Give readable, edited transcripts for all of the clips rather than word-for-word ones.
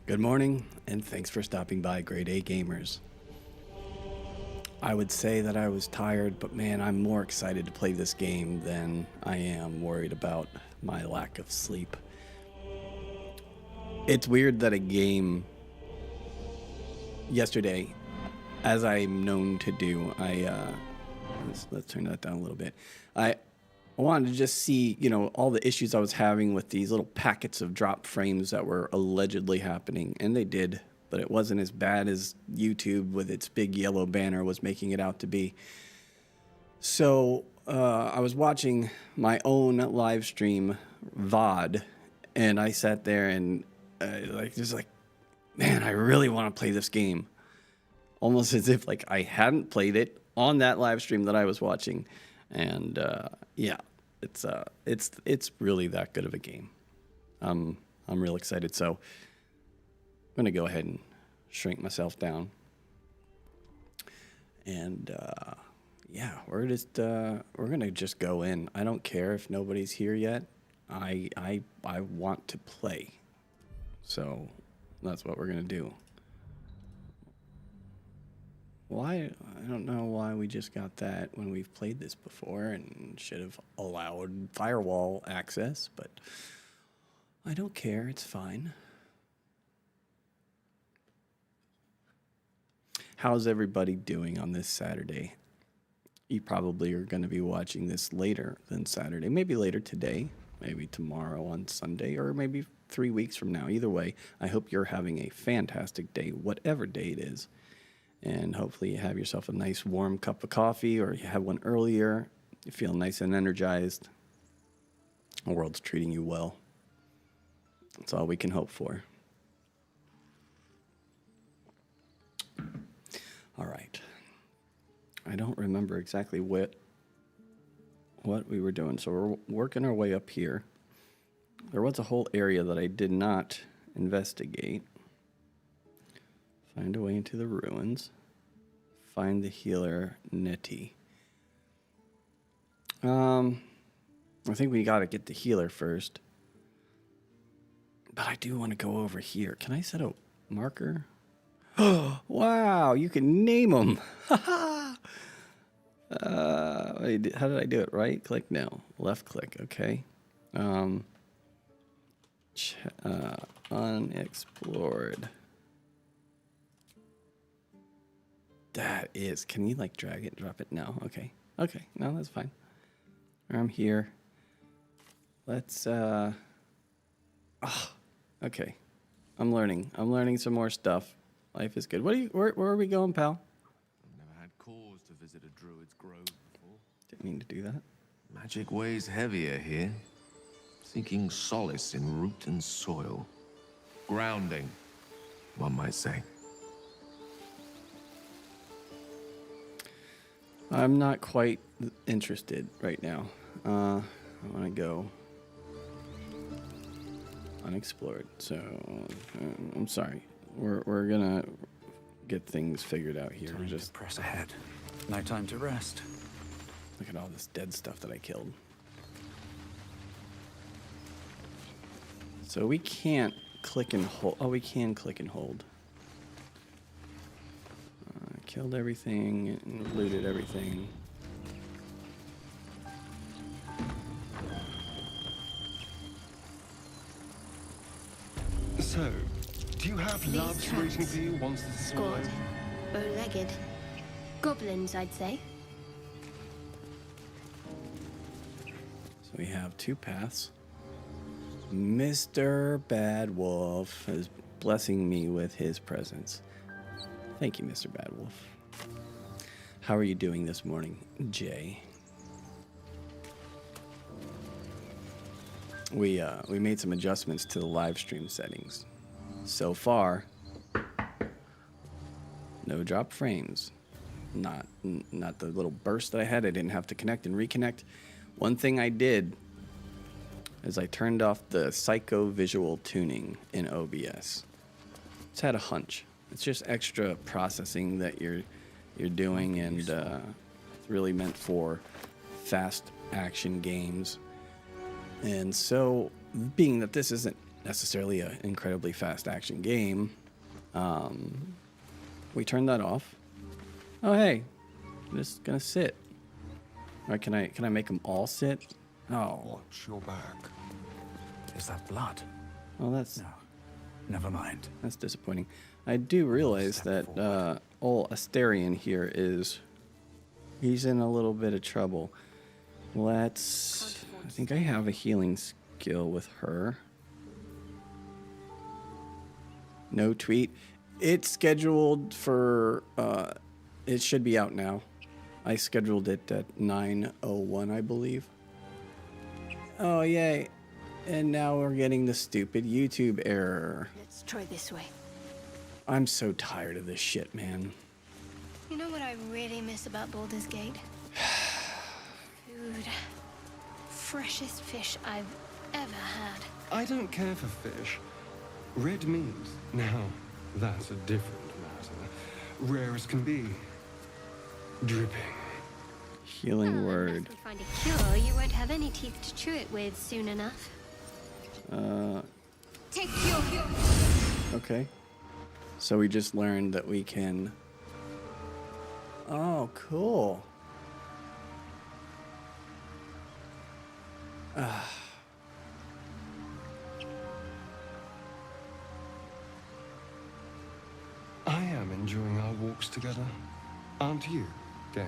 Good morning, and thanks for stopping by, Grade A Gamers. I would say that I was tired, but man, I'm more excited to play this game than I am worried about my lack of sleep. It's weird that a game yesterday, as I'm known to do, let's turn that down a little bit. I wanted to just see, all the issues I was having with these little packets of drop frames that were allegedly happening, and they did, but it wasn't as bad as YouTube with its big yellow banner was making it out to be. So I was watching my own live stream VOD, and I sat there and man, I really want to play this game. Almost as if I hadn't played it on that live stream that I was watching. And yeah, it's really that good of a game. I'm real excited. So I'm gonna go ahead and shrink myself down. And yeah, we're gonna just go in. I don't care if nobody's here yet. I want to play. So that's what we're gonna do. Why? I don't know why we just got that when we've played this before and should have allowed firewall access, but I don't care. It's fine. How's everybody doing on this Saturday? You probably are going to be watching this later than Saturday. Maybe later today, maybe tomorrow on Sunday, or maybe 3 weeks from now. Either way, I hope you're having a fantastic day, whatever day it is. And hopefully you have yourself a nice warm cup of coffee, or you have one earlier. You feel nice and energized. The world's treating you well. That's all we can hope for. All right. I don't remember exactly what we were doing. So we're working our way up here. There was a whole area that I did not investigate. Find a way into the ruins. Find the healer, Netti. I think we gotta get the healer first. But I do want to go over here. Can I set a marker? Oh, wow, you can name them. How did I do it? Right click? No. Left click. Okay. Unexplored. That is, can you drag it, drop it? No, okay. Okay, no, that's fine. I'm here. Let's, okay. I'm learning some more stuff. Life is good. Where are we going, pal? I've never had cause to visit a druid's grove before. Didn't mean to do that. Magic weighs heavier here. Seeking solace in root and soil. Grounding, one might say. I'm not quite interested right now. I want to go unexplored. So I'm sorry. We're gonna get things figured out here. Time Just to press ahead. No time to rest. look at all this dead stuff that I killed. So we can't click and hold. Oh, we can click and hold. Killed everything and looted everything. So, do you have loves waiting for you once this is all Squad. over? Bow-legged. Goblins, I'd say. So we have two paths. Mr. Bad Wolf is blessing me with his presence. Thank you, Mr. Bad Wolf. How are you doing this morning, Jay? We made some adjustments to the live stream settings. So far, no drop frames. Not the little burst that I had. I didn't have to connect and reconnect. One thing I did is I turned off the psycho visual tuning in OBS. Just had a hunch. It's just extra processing that you're doing, and it's really meant for fast action games. And so being that this isn't necessarily an incredibly fast action game, we turn that off. Oh, hey, I'm just gonna sit. Or can I make them all sit? Oh, Watch your back. Is that blood? well, that's No. Never mind. disappointing. I do realize that old Astarion here he's in a little bit of trouble. I think I have a healing skill with her. No tweet. It's scheduled for, it should be out now. I scheduled it at 9:01, I believe. Oh, yay. And now we're getting the stupid YouTube error. Let's try this way. I'm so tired of this shit, man. You know what I really miss about Baldur's Gate? Food. Freshest fish I've ever had. I don't care for fish. Red meat, now, that's a different matter. Rare as can be. Dripping. Healing Well, word. unless we find a cure, you won't have any teeth to chew it with soon enough. Take your... Okay. So we just learned that we can... Oh, cool. I am enjoying our walks together. Aren't you, Gale?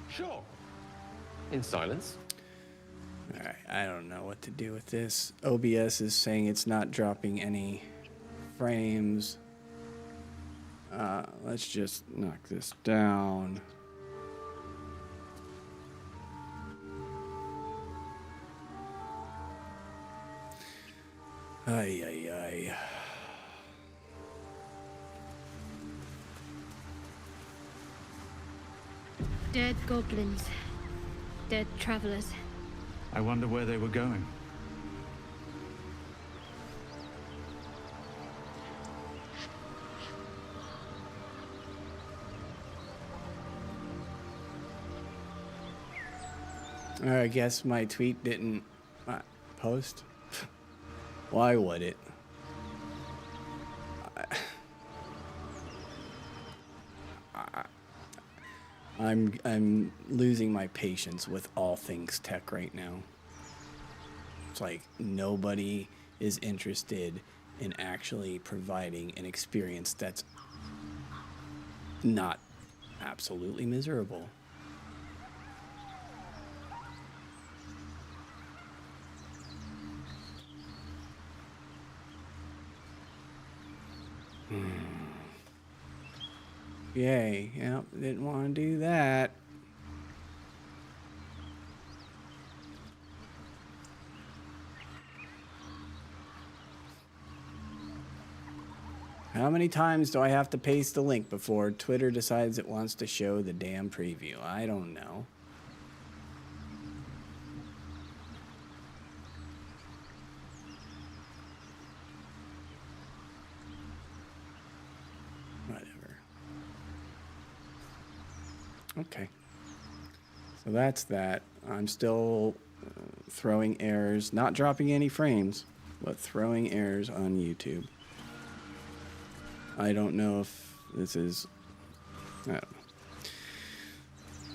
Sure. In silence. Alright, I don't know what to do with this. OBS is saying it's not dropping any frames. Let's just knock this down. Ay, ay, ay. Dead goblins. Dead travelers. I wonder where they were going. I guess my tweet didn't post. Why would it? I'm losing my patience with all things tech right now. It's like nobody is interested in actually providing an experience that's not absolutely miserable. Yay, yep, didn't want to do that. How many times do I have to paste the link before Twitter decides it wants to show the damn preview? I don't know. Whatever. Okay. So that's that. I'm still throwing errors, not dropping any frames, but throwing errors on YouTube. I don't know if this is... I don't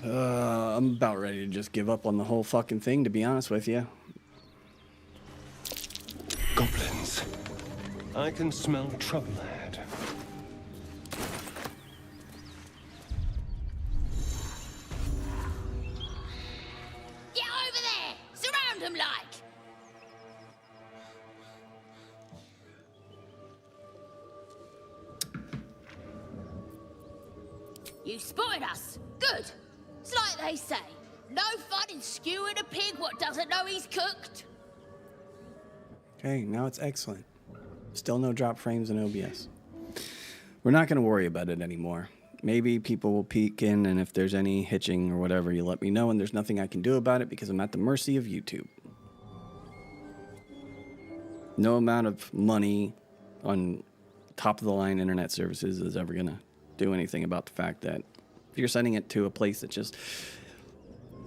know. I'm about ready to just give up on the whole fucking thing, to be honest with you. Goblins. I can smell trouble ahead. Get over there! Surround them like! You spotted us. Good. It's like they say. No fun in skewing a pig what doesn't know he's cooked. Okay, now it's excellent. Still no drop frames in OBS. We're not going to worry about it anymore. Maybe people will peek in, and if there's any hitching or whatever, you let me know, and there's nothing I can do about it because I'm at the mercy of YouTube. No amount of money on top-of-the-line internet services is ever going to do anything about the fact that if you're sending it to a place that just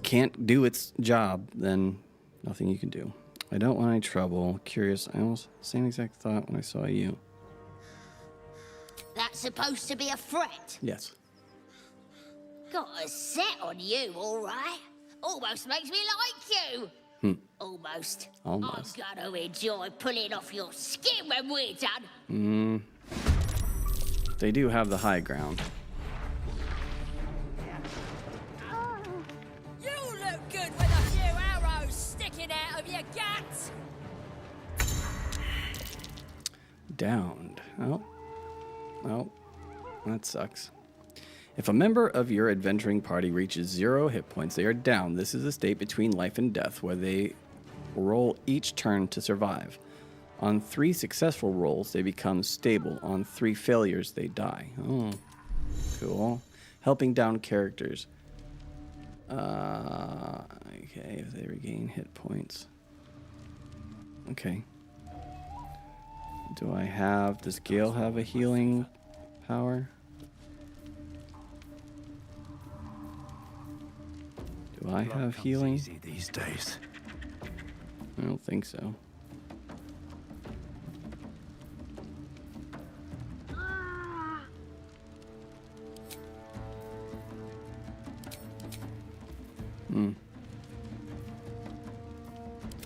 can't do its job, then nothing you can do. I don't want any trouble. Curious. I almost same exact thought when I saw you. That's supposed to be a threat. Yes. Got a set on you, all right. Almost makes me like you. Almost. Almost. I'm gonna enjoy pulling off your skin when we're done. They do have the high ground. You look good with a few arrows sticking out of your guts. Downed. Oh. Oh. That sucks. If a member of your adventuring party reaches 0 hit points, they are down. This is a state between life and death where they roll each turn to survive. On 3 successful rolls, they become stable. On 3 failures, they die. Oh, cool. Helping down characters. Okay, if they regain hit points. Okay. Do I have... Does Gale have a healing power? Do I have healing? Easy these days. I don't think so.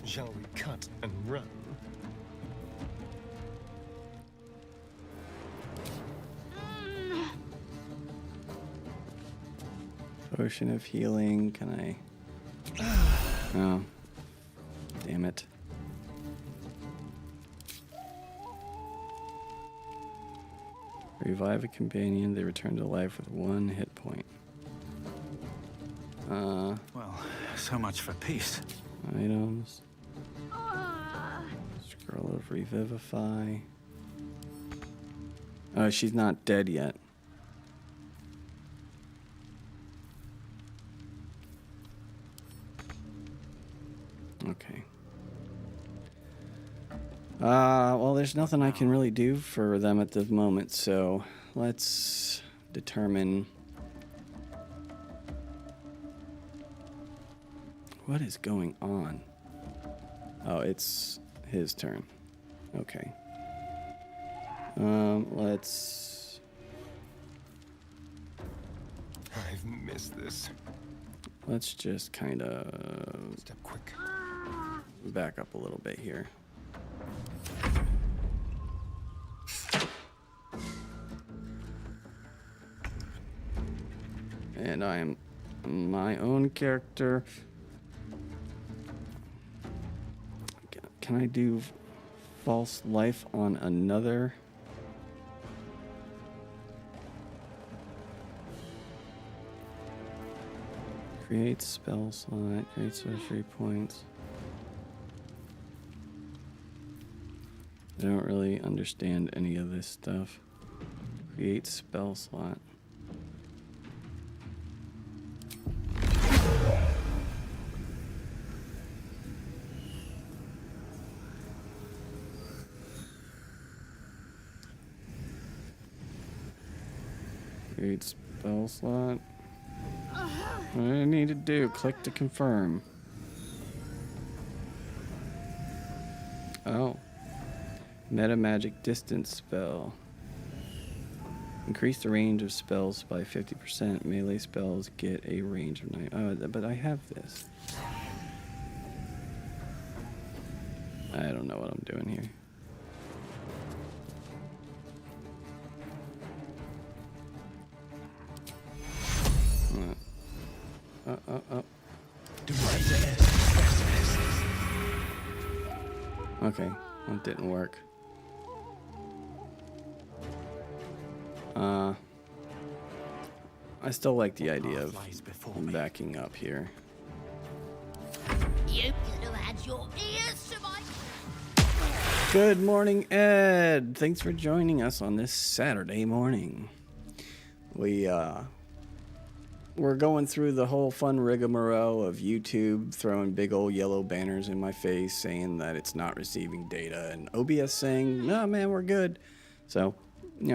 Shall we cut and run? Potion of healing. Can I? Oh. Damn it. Revive a companion. They return to life with 1 hit point. Well, so much for peace. Items. Scroll of Revivify. Oh, she's not dead yet. Okay. Well, there's nothing I can really do for them at the moment, so let's determine what is going on. Oh, it's his turn. Okay. Let's... I've missed this. Let's just kind of Step quick. back up a little bit here. And I am my own character. Can I do false life on another? Create spell slot, create sorcery points. I don't really understand any of this stuff. Create spell slot. Create spell slot. What do I need to do? Click to confirm. Oh. Meta magic distance spell. Increase the range of spells by 50%. Melee spells get a range of 9. Oh, but I have this. I don't know what I'm doing here. Okay, that didn't work. I still like the idea of backing up here. You could have had your ears to my... Good morning, Ed. Thanks for joining us on this Saturday morning. We're going through the whole fun rigmarole of YouTube throwing big old yellow banners in my face saying that it's not receiving data, and OBS saying, no, man, we're good. So,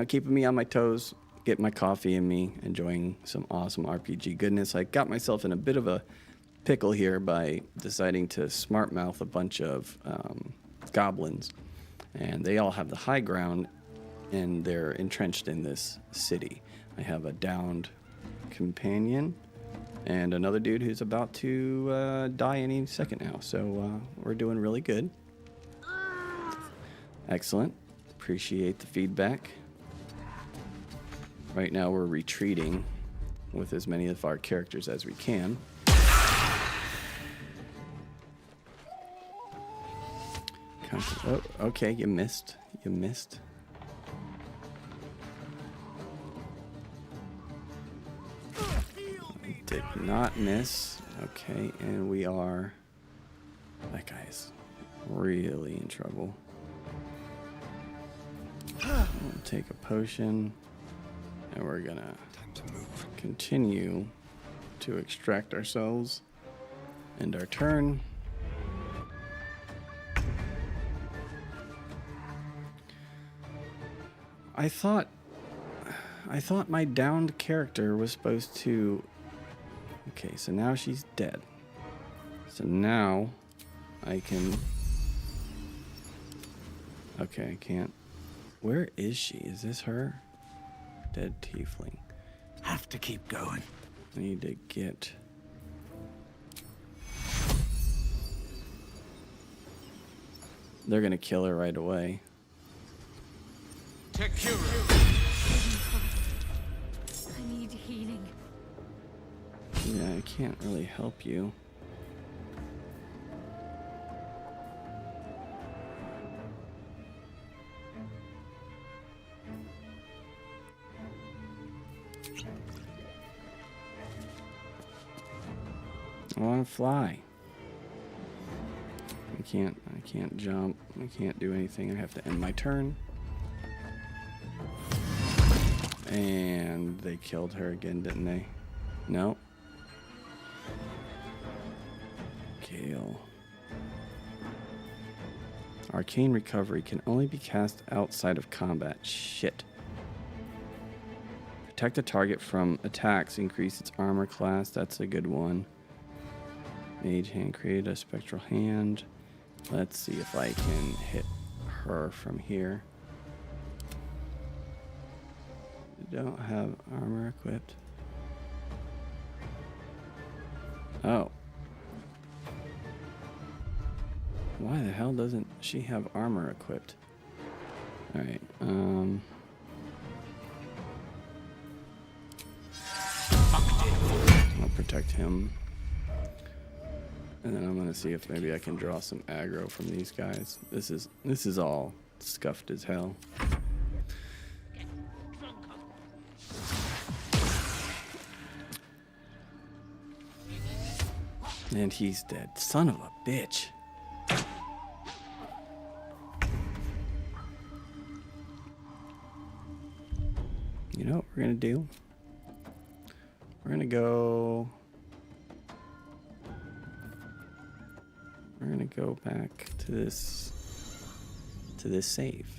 keeping me on my toes, getting my coffee in me, enjoying some awesome RPG goodness. I got myself in a bit of a pickle here by deciding to smart mouth a bunch of goblins, and they all have the high ground, and they're entrenched in this city. I have a downed companion and another dude who's about to die any second now, so we're doing really good. Excellent. Appreciate the feedback. Right now we're retreating with as many of our characters as we can. Oh, okay, you missed. You missed. Did not miss. Okay, and we are... That guy's really in trouble. We'll take a potion, and we're gonna continue to extract ourselves. End our turn. I thought my downed character was supposed to... Okay, so now she's dead. So now I can... Okay, I can't... Where is she? Is this her? Dead tiefling. Have to keep going. I need to get... They're gonna kill her right away. I need healing. Yeah, I can't really help you. I want to fly. I can't jump. I can't do anything. I have to end my turn. And they killed her again, didn't they? No. Gale. Arcane recovery can only be cast outside of combat. Shit. Protect the target from attacks. Increase its armor class. That's a good one. Mage hand. Create a spectral hand. Let's see if I can hit her from here. Don't have armor equipped. Oh. Why the hell doesn't she have armor equipped? Alright, I'll protect him. And then I'm gonna see if maybe I can draw some aggro from these guys. This is all scuffed as hell. And he's dead. Son of a bitch. You know what we're gonna do? We're gonna go... We're gonna go back to this save.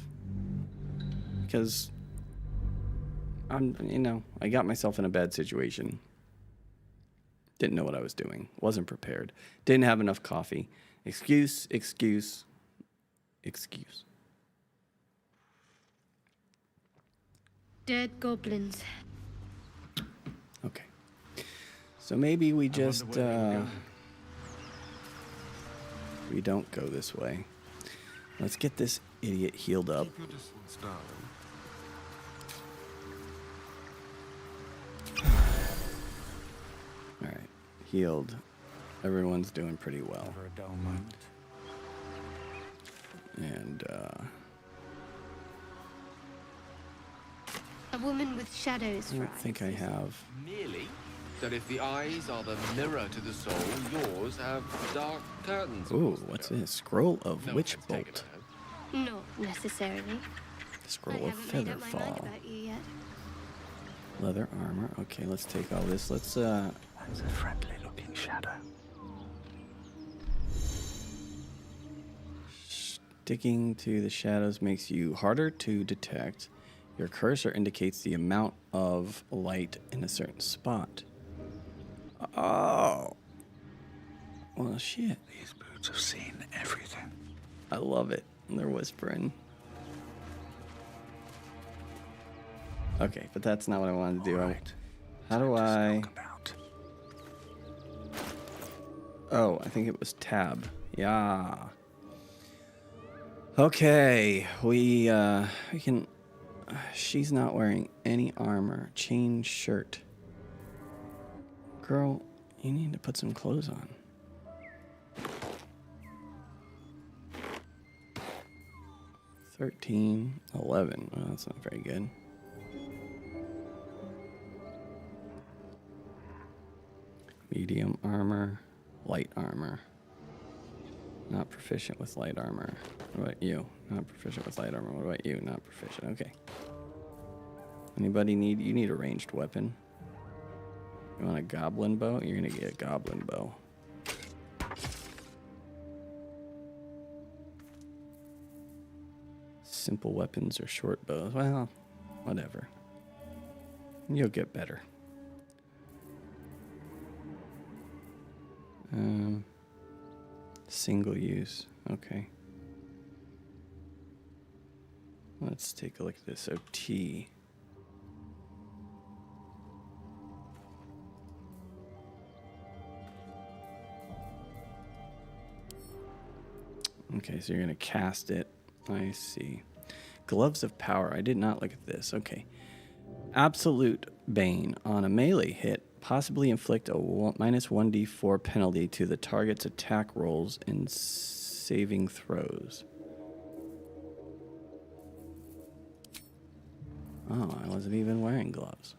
Because I got myself in a bad situation. Didn't know what I was doing. Wasn't prepared. Didn't have enough coffee. Excuse. Dead goblins. Okay. So maybe we just, we don't go this way. Let's get this idiot healed up. Alright. Healed. Everyone's doing pretty well. Never a dull moment. And, A woman with shadows I for don't think I eyes. have... Merely that if the eyes are the mirror to the soul, yours have dark curtains. Ooh, what's this? Scroll of No Witch offense taken, Bolt. I hope. Not necessarily. Scroll I of haven't made Feather up my mind Fall. about you yet. Leather armor. Okay, let's take all this. Let's, That's a friendly-looking shadow. Sticking to the shadows makes you harder to detect. Your cursor indicates the amount of light in a certain spot. Oh. Well, shit. These boots have seen everything. I love it. They're whispering. Okay, but that's not what I wanted to do. Right. How do I... Talk about. Oh, I think it was tab. Yeah. Okay, we can... she's not wearing any armor. Chain shirt. Girl, you need to put some clothes on. $13, $11. Well, that's not very good. Medium armor, light armor. Not proficient with light armor. What about you? Not proficient with light armor. What about you? Not proficient. Okay. Anybody need... You need a ranged weapon. You want a goblin bow? You're gonna get a goblin bow. Simple weapons or short bows. Well, whatever. You'll get better. Single use. Okay. Let's take a look at this. OT. Okay, so you're going to cast it. I see. Gloves of Power. I did not look at this. Okay. Absolute Bane. On a melee hit, possibly inflict a minus 1d4 penalty to the target's attack rolls and saving throws. Oh, I wasn't even wearing gloves.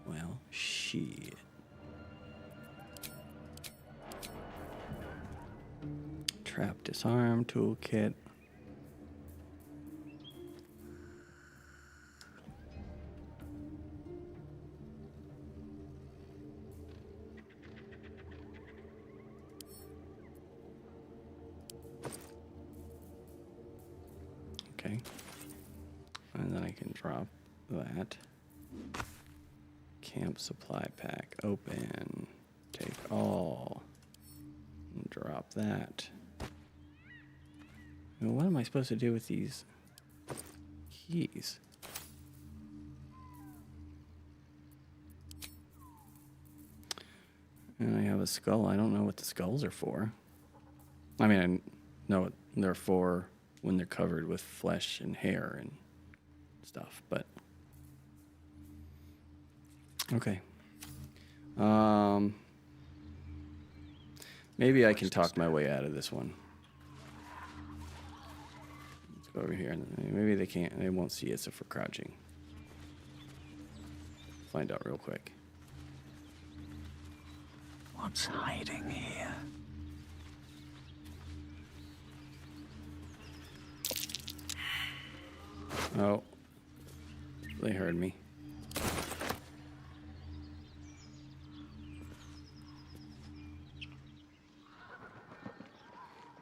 Well, shit. Trap disarm toolkit. Okay. And then I can drop that. Camp supply pack. Open. Take all. And drop that. Now, what am I supposed to do with these keys? And I have a skull. I don't know what the skulls are for. I mean, I know what they're for when they're covered with flesh and hair and stuff, but okay. Maybe I can talk my way out of this one. Let's go over here. Maybe they can't. They won't see us if we're crouching. Find out real quick. What's hiding here? Oh, they heard me.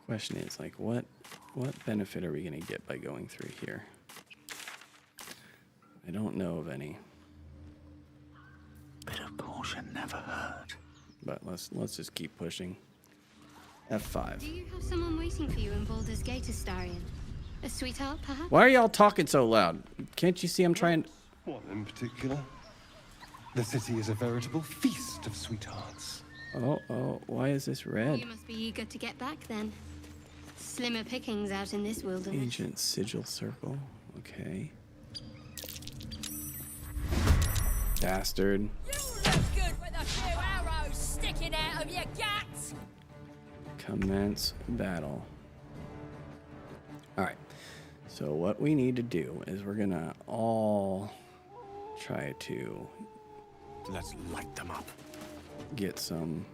Question is, like, what benefit are we going to get by going through here? I don't know of any. Bit of caution never hurt. But let's just keep pushing. F5. Do you have someone waiting for you in Baldurs Gate, Astarion? A sweetheart, perhaps? Why are y'all talking so loud? Can't you see I'm trying? What in particular? The city is a veritable feast of sweethearts. Oh, why is this red? You must be eager to get back then. Slimmer pickings out in this wilderness. Ancient sigil circle. Okay. Bastard. You look good with a few arrows sticking out of your guts. Commence battle. All right. So what we need to do is we're gonna all try to Let's light them up. get some.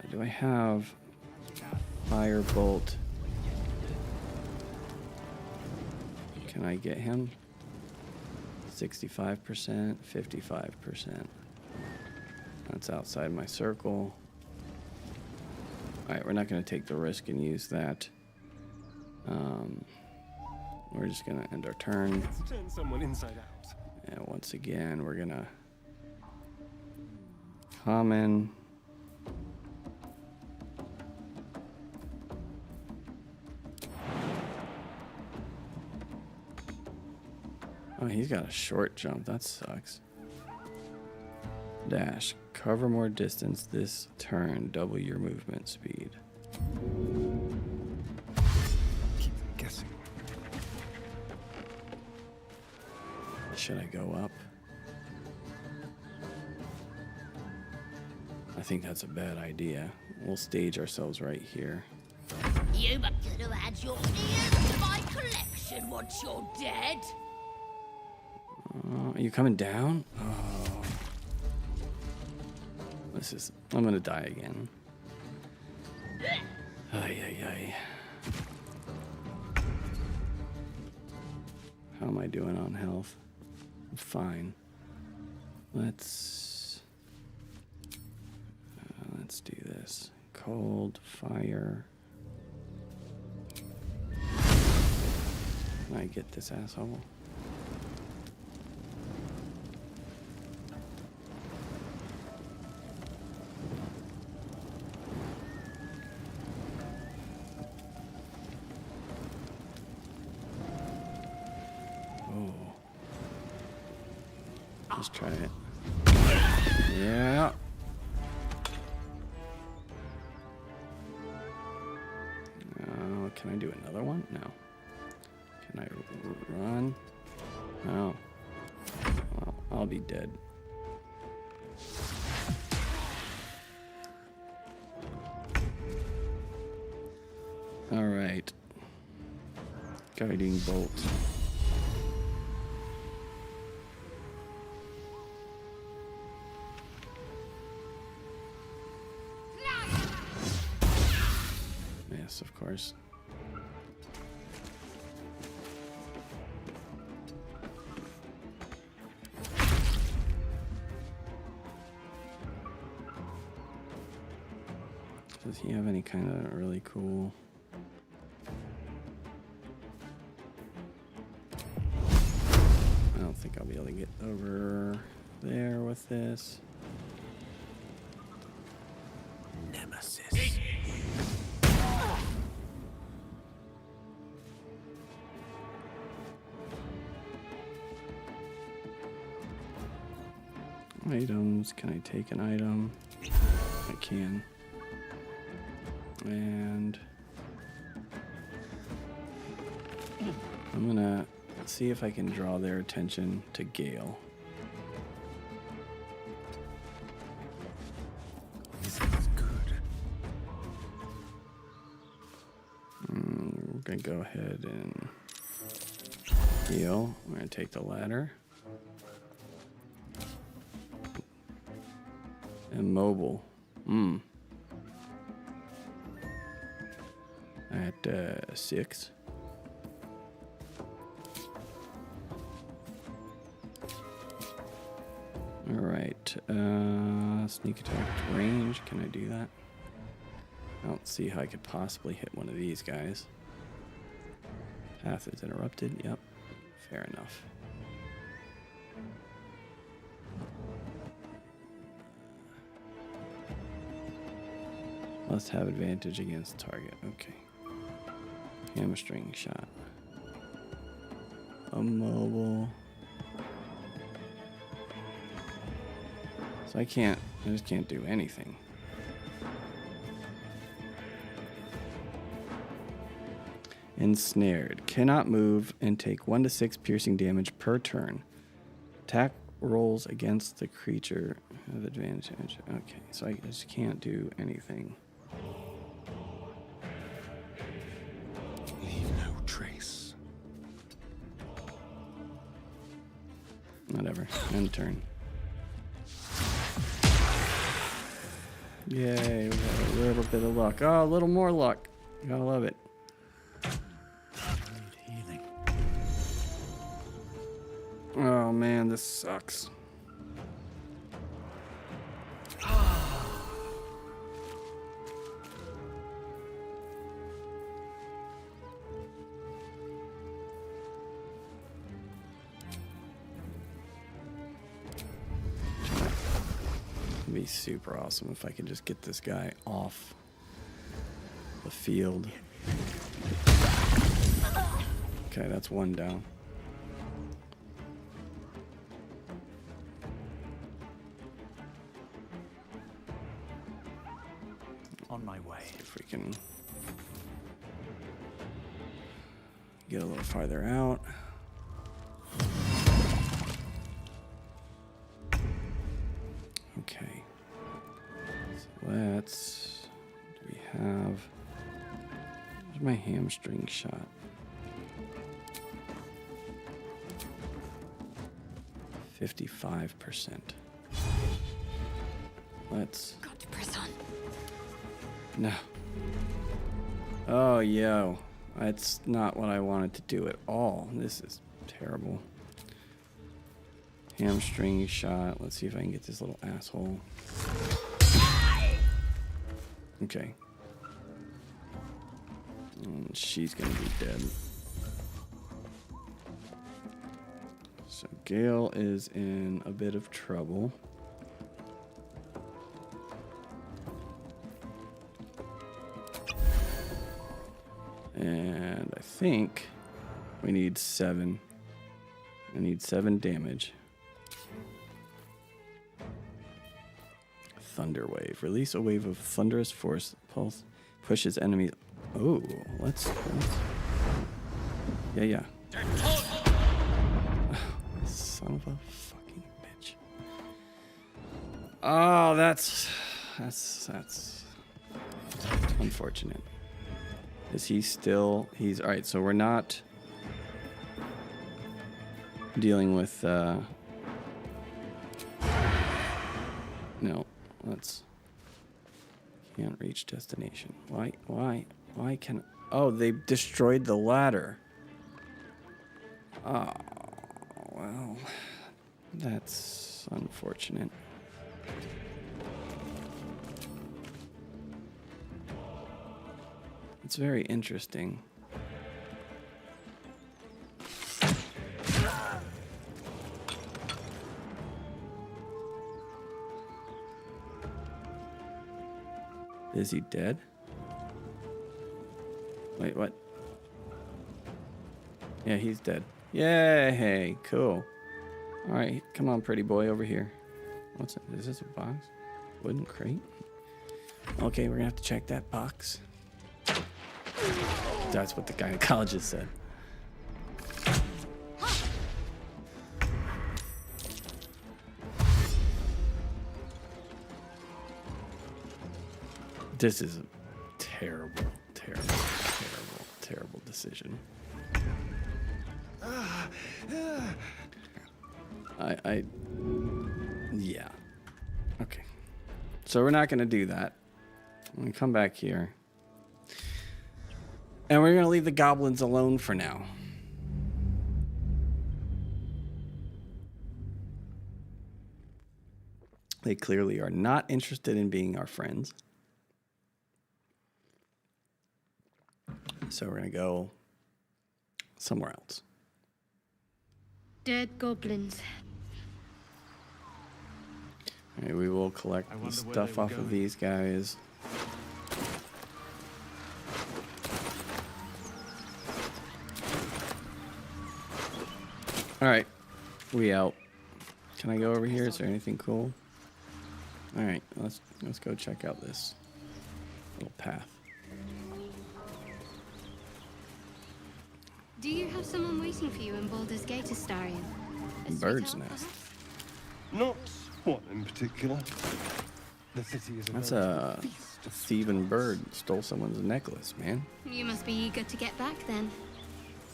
Do I have firebolt? Can I get him? 65%, 55%. That's outside my circle. All right, we're not going to take the risk and use that. We're just going to end our turn. Let's turn someone inside out. And once again, we're going to common, Oh, he's got a short jump. That sucks. Dash. Cover more distance this turn. Double your movement speed. Keep guessing. Should I go up? I think that's a bad idea. We'll stage ourselves right here. You but could have had your ears to my collection once you're dead. Are you coming down? Oh. This is... I'm gonna die again. Ay, ay, ay. How am I doing on health? I'm fine. Let's do this. Cold, fire. Can I get this asshole? Let's try it. Yeah. Can I do another one? No. Can I run? No. Well, I'll be dead. All right. Guiding bolt. Yes, of course. Does he have any kind of really cool... I don't think I'll be able to get over there with this. Nemesis. Items. Can I take an item? I can. And I'm gonna see if I can draw their attention to Gale. This is good. We're gonna go ahead and heal. I'm gonna take the ladder. Immobile. At 6. All right. Sneak attack range. Can I do that? I don't see how I could possibly hit one of these guys. Path is interrupted. Yep. Fair enough. Must have advantage against target. Okay. Hamstring shot. Immobile. So I just can't do anything. Ensnared. Cannot move and take 1 to 6 piercing damage per turn. Attack rolls against the creature have advantage. Okay, so I just can't do anything. Leave no trace. Whatever. End turn. Yay, we got a little bit of luck. Oh, a little more luck. Gotta love it. Need healing. Oh man, this sucks. It'd be super awesome if I could just get this guy off the field. Okay, that's one down. Get a little farther out. Okay. So let's. Do we have? Where's my hamstring shot? 55%. Let's. Got to press on. No. Oh, yo. That's not what I wanted to do at all. This is terrible. Hamstring shot. Let's see if I can get this little asshole. Okay. And she's gonna be dead. So Gale is in a bit of trouble. And I think we need 7. I need 7 damage. Thunder wave. Release a wave of thunderous force. Pulse pushes enemies. Oh, let's. Yeah. Son of a fucking bitch. Oh, that's unfortunate. Is he still? He's all right. So we're not dealing with. No, let's. Can't reach destination. Why can? Oh, they destroyed the ladder. Oh, well, that's unfortunate. It's very interesting. Is he dead? Wait, what? Yeah, he's dead. Yay, cool. All right, come on, pretty boy, over here. What's it? Is this a box? Wooden crate? Okay, we're gonna have to check that box. That's what the gynecologist said. This is a terrible decision. Yeah. Okay. So we're not going to do that. I'm going to come back here. And we're going to leave the goblins alone for now. They clearly are not interested in being our friends. So we're going to go somewhere else. Dead goblins. All right, we will collect the stuff off of these guys. All right, we out. Can I go over here? Is there anything cool? All right, let's go check out this little path. Do you have someone waiting for you in Baldurs Gate, Astarion? A Bird's sweetheart, nest. Not one in particular. The city is That's a a thieving bird. Stole someone's necklace, man. perhaps? You must be eager to get back then.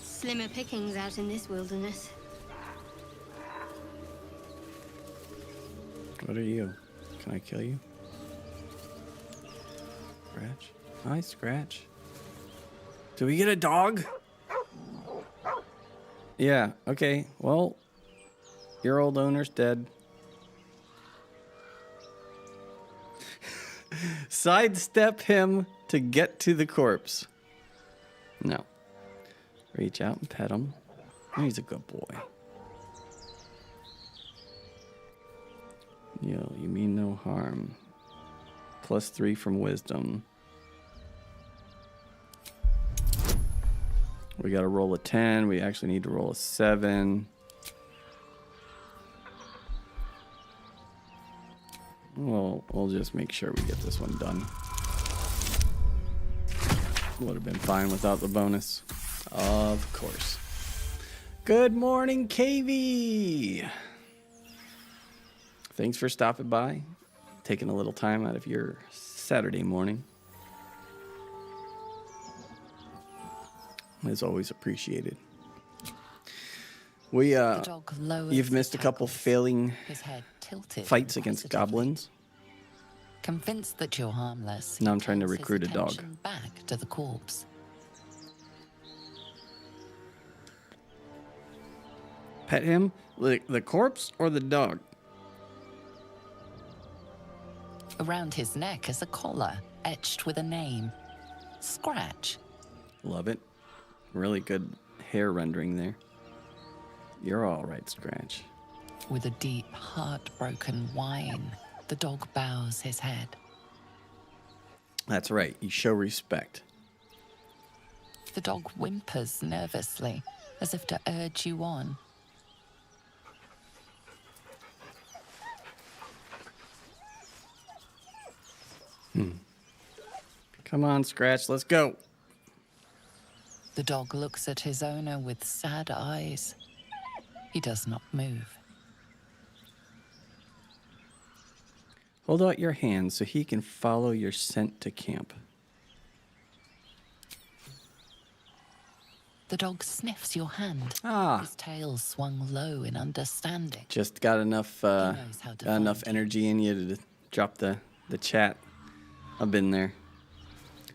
Slimmer pickings out in this wilderness. What are you? Can I kill you? Scratch? Hi, Scratch. Do we get a dog? Yeah, okay. Well, your old owner's dead. Sidestep him to get to the corpse. No. Reach out and pet him. He's a good boy. Yo, you mean no harm. +3 from wisdom. We got to roll a 10. We actually need to roll a 7. Well, we'll just make sure we get this one done. Would have been fine without the bonus. Of course. Good morning, KV. Thanks for stopping by, taking a little time out of your Saturday morning. Is always appreciated. You've missed a couple failing fights against goblins. Convinced that you're harmless. Now I'm trying to recruit a dog. Back to the corpse. Pet him? The corpse or the dog? Around his neck is a collar etched with a name. Scratch. Love it. Really good hair rendering there. You're all right, Scratch. With a deep, heartbroken whine, the dog bows his head. That's right. You show respect. The dog whimpers nervously, as if to urge you on. Come on, Scratch. Let's go. The dog looks at his owner with sad eyes. He does not move. Hold out your hand so he can follow your scent to camp. The dog sniffs your hand. His tail swung low in understanding. Just got enough energy in you to drop the chat. I've been there.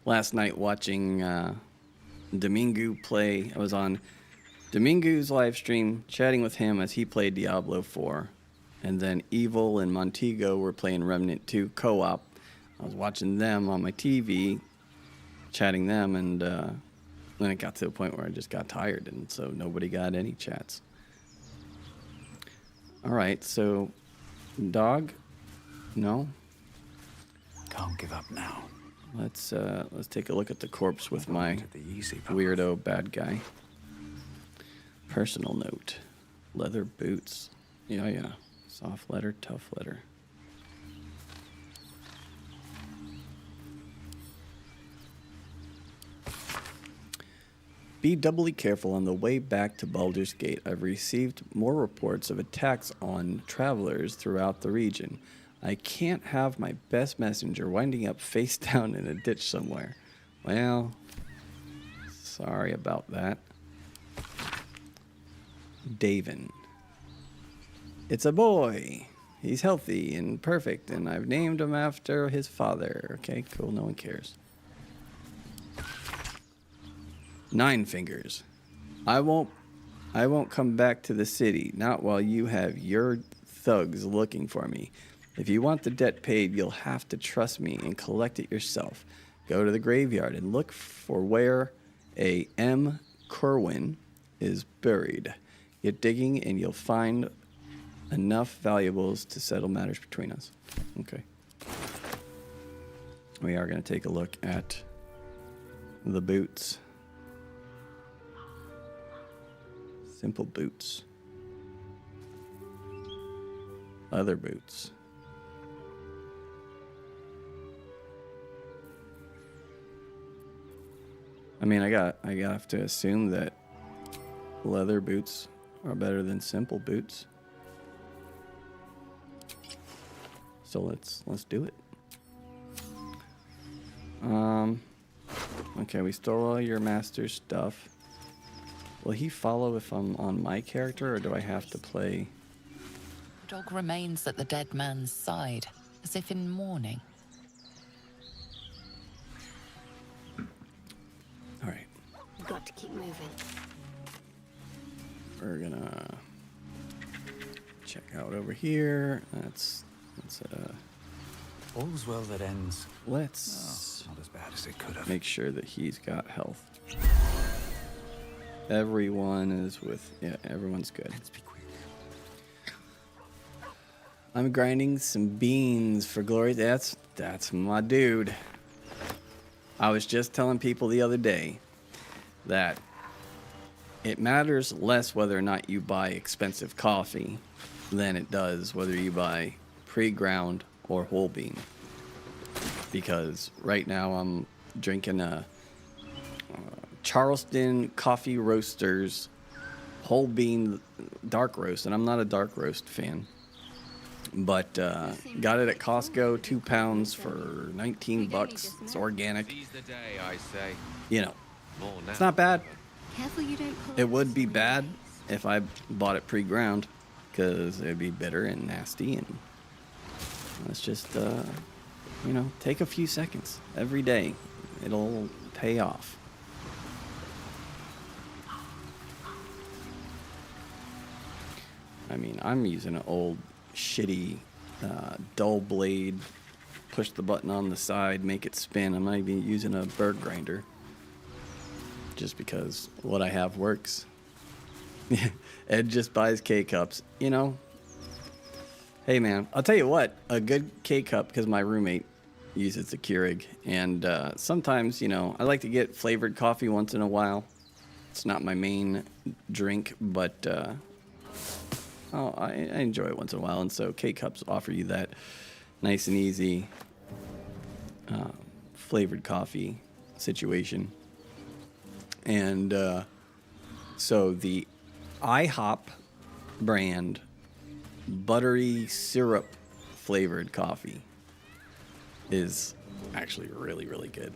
Last night watching Domingo play. I was on Domingo's live stream, chatting with him as he played Diablo 4. And then Evil and Montego were playing Remnant 2 co-op. I was watching them on my TV, chatting them, and then it got to a point where I just got tired, and so nobody got any chats. All right, so dog, no. Can't give up now. Let's take a look at the corpse with my weirdo bad guy. Personal note: leather boots. Yeah. Soft leather, tough leather. Be doubly careful on the way back to Baldur's Gate. I've received more reports of attacks on travelers throughout the region. I can't have my best messenger winding up face down in a ditch somewhere. Well, sorry about that. Davin. It's a boy. He's healthy and perfect, and I've named him after his father. Okay, cool. No one cares. Nine Fingers. I won't come back to the city, not while you have your thugs looking for me. If you want the debt paid, you'll have to trust me and collect it yourself. Go to the graveyard and look for where a M. Corwin is buried. Get digging and you'll find enough valuables to settle matters between us. Okay. We are going to take a look at the boots. Simple boots. Leather boots. I mean, I have to assume that leather boots are better than simple boots. So let's do it. Okay, we stole all your master's stuff. Will he follow if I'm on my character, or do I have to play? The dog remains at the dead man's side, as if in mourning. All right. We've got to keep moving. We're gonna check out over here. Let's All's well that ends. Let's Not as bad as it could have. make sure that he's got health. Everyone is everyone's good. Let's be quick. I'm grinding some beans for glory. That's my dude. I was just telling people the other day that it matters less whether or not you buy expensive coffee than it does whether you buy pre-ground or whole bean. Because right now I'm drinking a Charleston Coffee Roasters whole bean dark roast, and I'm not a dark roast fan, but got it at Costco, 2 pounds for 19 bucks. It's organic. Seize the day, I say. You know, More now. it's not bad. Careful you don't pull It up would be someone bad else's. if I bought it pre-ground, because it'd be bitter and nasty, and let's just, you know, take a few seconds every day. It'll pay off. I mean, I'm using an old, shitty, dull blade. Push the button on the side, make it spin. I'm not even using a bird grinder. Just because what I have works. Ed just buys K-Cups. You know, hey man, I'll tell you what, a good K-Cup, because my roommate uses the Keurig. And sometimes, you know, I like to get flavored coffee once in a while. It's not my main drink, but I enjoy it once in a while, and so K-Cups offer you that nice and easy flavored coffee situation. And so the IHOP brand buttery syrup flavored coffee is actually really, really good.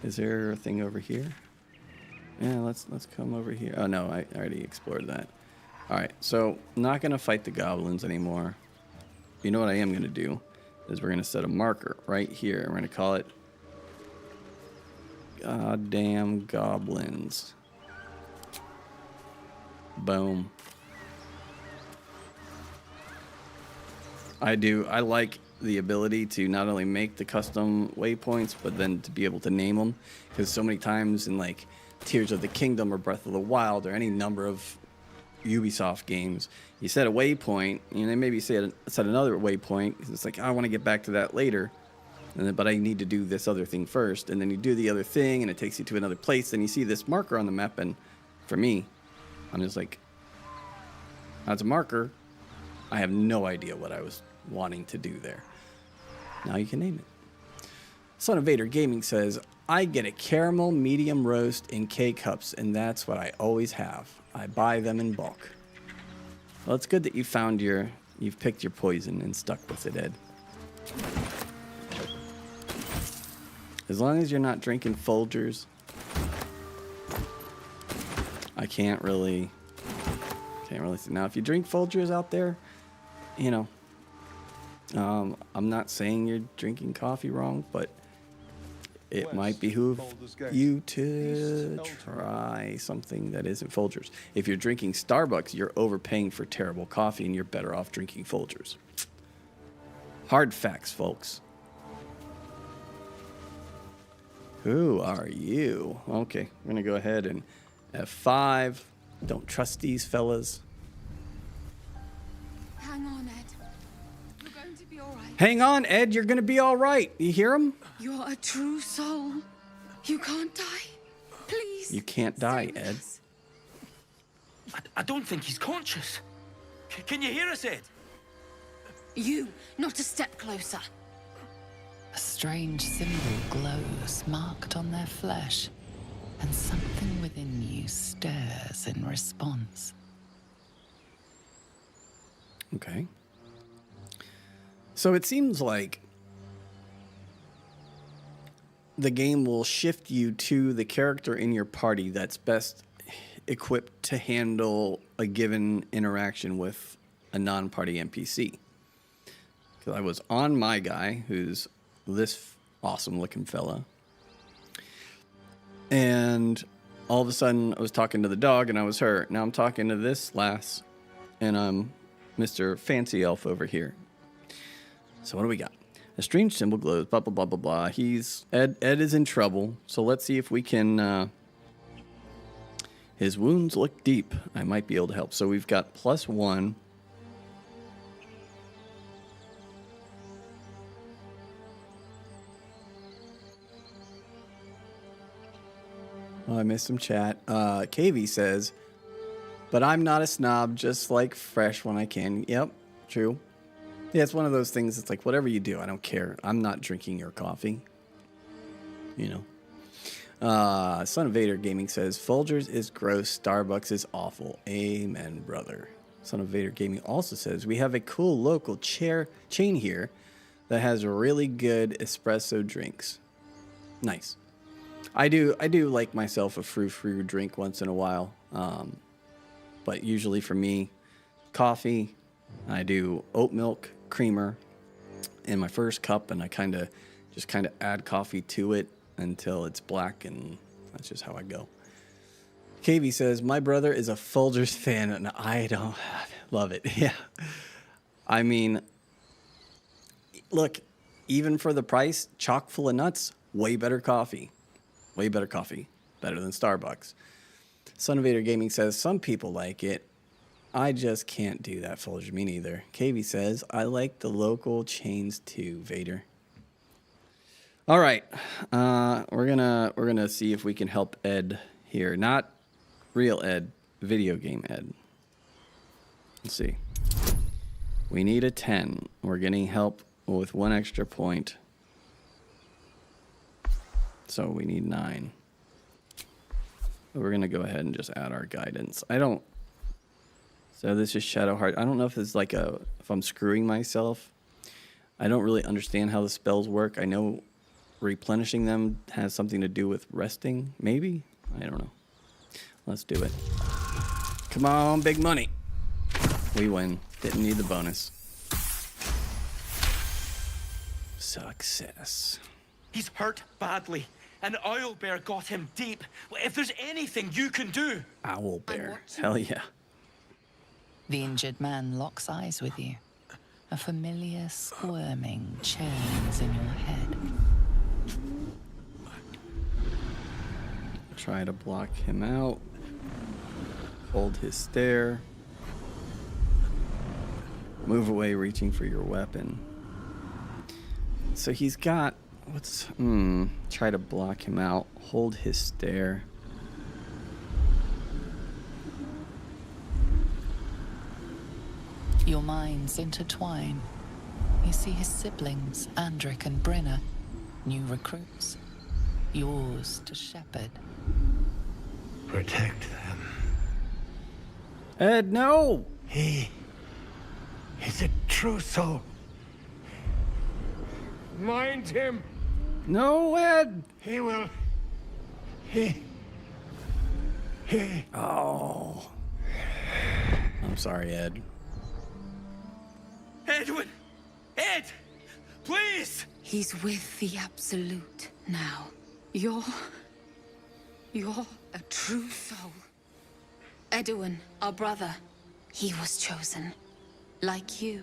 Is there a thing over here? Yeah, let's come over here. Oh no, I already explored that. All right, so I'm not gonna fight the goblins anymore. You know what I am gonna do is we're gonna set a marker right here. We're gonna call it "Goddamn Goblins." Boom. I like the ability to not only make the custom waypoints, but then to be able to name them, because so many times in like Tears of the Kingdom or Breath of the Wild or any number of Ubisoft games, you set a waypoint, and then maybe set another waypoint. It's like, I want to get back to that later, and then, but I need to do this other thing first, and then you do the other thing, and it takes you to another place, and you see this marker on the map, and for me, I'm just like, that's a marker. I have no idea what I was wanting to do there. Now you can name it. Son of Vader Gaming says, I get a caramel medium roast in K-Cups, and that's what I always have. I buy them in bulk. Well, it's good that you've picked your poison and stuck with it, Ed. As long as you're not drinking Folgers, I can't really see. Now, if you drink Folgers out there, you know, I'm not saying you're drinking coffee wrong, but it might behoove you to try something that isn't Folgers. If you're drinking Starbucks, you're overpaying for terrible coffee, and you're better off drinking Folgers. Hard facts, folks. Who are you? Okay, we're going to go ahead and F5. Don't trust these fellas. Hang on, Ed. You're going to be all right. Hang on, Ed. You're going to be all right. You hear him? You're a true soul. You can't die. Please. You can't die, stay with Ed. us. I don't think he's conscious. Can you hear us, Ed? You, not a step closer. A strange symbol glows, marked on their flesh, and something within you stirs in response. Okay. So it seems like the game will shift you to the character in your party that's best equipped to handle a given interaction with a non-party NPC. Because I was on my guy, who's this awesome-looking fella, and all of a sudden I was talking to the dog, and I was her. Now I'm talking to this lass, and I'm Mr. Fancy Elf over here. So what do we got? A strange symbol glows, blah, blah, blah, blah, blah. Ed is in trouble, so let's see if we can, his wounds look deep. I might be able to help. So we've got +1. Oh, I missed some chat. KV says, but I'm not a snob, just like fresh when I can. Yep, true. Yeah, it's one of those things. It's like, whatever you do, I don't care. I'm not drinking your coffee. you know. Son of Vader Gaming says, Folgers is gross, Starbucks is awful. Amen, brother. Son of Vader Gaming also says, we have a cool local chain here that has really good espresso drinks. Nice. I do like myself a frou-frou drink once in a while. But usually for me, coffee, I do oat milk creamer in my first cup, and I just kind of add coffee to it until it's black, and that's just how I go. KV says, my brother is a Folgers fan, and I don't love it. Yeah. I mean, look, even for the price, chock full of nuts, way better coffee. Way better coffee. Better than Starbucks. Son of Vader Gaming says, some people like it. I just can't do that, Folgers. Me neither. KV says, I like the local chains too, Vader. All right. We're gonna see if we can help Ed here. Not real Ed, video game Ed. Let's see. We need a 10. We're getting help with 1 extra point. So we need 9. We're going to go ahead and just add our guidance. So this is Shadowheart. I don't know if it's like if I'm screwing myself. I don't really understand how the spells work. I know replenishing them has something to do with resting, maybe? I don't know. Let's do it. Come on, big money. We win. Didn't need the bonus. Success. He's hurt badly. An owlbear got him deep. If there's anything you can do... Owlbear. Hell yeah. The injured man locks eyes with you. A familiar squirming churns in your head. Try to block him out. Hold his stare. Move away, reaching for your weapon. So he's got... try to block him out. Hold his stare. Your minds intertwine. You see his siblings, Andric and Brenna, new recruits. Yours to shepherd. Protect them. Ed, no! He's a true soul. Mind him. No, Ed! He will. Oh. I'm sorry, Ed. Edwin! Ed! Please! He's with the Absolute now. You're a true soul. Edwin, our brother, he was chosen. Like you.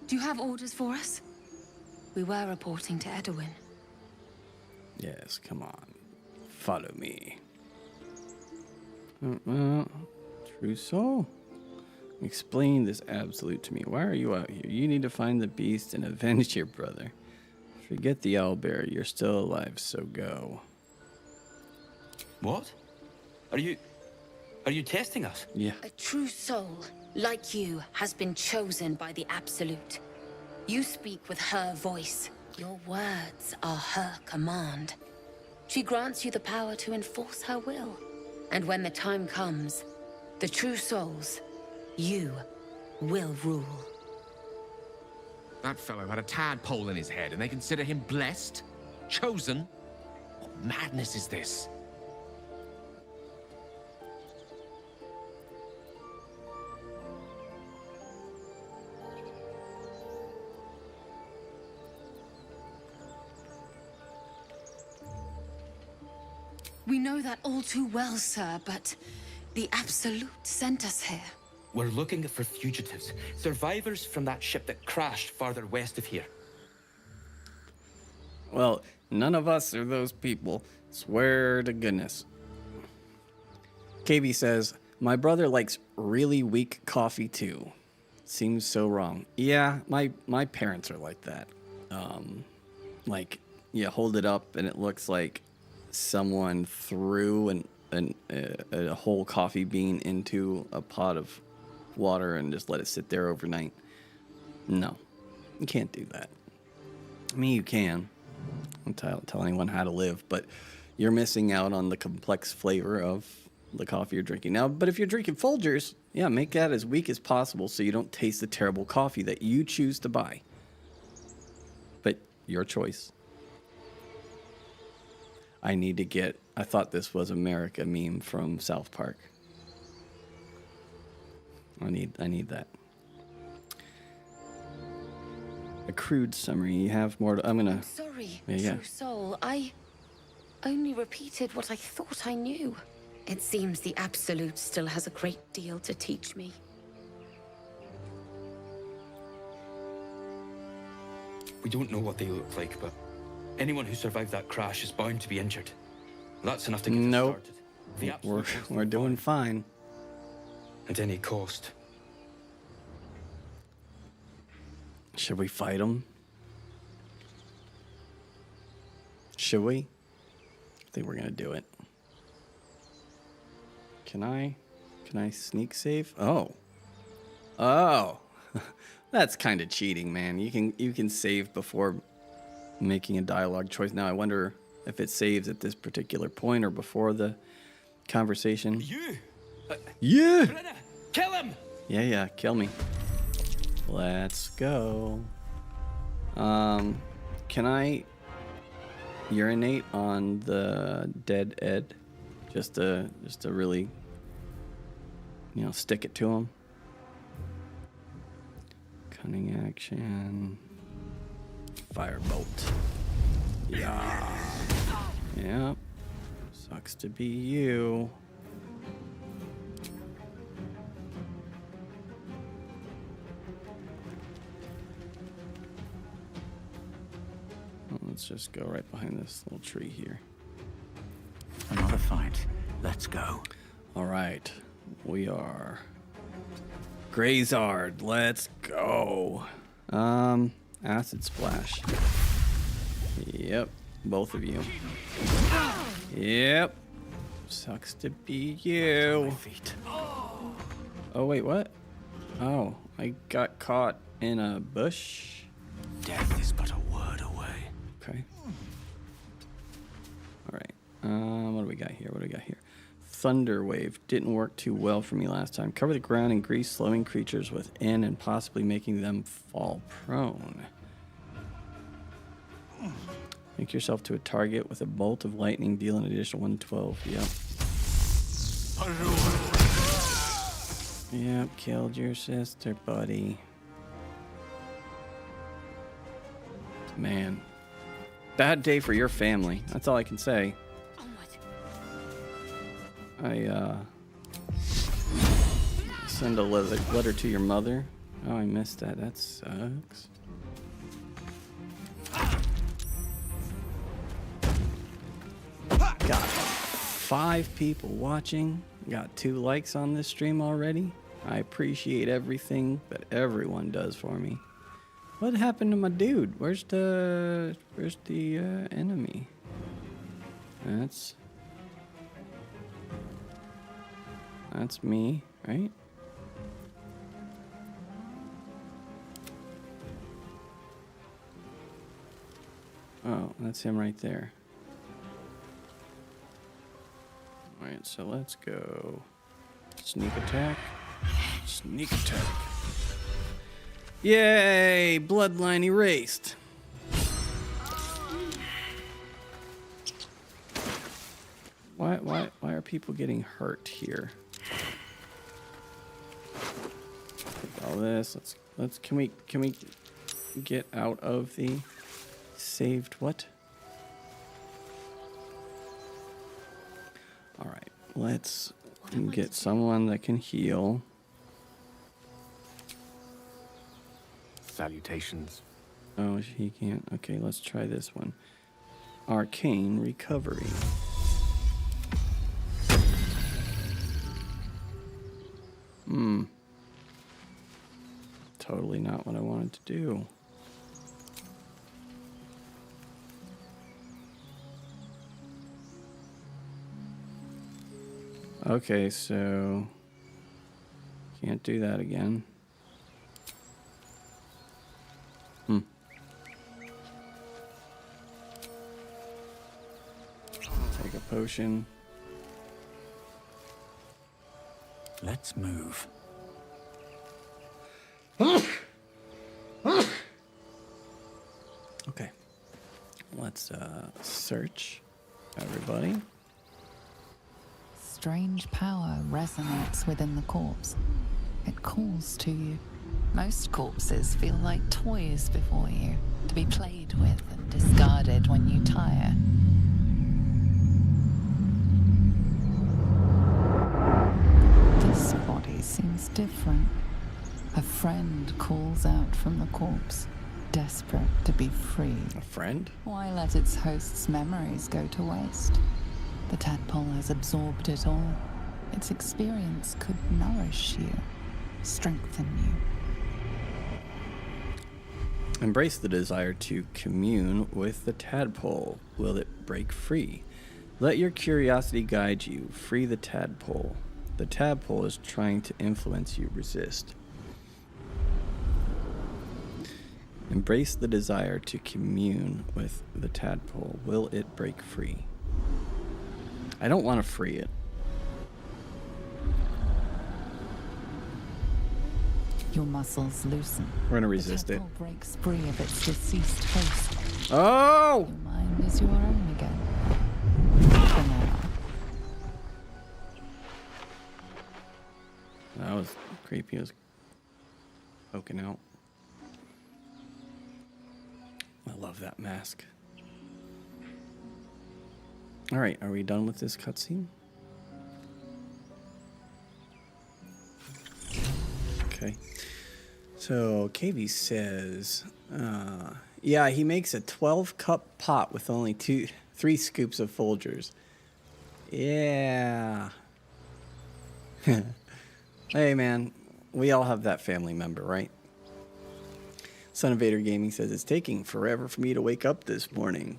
Do you have orders for us? We were reporting to Edwin. Yes, come on. Follow me. True soul? Explain this absolute to me. Why are you out here? You need to find the beast and avenge your brother. Forget the owlbear. You're still alive, so go. What? Are you testing us? Yeah. A true soul, like you, has been chosen by the Absolute. You speak with her voice. Your words are her command. She grants you the power to enforce her will. And when the time comes, the true souls, you, will rule. That fellow had a tadpole in his head, and they consider him blessed? Chosen? What madness is this? We know that all too well, sir, but the Absolute sent us here. We're looking for fugitives. Survivors from that ship that crashed farther west of here. Well, none of us are those people. Swear to goodness. KB says, my brother likes really weak coffee too. Seems so wrong. Yeah, my parents are like that. Like, you hold it up and it looks like someone threw a whole coffee bean into a pot of water and just let it sit there overnight. No, you can't do that. I mean, you can. tell anyone how to live, but you're missing out on the complex flavor of the coffee you're drinking. Now, but if you're drinking Folgers, yeah, make that as weak as possible so you don't taste the terrible coffee that you choose to buy. But your choice. I need to get, I thought this was America meme from South Park. I need that. A crude summary. You have more to, I'm sorry, Yeah. true soul. I only repeated what I thought I knew. It seems the Absolute still has a great deal to teach me. We don't know what they look like, but anyone who survived that crash is bound to be injured. That's enough to get us Nope. started. The Absolute wants We're doing fine. at any cost. Should we fight them? Should we? I think we're gonna do it. Can I sneak save? Oh. That's kind of cheating, man. You can save before making a dialogue choice. Now I wonder if it saves at this particular point or before the conversation. You! Yeah. Brenna, kill him! Yeah, kill me. Let's go. Can I urinate on the dead Ed? Just to really, stick it to him. Cunning action. Firebolt. Yeah. Yep. Sucks to be you. Let's just go right behind this little tree here. Another fight. Let's go. All right. We are Grazard. Let's go. Acid splash. Yep. Both of you. Yep. Sucks to be you. Oh, wait, what? Oh, I got caught in a bush. Death is but a word away. Okay. All right. What do we got here? Thunder Wave didn't work too well for me last time. Cover the ground in grease, slowing creatures within and possibly making them fall prone. Make yourself to a target with a bolt of lightning, deal an additional 112. Yep. Yep, killed your sister, buddy. Man. Bad day for your family. That's all I can say. I send a letter to your mother. Oh, I missed that. That sucks. Got 5 people watching. Got 2 likes on this stream already. I appreciate everything that everyone does for me. What happened to my dude? Where's the enemy? That's me, right? Oh, that's him right there. All right, so let's go. Sneak attack. Sneak attack. Yay! Bloodline erased. Why are people getting hurt here? Take all this. Can we get out of the saved what? All right. Let's get someone that can heal. Salutations. Oh, he can't. Okay, let's try this one. Arcane recovery. Totally not what I wanted to do. Okay, so can't do that again. Take a potion. Let's move. Okay. Let's search everybody. Strange power resonates within the corpse. It calls to you. Most corpses feel like toys before you, to be played with and discarded when you tire. This body seems different. A friend calls out from the corpse, desperate to be free. A friend? Why let its host's memories go to waste? The tadpole has absorbed it all. Its experience could nourish you, strengthen you. Embrace the desire to commune with the tadpole. Will it break free? Let your curiosity guide you. Free the tadpole. The tadpole is trying to influence you. Resist. Embrace the desire to commune with the tadpole. Will it break free? I don't want to free it. Your muscles loosen. We're going to resist the it. tadpole breaks free of its deceased host. Oh! Your mind is your own again. For now. That was creepy. It was poking out. I love that mask. All right, are we done with this cutscene? Okay. So KV says, yeah, he makes a 12-cup pot with only 3 scoops of Folgers. Yeah. Hey, man, we all have that family member, right? Son of Vader Gaming says, it's taking forever for me to wake up this morning.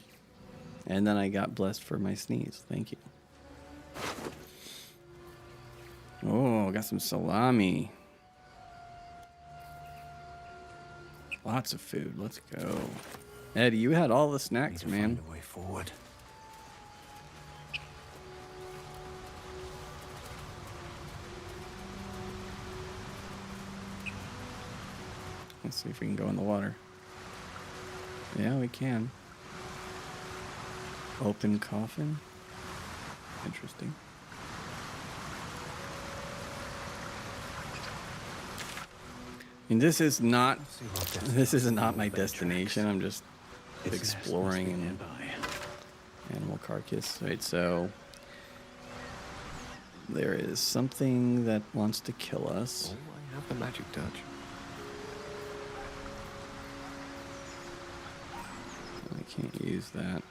And then I got blessed for my sneeze. Thank you. Oh, got some salami. Lots of food. Let's go. Eddie, you had all the snacks, man. Find a way forward. Let's see if we can go in the water. Yeah, we can. Open coffin. Interesting. I mean, this is not my destination. I'm just exploring and animal carcass. Right, so there is something that wants to kill us. Oh, I have the magic touch. I can't use that.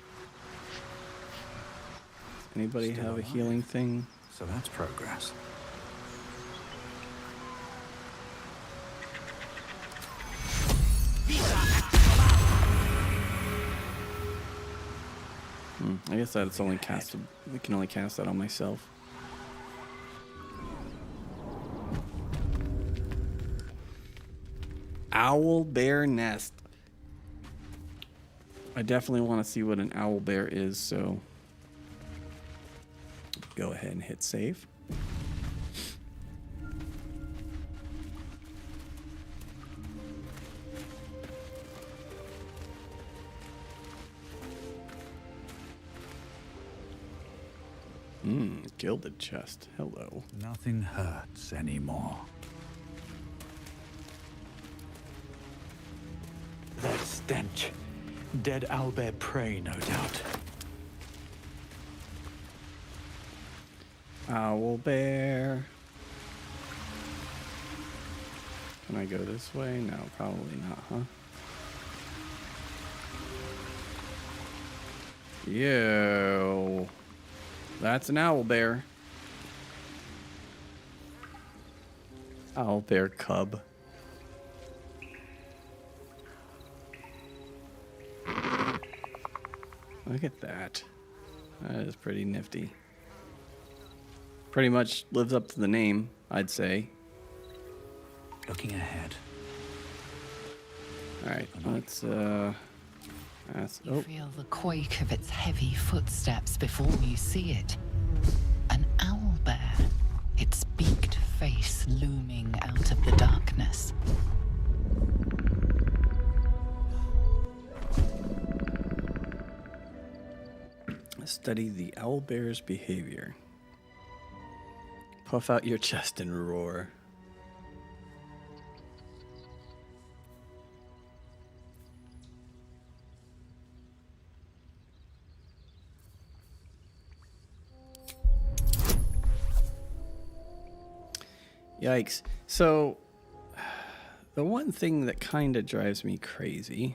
Anybody have a healing thing? So that's progress. I guess that's only casted. We can only cast that on myself. Owlbear nest. I definitely want to see what an owlbear is, so go ahead and hit save. Gilded chest. Hello. Nothing hurts anymore. That stench. Dead owlbear prey, no doubt. Owlbear. Can I go this way? No, probably not, huh? Yo. That's an owlbear. Owlbear cub. Look at that. That is pretty nifty. Pretty much lives up to the name, I'd say. Looking ahead. Alright, let's You feel the quake of its heavy footsteps before you see it. An owlbear, its beaked face looming out of the darkness. Study the owlbear's behavior. Puff out your chest and roar. Yikes. So, the one thing that kind of drives me crazy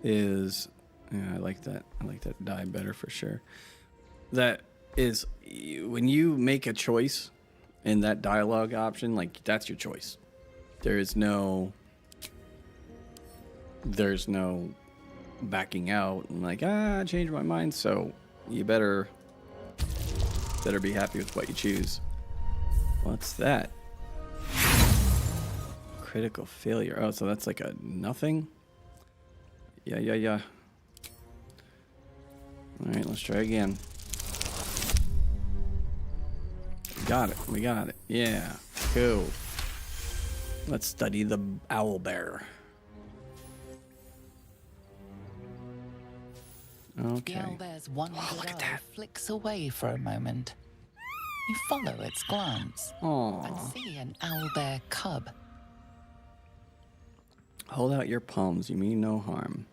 is, yeah, I like that die better for sure. That is, when you make a choice in that dialogue option, like, that's your choice. There's no backing out and like, I changed my mind, so you better be happy with what you choose. What's that? Critical failure. Oh, so that's like a nothing? Yeah. Alright, let's try again. We got it. Yeah, cool. Let's study the owlbear. Okay. The owlbear's one good eye flicks away for a moment. You follow its glance and see an owlbear cub. Hold out your palms, you mean no harm.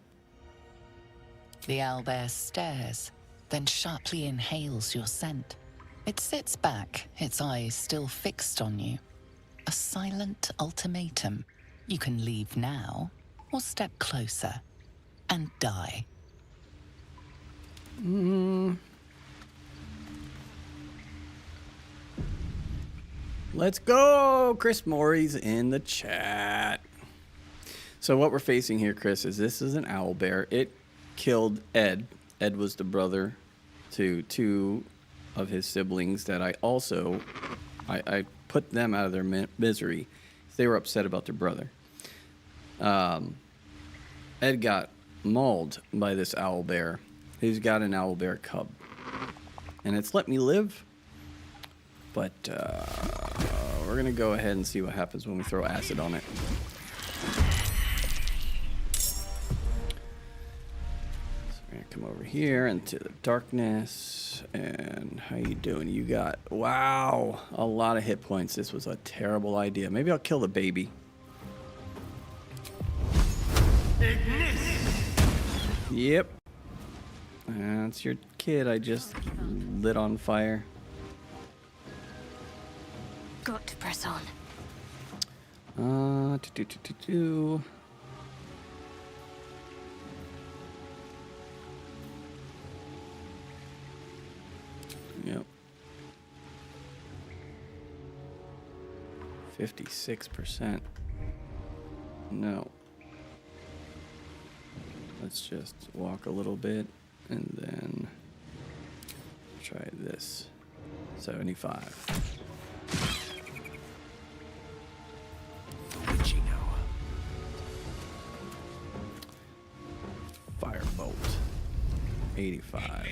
The owlbear stares, then sharply inhales your scent. It sits back, its eyes still fixed on you. A silent ultimatum. You can leave now, or step closer, and die. Let's go! Chris Morey's in the chat. So what we're facing here, Chris, is this is an owlbear. It killed Ed. Ed was the brother to two of his siblings that I put them out of their misery. They were upset about their brother. Ed got mauled by this owlbear. He's got an owlbear cub. And it's let me live. But we're going to go ahead and see what happens when we throw acid on it. So we're going to come over here into the darkness. And how you doing? You got, wow, a lot of hit points. This was a terrible idea. Maybe I'll kill the baby. Yep. That's your kid I just lit on fire. Got to press on. Yep. 56%. No. Let's just walk a little bit and then try this. 75. Firebolt. 85.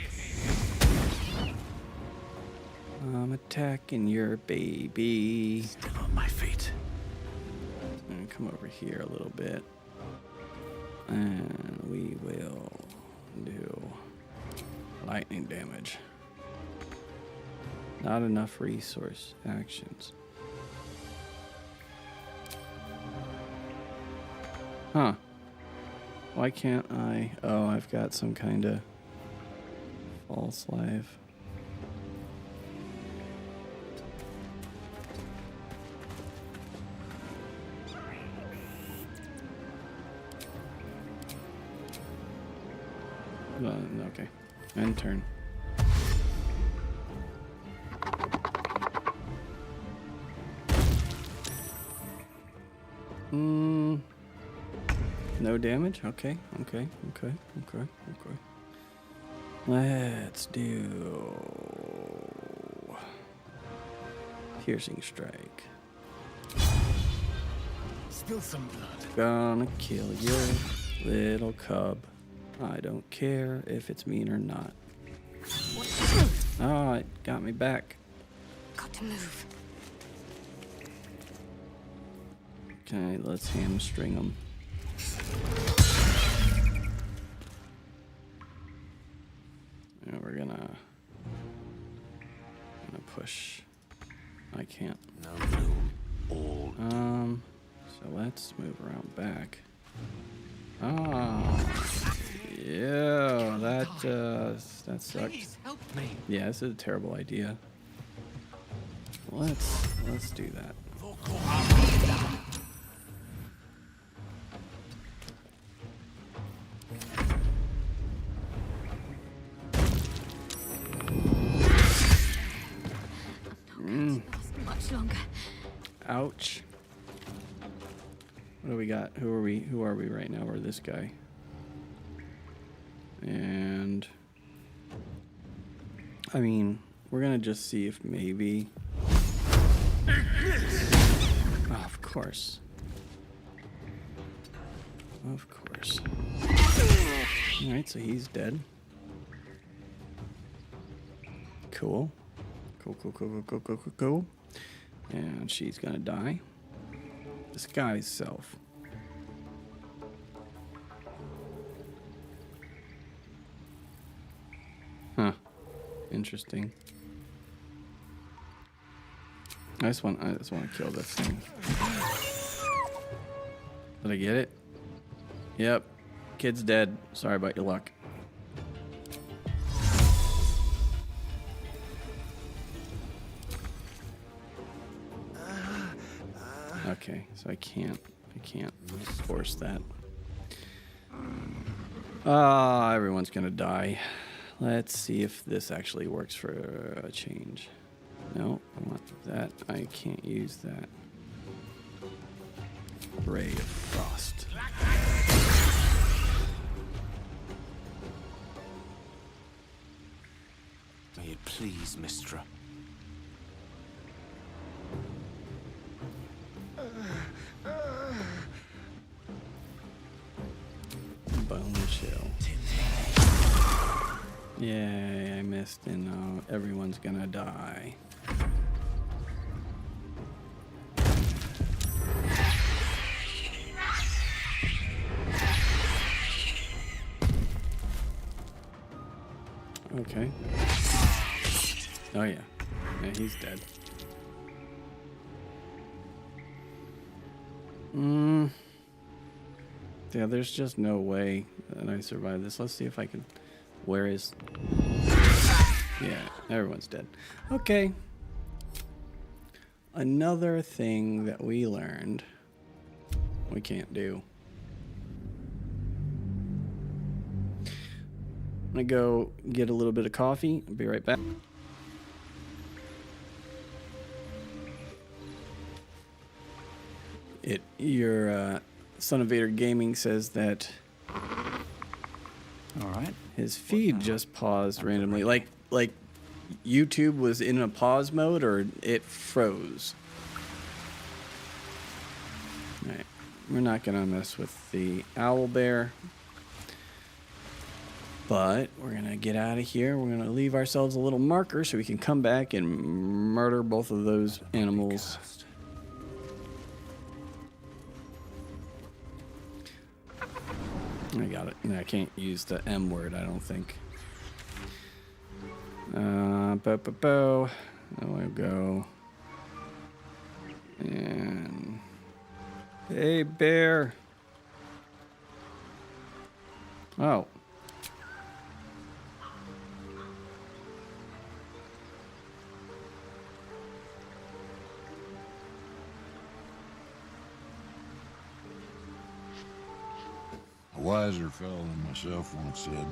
I'm attacking your baby. Still on my feet. I'm gonna come over here a little bit. And we will do lightning damage. Not enough resource actions. Huh. Why can't I? Oh, I've got some kind of false life. Okay. End turn. No damage? Okay. Let's do piercing strike. Spill some blood. Gonna kill you. Little cub. I don't care if it's mean or not. Oh, it got me back. Got to move. Okay, let's hamstring them. And we're gonna push. I can't. So let's move around back. Ah, yeah, that sucks. Help me. Yeah, this is a terrible idea. Let's do that. Much longer. Ouch. What do we got? Who are we right now? We're this guy. And I mean, we're gonna just see if maybe. Oh, of course. Of course. Alright, so he's dead. Cool. Cool. And she's gonna die. Disguise self. Huh. Interesting. I just want to kill this thing. Did I get it? Yep. Kid's dead. Sorry about your luck. Okay, so I can't force that. Everyone's gonna die. Let's see if this actually works for a change. No, I want that. I can't use that. Ray of Frost. May it please, Mistra. Bone shell. Yay, I missed, and now everyone's gonna die. Okay. Oh yeah. Yeah, he's dead. Yeah, there's just no way that I survive this. Let's see if I can. Where is? Yeah, everyone's dead. Okay. Another thing that we learned we can't do. I'm gonna go get a little bit of coffee. I'll be right back. Your Son of Vader Gaming says that All right. his feed just paused randomly. Like YouTube was in a pause mode, or it froze. All right. We're not gonna mess with the Owlbear, but we're gonna get out of here. We're gonna leave ourselves a little marker so we can come back and murder both of those animals. I got it. I can't use the M word, I don't think. I'll go. And hey, bear. Oh. A wiser fellow than myself once said,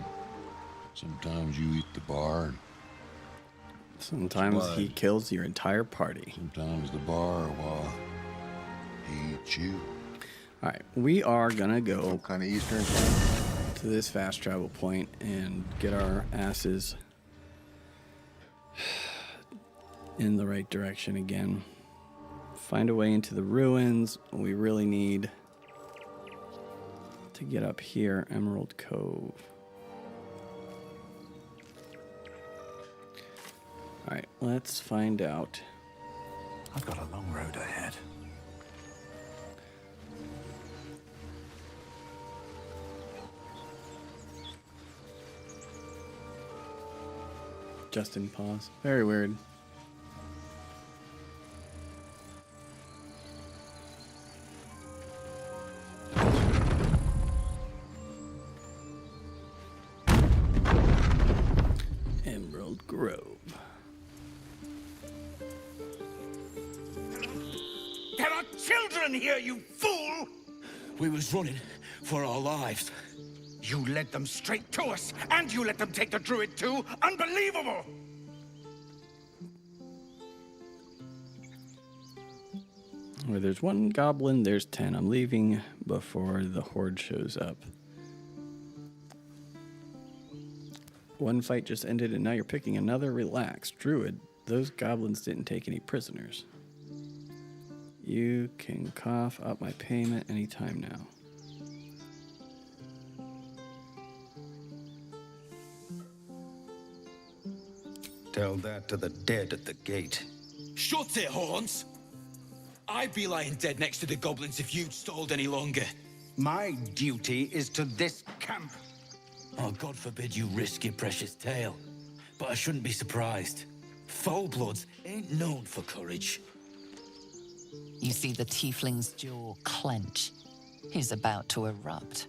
sometimes you eat the bar, and Sometimes he kills your entire party. sometimes the bar, well, he eats you. All right, we are gonna go Kind of Eastern time. to this fast travel point and get our asses in the right direction again. Find a way into the ruins. We really need to to get up here. Emerald Cove. Alright, let's find out. I've got a long road ahead. Justin pause. Very weird. Emerald Grove. There are children here, you fool! We was running for our lives. You led them straight to us, and you let them take the druid too? Unbelievable! Where there's one goblin, there's 10. I'm leaving before the horde shows up. One fight just ended and now you're picking another. Relax. Druid, those goblins didn't take any prisoners. You can cough up my payment anytime now. Tell that to the dead at the gate. Shut it, Horns! I'd be lying dead next to the goblins if you'd stalled any longer. My duty is to this camp. Oh, God forbid you risk your precious tail. But I shouldn't be surprised. Foulbloods ain't known for courage. You see the tiefling's jaw clench. He's about to erupt.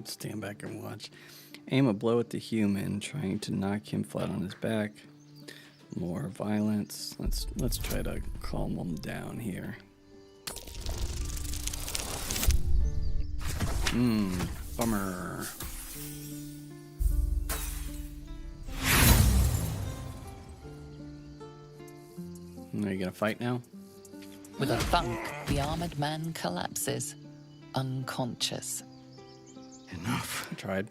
Stand back and watch. Aim a blow at the human, trying to knock him flat on his back. More violence. Let's try to calm him down here. Bummer. Are you gonna fight now? With a thunk, the armored man collapses, unconscious. Enough. I tried.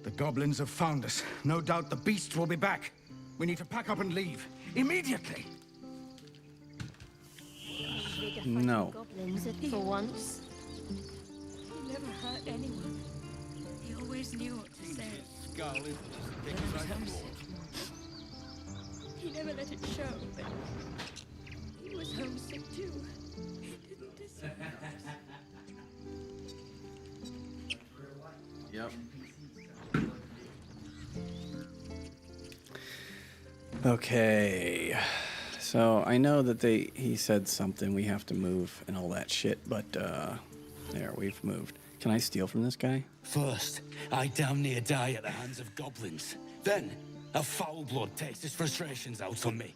The goblins have found us. No doubt the beast will be back. We need to pack up and leave. Immediately. No. Goblins for once. He never hurt anyone. He always knew what to say. He never let it show, but he was homesick too. He didn't deceive us. Yep. Okay. So I know that he said something, we have to move and all that shit, but there, we've moved. Can I steal from this guy? First, I damn near die at the hands of goblins. Then, a foul blood takes his frustrations out on me.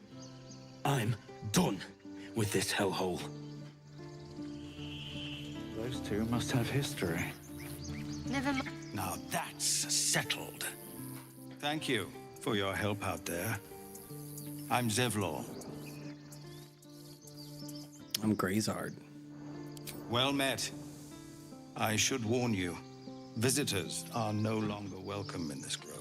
I'm done with this hellhole. Those two must have history. Never mind. Now that's settled. Thank you for your help out there. I'm Zevlor. I'm Grazard. Well met. I should warn you, visitors are no longer welcome in this grove.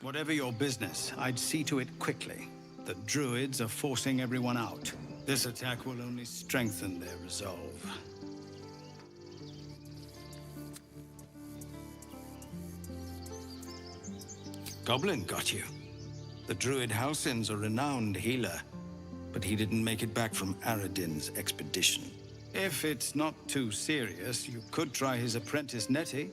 Whatever your business, I'd see to it quickly. The druids are forcing everyone out. This attack will only strengthen their resolve. Goblin got you. The druid Halsin's a renowned healer, but he didn't make it back from Aradin's expedition. If it's not too serious, you could try his apprentice Netti.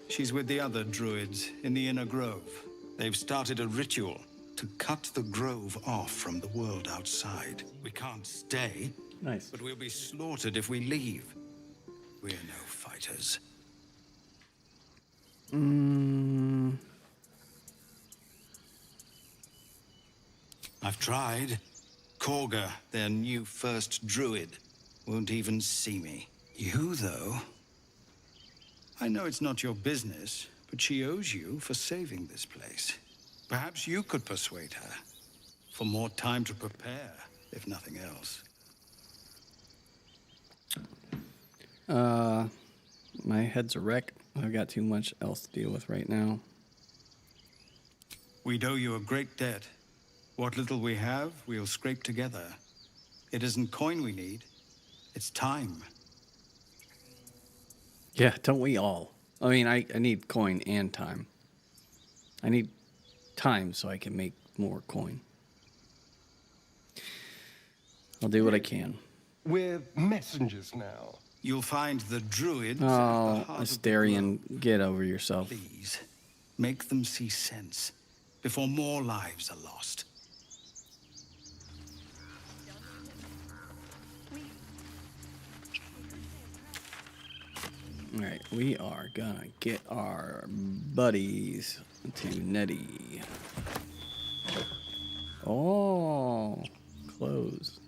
She's with the other druids in the inner grove. They've started a ritual to cut the grove off from the world outside. We can't stay. Nice. But we'll be slaughtered if we leave. We're no fighters. I've tried. Kagha, their new first druid, won't even see me. You, though? I know it's not your business, but she owes you for saving this place. Perhaps you could persuade her. For more time to prepare, if nothing else. My head's a wreck. I've got too much else to deal with right now. We'd owe you a great debt. What little we have, we'll scrape together. It isn't coin we need, it's time. Yeah, don't we all? I mean, I need coin and time. I need time so I can make more coin. I'll do what I can. We're messengers now. You'll find the druids Oh, at the heart Astarion, get over yourself. Please, make them see sense before more lives are lost. Alright, we are gonna get our buddies to Netti. Oh, clothes.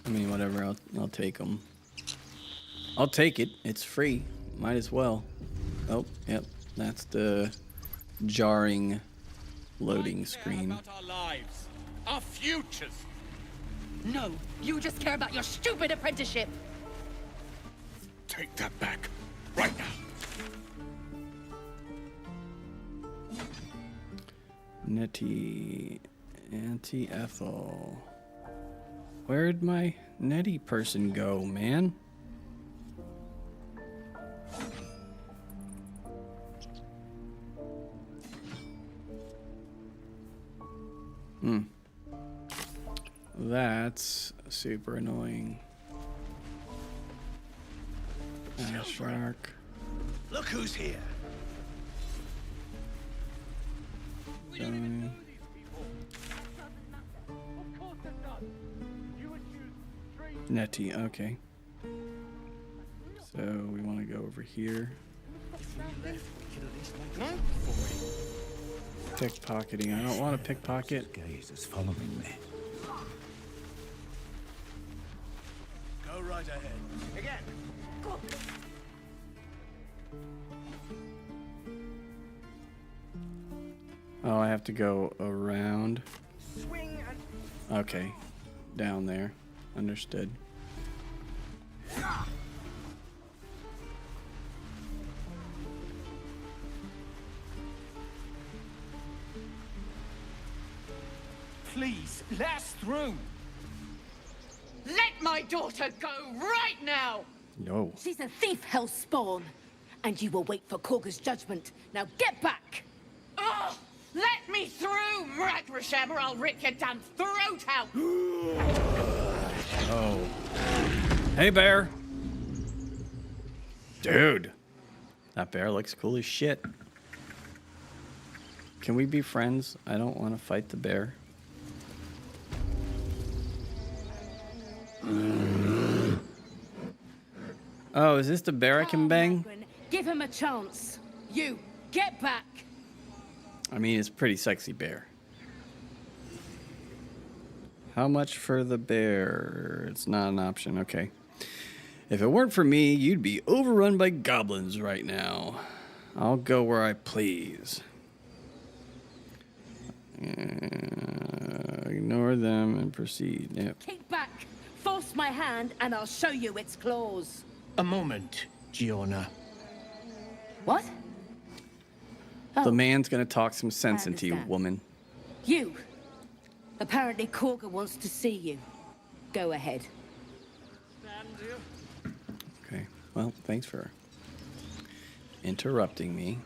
I mean, whatever, I'll take them. I'll take it, it's free. Might as well. Oh, yep, that's the jarring loading screen. About our lives, our futures. No, you just care about your stupid apprenticeship. Take that back, right now. Netti, Auntie Ethel. Where'd my Netti person go, man? That's super annoying. Shark. Look who's here. Netti, okay. So we want to go over here. Pickpocketing. I don't want to pickpocket. Gaze is following me. Go right ahead. Again. Oh, I have to go around. Okay, down there. Understood. Please, let us through. Let my daughter go right now! No. She's a thief, hellspawn. And you will wait for Kagha's judgment. Now get back! Oh, let me through, Mragrasham, or I'll rip your damn throat out! Oh. Hey, bear. Dude. That bear looks cool as shit. Can we be friends? I don't want to fight the bear. Oh, is this the bear I can bang? Give him a chance. You, get back! I mean, it's a pretty sexy bear. How much for the bear? It's not an option. Okay. If it weren't for me, you'd be overrun by goblins right now. I'll go where I please. Ignore them and proceed. Yep. Kick back! Force my hand and I'll show you its claws. A moment, Giona. What? The man's gonna talk some sense into you, understand. woman. You. Apparently Kagha wants to see you. Go ahead. Okay. Well, thanks for interrupting me.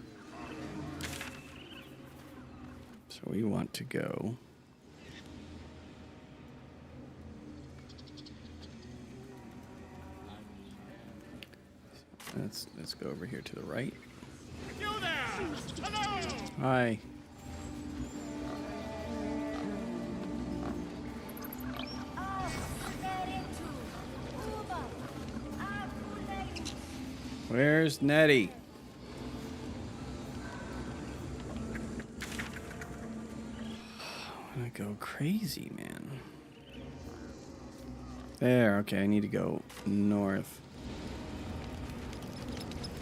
So we want to go. Let's go over here to the right. You there! Hello! Hi. Where's Netti? I'm gonna go crazy, man. There, okay, I need to go north.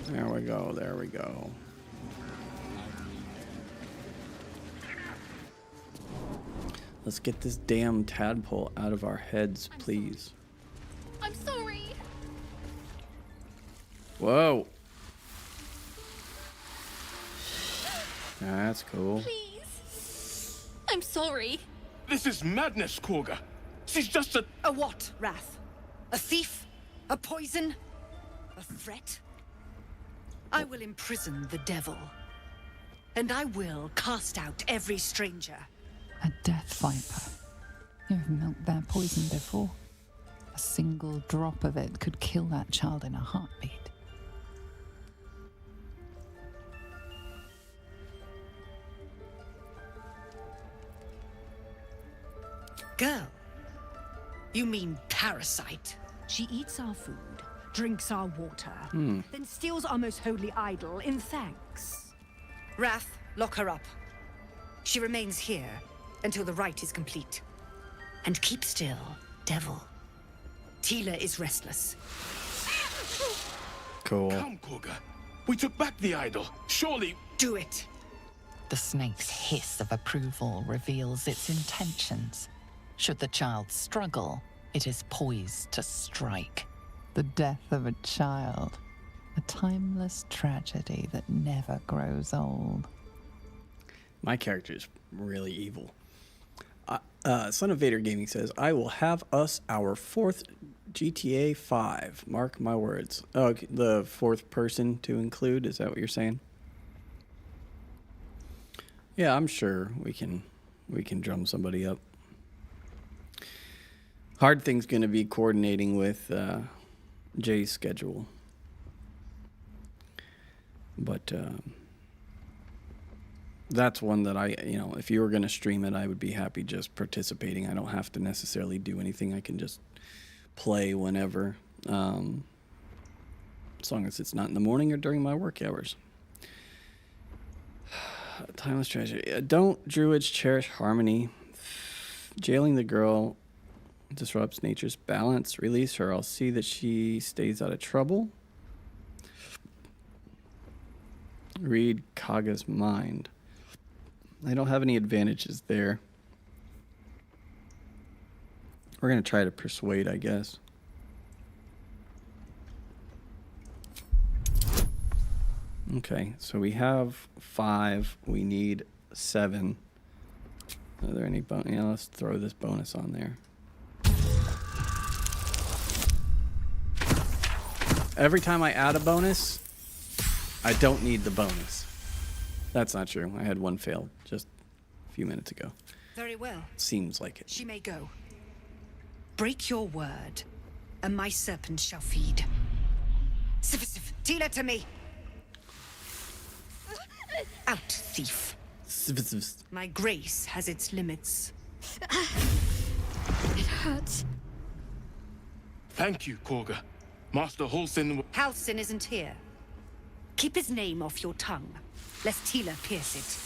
There we go, there we go. Let's get this damn tadpole out of our heads, please. I'm sorry. Whoa. That's cool. Please. I'm sorry. This is madness, Kagha. She's just a... A what, Wrath? A thief? A poison? A threat? I will imprison the devil. And I will cast out every stranger. A death viper. You've milked their poison before. A single drop of it could kill that child in a heartbeat. Girl? You mean parasite? She eats our food, drinks our water, then steals our most holy idol in thanks. Wrath, lock her up. She remains here until the rite is complete. And keep still, devil. Tila is restless. Cool. Come, Kagha. We took back the idol. Surely... Do it. The snake's hiss of approval reveals its intentions. Should the child struggle, it is poised to strike. The death of a child. A timeless tragedy that never grows old. My character is really evil. Son of Vader Gaming says, I will have us our 4th GTA 5. Mark my words. Oh, okay, the 4th person to include? Is that what you're saying? Yeah, I'm sure we can drum somebody up. Hard thing's going to be coordinating with Jay's schedule. But that's one that if you were going to stream it, I would be happy just participating. I don't have to necessarily do anything. I can just play whenever, as long as it's not in the morning or during my work hours. Timeless treasure. Don't druids cherish harmony? Jailing the girl disrupts nature's balance. Release her. I'll see that she stays out of trouble. Read Kagha's mind. I don't have any advantages there. We're going to try to persuade, I guess. Okay, so we have 5. We need 7. Are there any bonus? Yeah, let's throw this bonus on there. Every time I add a bonus, I don't need the bonus. That's not true. I had one fail just a few minutes ago. Very well. Seems like it. She may go. Break your word, and my serpent shall feed. Sif, Tila to me. Out, thief. My grace has its limits. It hurts. Thank you, Kagha. Master Halsin... Halsin isn't here. Keep his name off your tongue, lest Tila pierce it.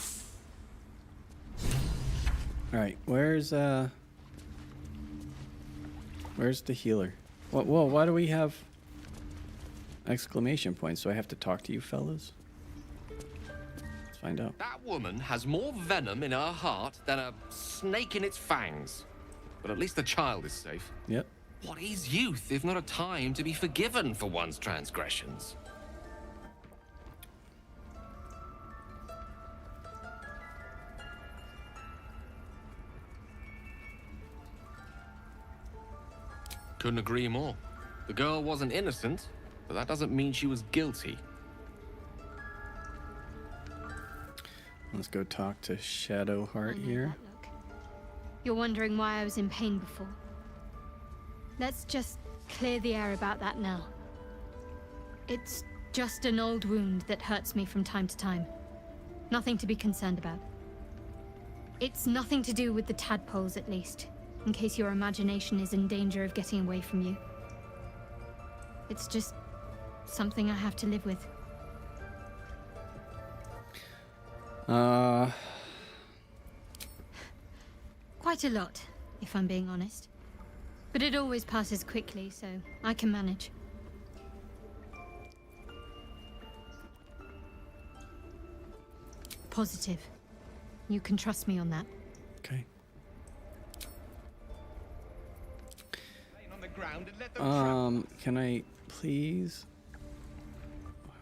Alright, where's the healer? Whoa, why do we have exclamation points? Do I have to talk to you fellas? Let's find out. That woman has more venom in her heart than a snake in its fangs. But at least the child is safe. Yep. What is youth if not a time to be forgiven for one's transgressions? Couldn't agree more. The girl wasn't innocent, but that doesn't mean she was guilty. Let's go talk to Shadowheart here. You're wondering why I was in pain before. Let's just clear the air about that now. It's just an old wound that hurts me from time to time. Nothing to be concerned about. It's nothing to do with the tadpoles, at least, in case your imagination is in danger of getting away from you. It's just something I have to live with. Quite a lot, if I'm being honest. But it always passes quickly, so I can manage. Positive. You can trust me on that. Okay. Can I please?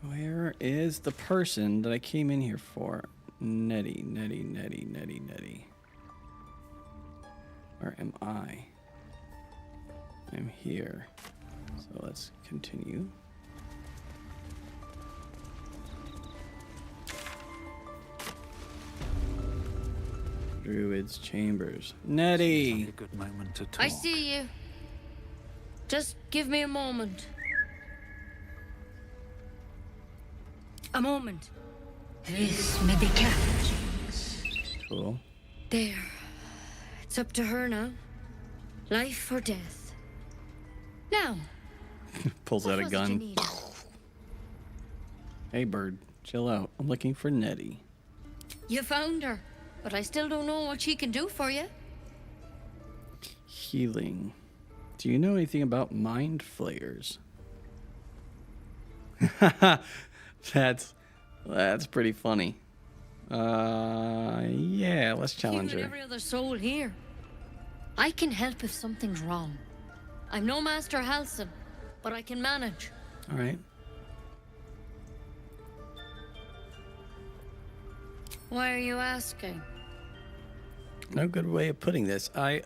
Where is the person that I came in here for? Netti. Where am I? I'm here. So let's continue. Druid's chambers. Nettie! A good moment to talk. I see you. Just give me a moment. A moment. This may be kept. Cool. There. It's up to her now. Life or death. Now. Pulls out a what was it you gun. needed? Hey, bird. Chill out. I'm looking for Nettie. You found her, but I still don't know what she can do for you. Healing. Do you know anything about Mind Flayers? That's pretty funny. Yeah, let's challenge You and her. every other soul here. I can help if something's wrong. I'm no Master Halsin, but I can manage. All right. Why are you asking? No good way of putting this. I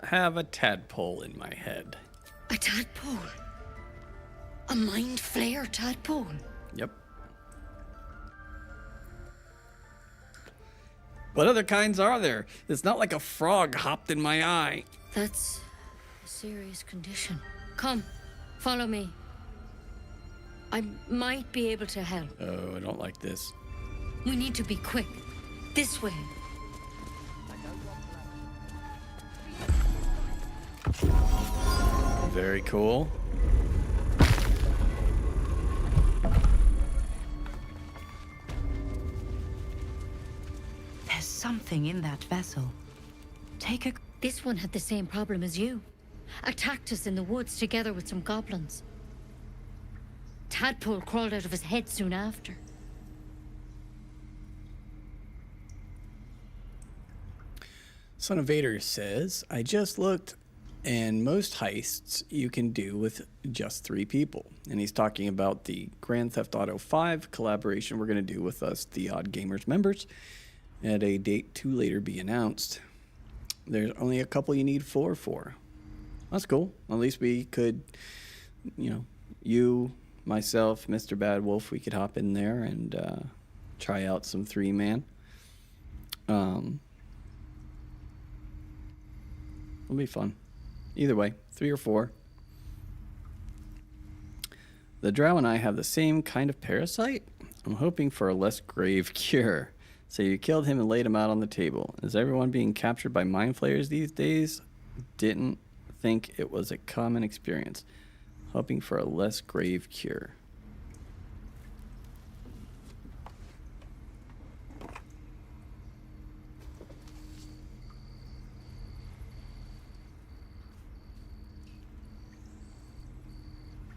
have a tadpole in my head. A tadpole? A Mind Flayer tadpole? Yep. What other kinds are there? It's not like a frog hopped in my eye. That's a serious condition. Come, follow me. I might be able to help. Oh, I don't like this. We need to be quick. This way. Very cool. There's something in that vessel. Take a... This one had the same problem as you. Attacked us in the woods together with some goblins. Tadpole crawled out of his head soon after. Son of Vader says, I just looked, and most heists you can do with just 3 people. And he's talking about the Grand Theft Auto 5 collaboration we're going to do with us, the Odd Gamers members, at a date to later be announced. There's only a couple you need 4 for. That's cool. At least we could, you know, you, myself, Mr. Bad Wolf, we could hop in there and try out some 3-man. It'll be fun. Either way, 3 or 4. The drow and I have the same kind of parasite. I'm hoping for a less grave cure. So you killed him and laid him out on the table. Is everyone being captured by mind flayers these days? Didn't think it was a common experience. Hoping for a less grave cure.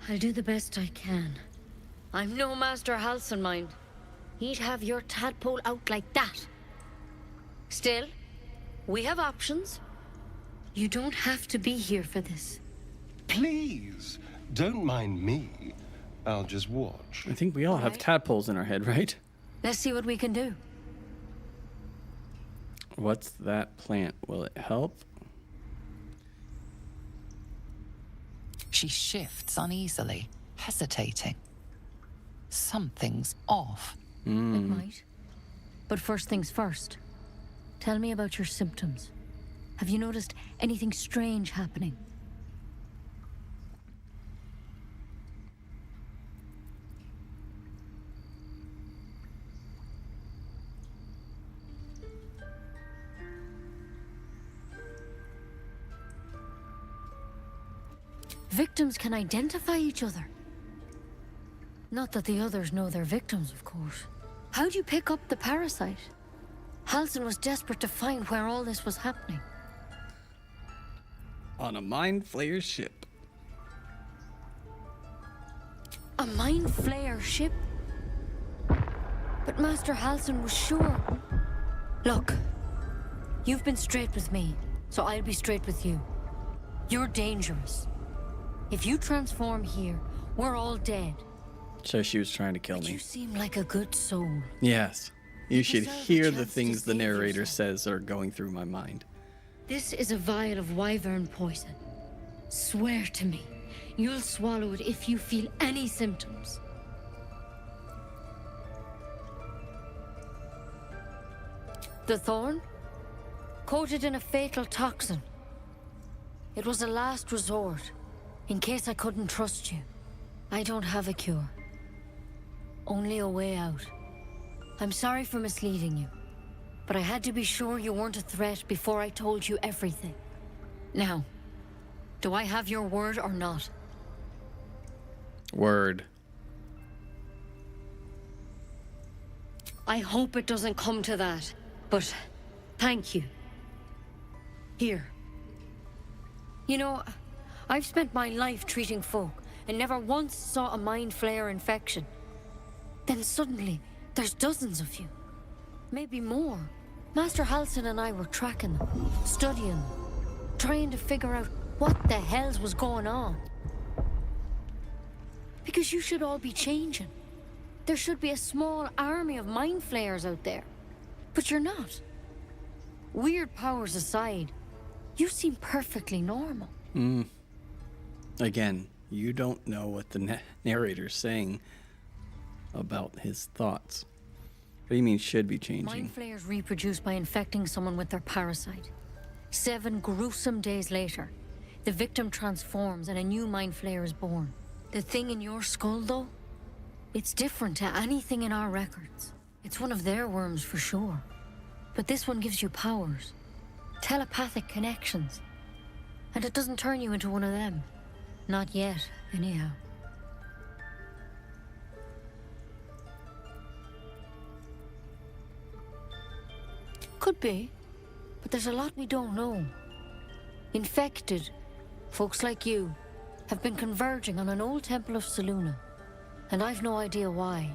I'll do the best I can. I'm no Master Halsin, mind. He'd have your tadpole out like that. Still, we have options. You don't have to be here for this. Please, don't mind me. I'll just watch. I think we all have tadpoles in our head, right? Let's see what we can do. What's that plant? Will it help? She shifts uneasily, hesitating. Something's off. It might. But first things first. Tell me about your symptoms. Have you noticed anything strange happening? Victims can identify each other. Not that the others know they're victims, of course. How'd you pick up the parasite? Halsin was desperate to find where all this was happening. On a Mind Flayer ship. A Mind Flayer ship? But Master Halsin was sure. Look, you've been straight with me, so I'll be straight with you. You're dangerous. If you transform here, we're all dead. So she was trying to kill But me. you seem like a good soul. Yes. You should deserve a hear the chance to things the save narrator yourself. says are going through my mind. This is a vial of wyvern poison. Swear to me, you'll swallow it if you feel any symptoms. The thorn? Coated in a fatal toxin. It was a last resort, in case I couldn't trust you. I don't have a cure. Only a way out. I'm sorry for misleading you, but I had to be sure you weren't a threat before I told you everything. Now, do I have your word or not? Word. I hope it doesn't come to that, but thank you. Here. You know, I've spent my life treating folk and never once saw a Mind Flayer infection. Then suddenly, there's dozens of you. Maybe more. Master Halsin and I were tracking them, studying them, trying to figure out what the hells was going on. Because you should all be changing. There should be a small army of Mind Flayers out there. But you're not. Weird powers aside, you seem perfectly normal. Again, you don't know what the narrator's saying about his thoughts. What do you mean should be changing? Mind Flayers reproduce by infecting someone with their parasite. 7 gruesome days later, the victim transforms and a new Mind Flayer is born. The thing in your skull, though, it's different to anything in our records. It's one of their worms for sure. But this one gives you powers, telepathic connections. And it doesn't turn you into one of them. Not yet, anyhow. Could be, but there's a lot we don't know. Infected, folks like you, have been converging on an old temple of Selûne, and I've no idea why.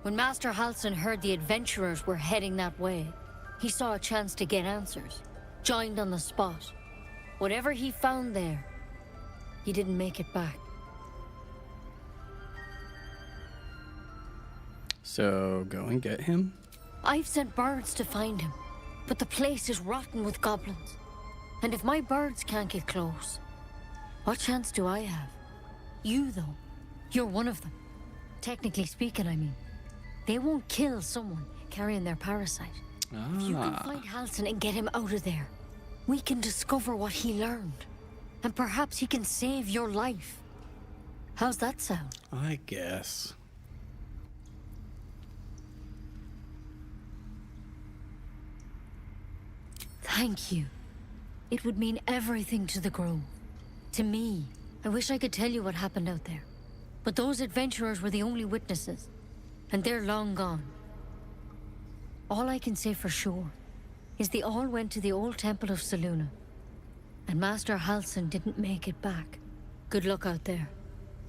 When Master Halsin heard the adventurers were heading that way, he saw a chance to get answers, joined on the spot. Whatever he found there, he didn't make it back. So, go and get him? I've sent birds to find him, but the place is rotten with goblins. And if my birds can't get close, what chance do I have? You, though, you're one of them. Technically speaking, I mean. They won't kill someone carrying their parasite. If you can find Halsin and get him out of there, we can discover what he learned. And perhaps he can save your life. How's that sound? I guess. Thank you. It would mean everything to the Grove. To me. I wish I could tell you what happened out there. But those adventurers were the only witnesses. And they're long gone. All I can say for sure is they all went to the old temple of Selûne. And Master Halsin didn't make it back. Good luck out there.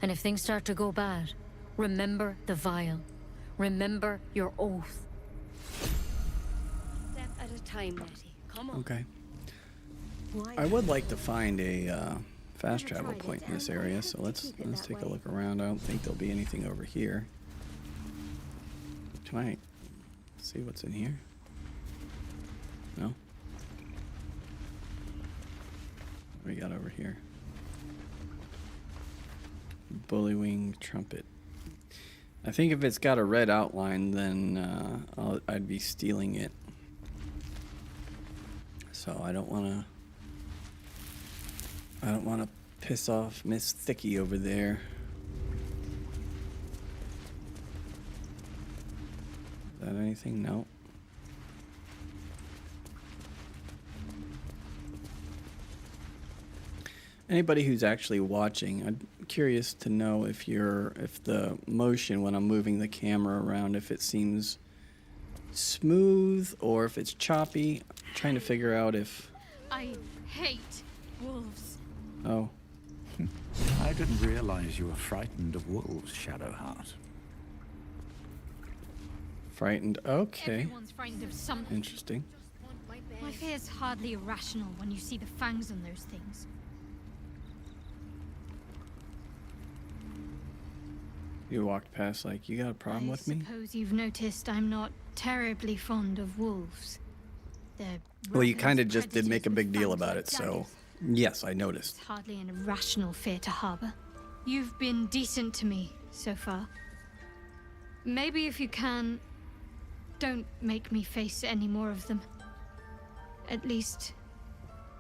And if things start to go bad, remember the vial. Remember your oath. Step at a time, Nettie. Come on. Okay. I would like to find a fast travel point in this area, so let's take a look around. I don't think there'll be anything over here. Try see what's in here. No? What do we got over here? Bullywing trumpet. I think if it's got a red outline, then I'd be stealing it. So I don't want to piss off Miss Thicky over there. Is that anything? No. Anybody who's actually watching, I'm curious to know if the motion when I'm moving the camera around, if it seems smooth or if it's choppy. I'm trying to figure out if... I hate wolves. Oh. I didn't realize you were frightened of wolves, Shadowheart. Frightened? Okay. Everyone's frightened of something. Interesting. My fear's hardly irrational when you see the fangs on those things. You walked past like, you got a problem with me? I suppose you've noticed I'm not terribly fond of wolves. Well, you kind of just did make a big deal about it, so yes, I noticed. It's hardly an irrational fear to harbor. You've been decent to me so far. Maybe if you can, don't make me face any more of them. At least,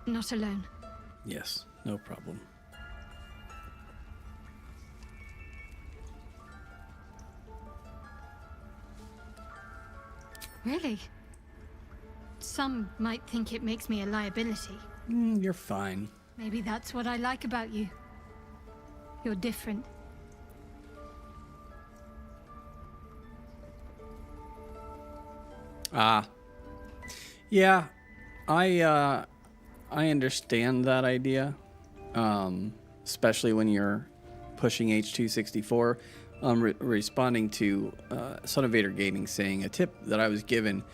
not alone. Yes, no problem. Really? Some might think it makes me a liability. You're fine. Maybe that's what I like about you. You're different. Yeah, I understand that idea, especially when you're pushing H.264. Responding to Son of Vader Gaming saying a tip that I was given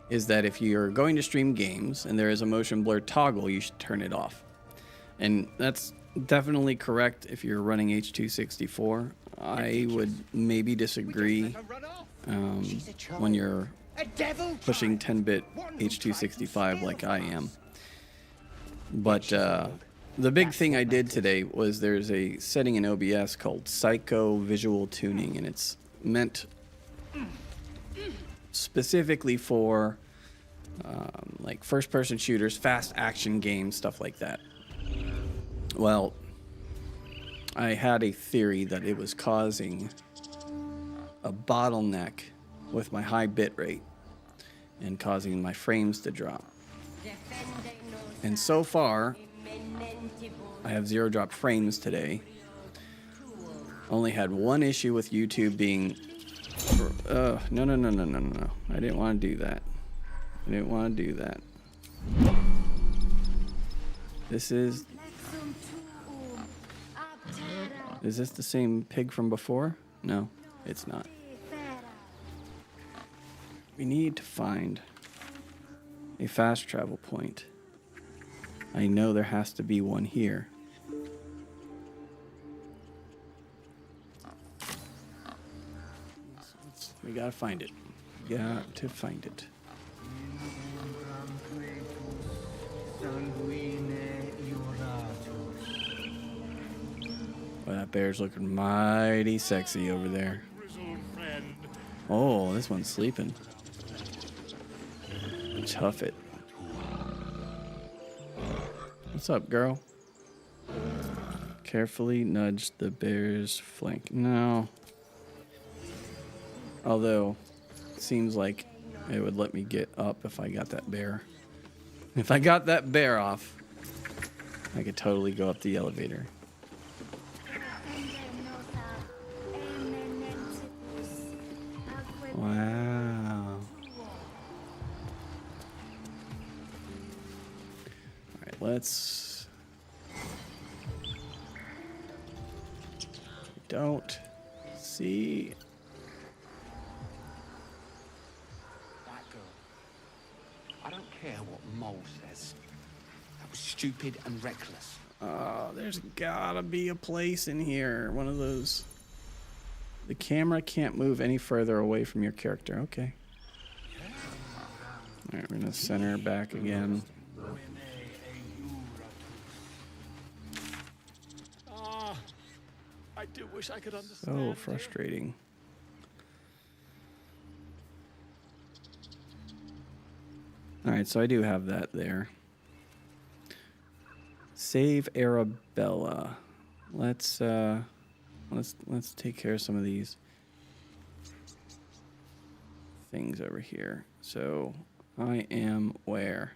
is that if you're going to stream games and there is a motion blur toggle, you should turn it off. And that's definitely correct if you're running H.264. I would maybe disagree when you're pushing 10-bit H.265 like I am. But the big thing I did today was there's a setting in OBS called Psycho Visual Tuning, and it's meant specifically for like first-person shooters, fast action games, stuff like that. Well, I had a theory that it was causing a bottleneck with my high bit rate and causing my frames to drop. And so far, I have 0 drop frames today. Only had one issue with YouTube being... no. I didn't want to do that. I didn't want to do that. This is... Is this the same pig from before? No, it's not. We need to find a fast travel point. I know there has to be one here. We gotta find it. Got to find it. Well, that bear's looking mighty sexy over there. Oh, this one's sleeping. Tough it. What's up, girl? Carefully nudge the bear's flank. No. Although, it seems like it would let me get up if I got that bear. If I got that bear off, I could totally go up the elevator. Wow. Alright, let's... Don't see... That girl. I don't care what Mole says. That was stupid and reckless. Oh, there's gotta be a place in here. One of those... The camera can't move any further away from your character. Okay. Alright, we're gonna center back again. I do wish I could understand. So frustrating. Alright, so I do have that there. Save Arabella. Let's take care of some of these things over here. So I am where?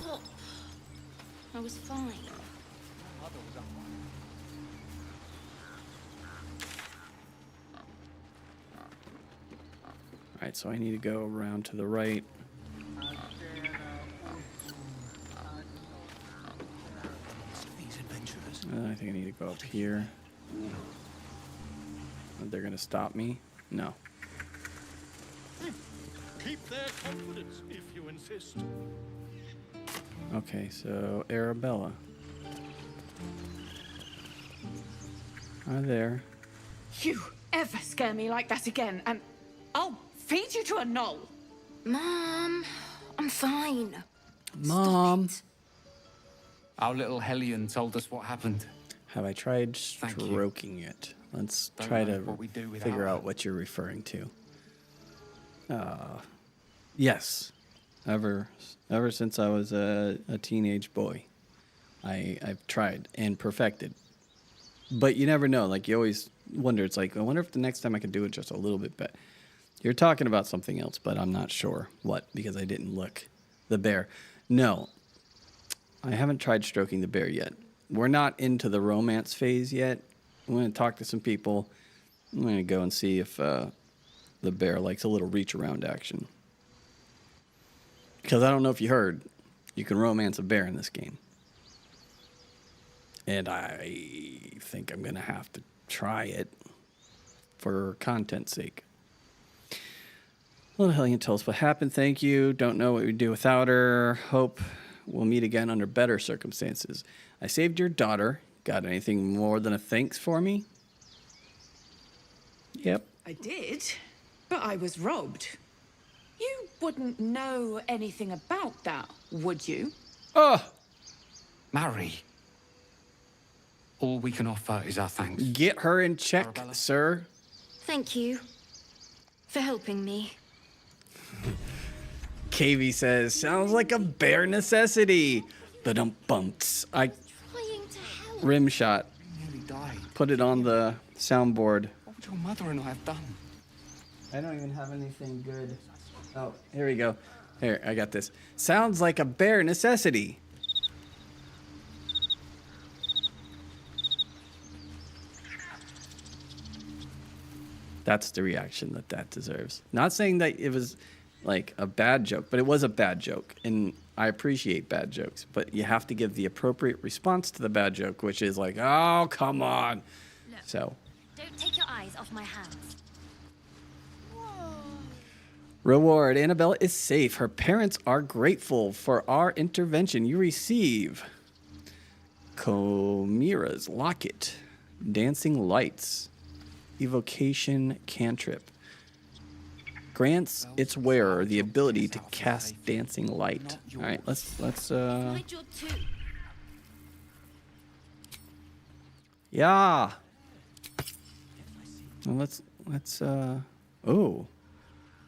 Look, I was fine. Alright, so I need to go around to the right. I think I need to go up here. They're gonna stop me? No. Keep their confidence if you insist. Okay, so Arabella. Hi there. You ever scare me like that again, and I'll feed you to a gnoll. Mom, I'm fine. Mom. Our little Hellion told us what happened. Have I tried stroking it? Let's try to figure out what you're referring to. Yes. Ever since I was a teenage boy, I've tried and perfected. But you never know. Like, you always wonder. It's like, I wonder if the next time I can do it just a little bit better. You're talking about something else, but I'm not sure what, because I didn't look. The bear. No. I haven't tried stroking the bear yet. We're not into the romance phase yet. I'm going to talk to some people. I'm going to go and see if the bear likes a little reach around action. Because I don't know if you heard, you can romance a bear in this game. And I think I'm going to have to try it for content's sake. Little Hellion tells us what happened. Thank you. Don't know what we'd do without her. Hope we'll meet again under better circumstances. I saved your daughter. Got anything more than a thanks for me? Yep. I did, but I was robbed. You wouldn't know anything about that, would you? Oh! Mary. All we can offer is our thanks. Get her in check, Arabella. Sir. Thank you for helping me. KV says, sounds like a bare necessity. Ba-dum-bumps. Rim shot. Put it on the soundboard. What would your mother and I have done? I don't even have anything good. Oh, here we go. Here, I got this. Sounds like a bare necessity. That's the reaction that deserves. Not saying that it was like a bad joke, but it was a bad joke. And I appreciate bad jokes, but you have to give the appropriate response to the bad joke, which is like, oh, come on. Look, so. Don't take your eyes off my hands. Reward. Annabella is safe. Her parents are grateful for our intervention. You receive Chimera's Locket, Dancing Lights, Evocation Cantrip. Grants its wearer the ability to cast Dancing Light. All right, let's yeah. Well, let's oh.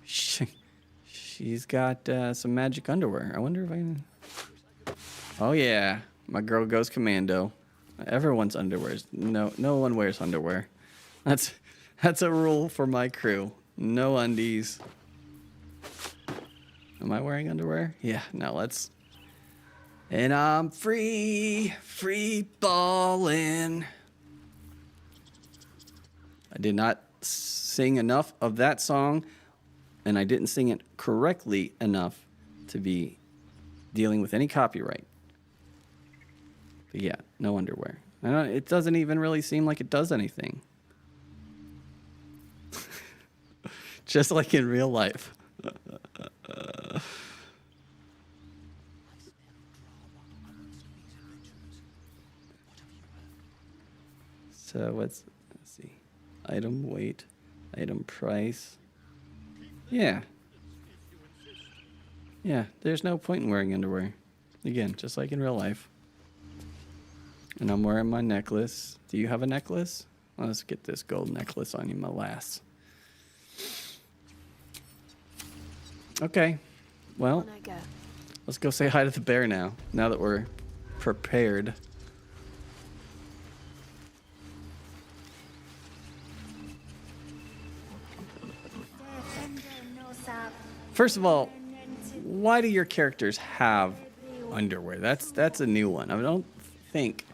She's got some magic underwear. I wonder if I can... Oh, yeah. My girl goes commando. Everyone's underwear. No one wears underwear. That's a rule for my crew. No undies. Am I wearing underwear? Yeah, no, let's... And I'm free ballin'. I did not sing enough of that song, and I didn't sing it correctly enough to be dealing with any copyright. But yeah, no underwear. It doesn't even really seem like it does anything. Just like in real life. So let's see. Item weight, item price. Yeah. Yeah, there's no point in wearing underwear. Again, just like in real life. And I'm wearing my necklace. Do you have a necklace? Let's get this gold necklace on you, my lass. Okay. Well, let's go say hi to the bear now that we're prepared. First of all, why do your characters have underwear? That's a new one. I don't think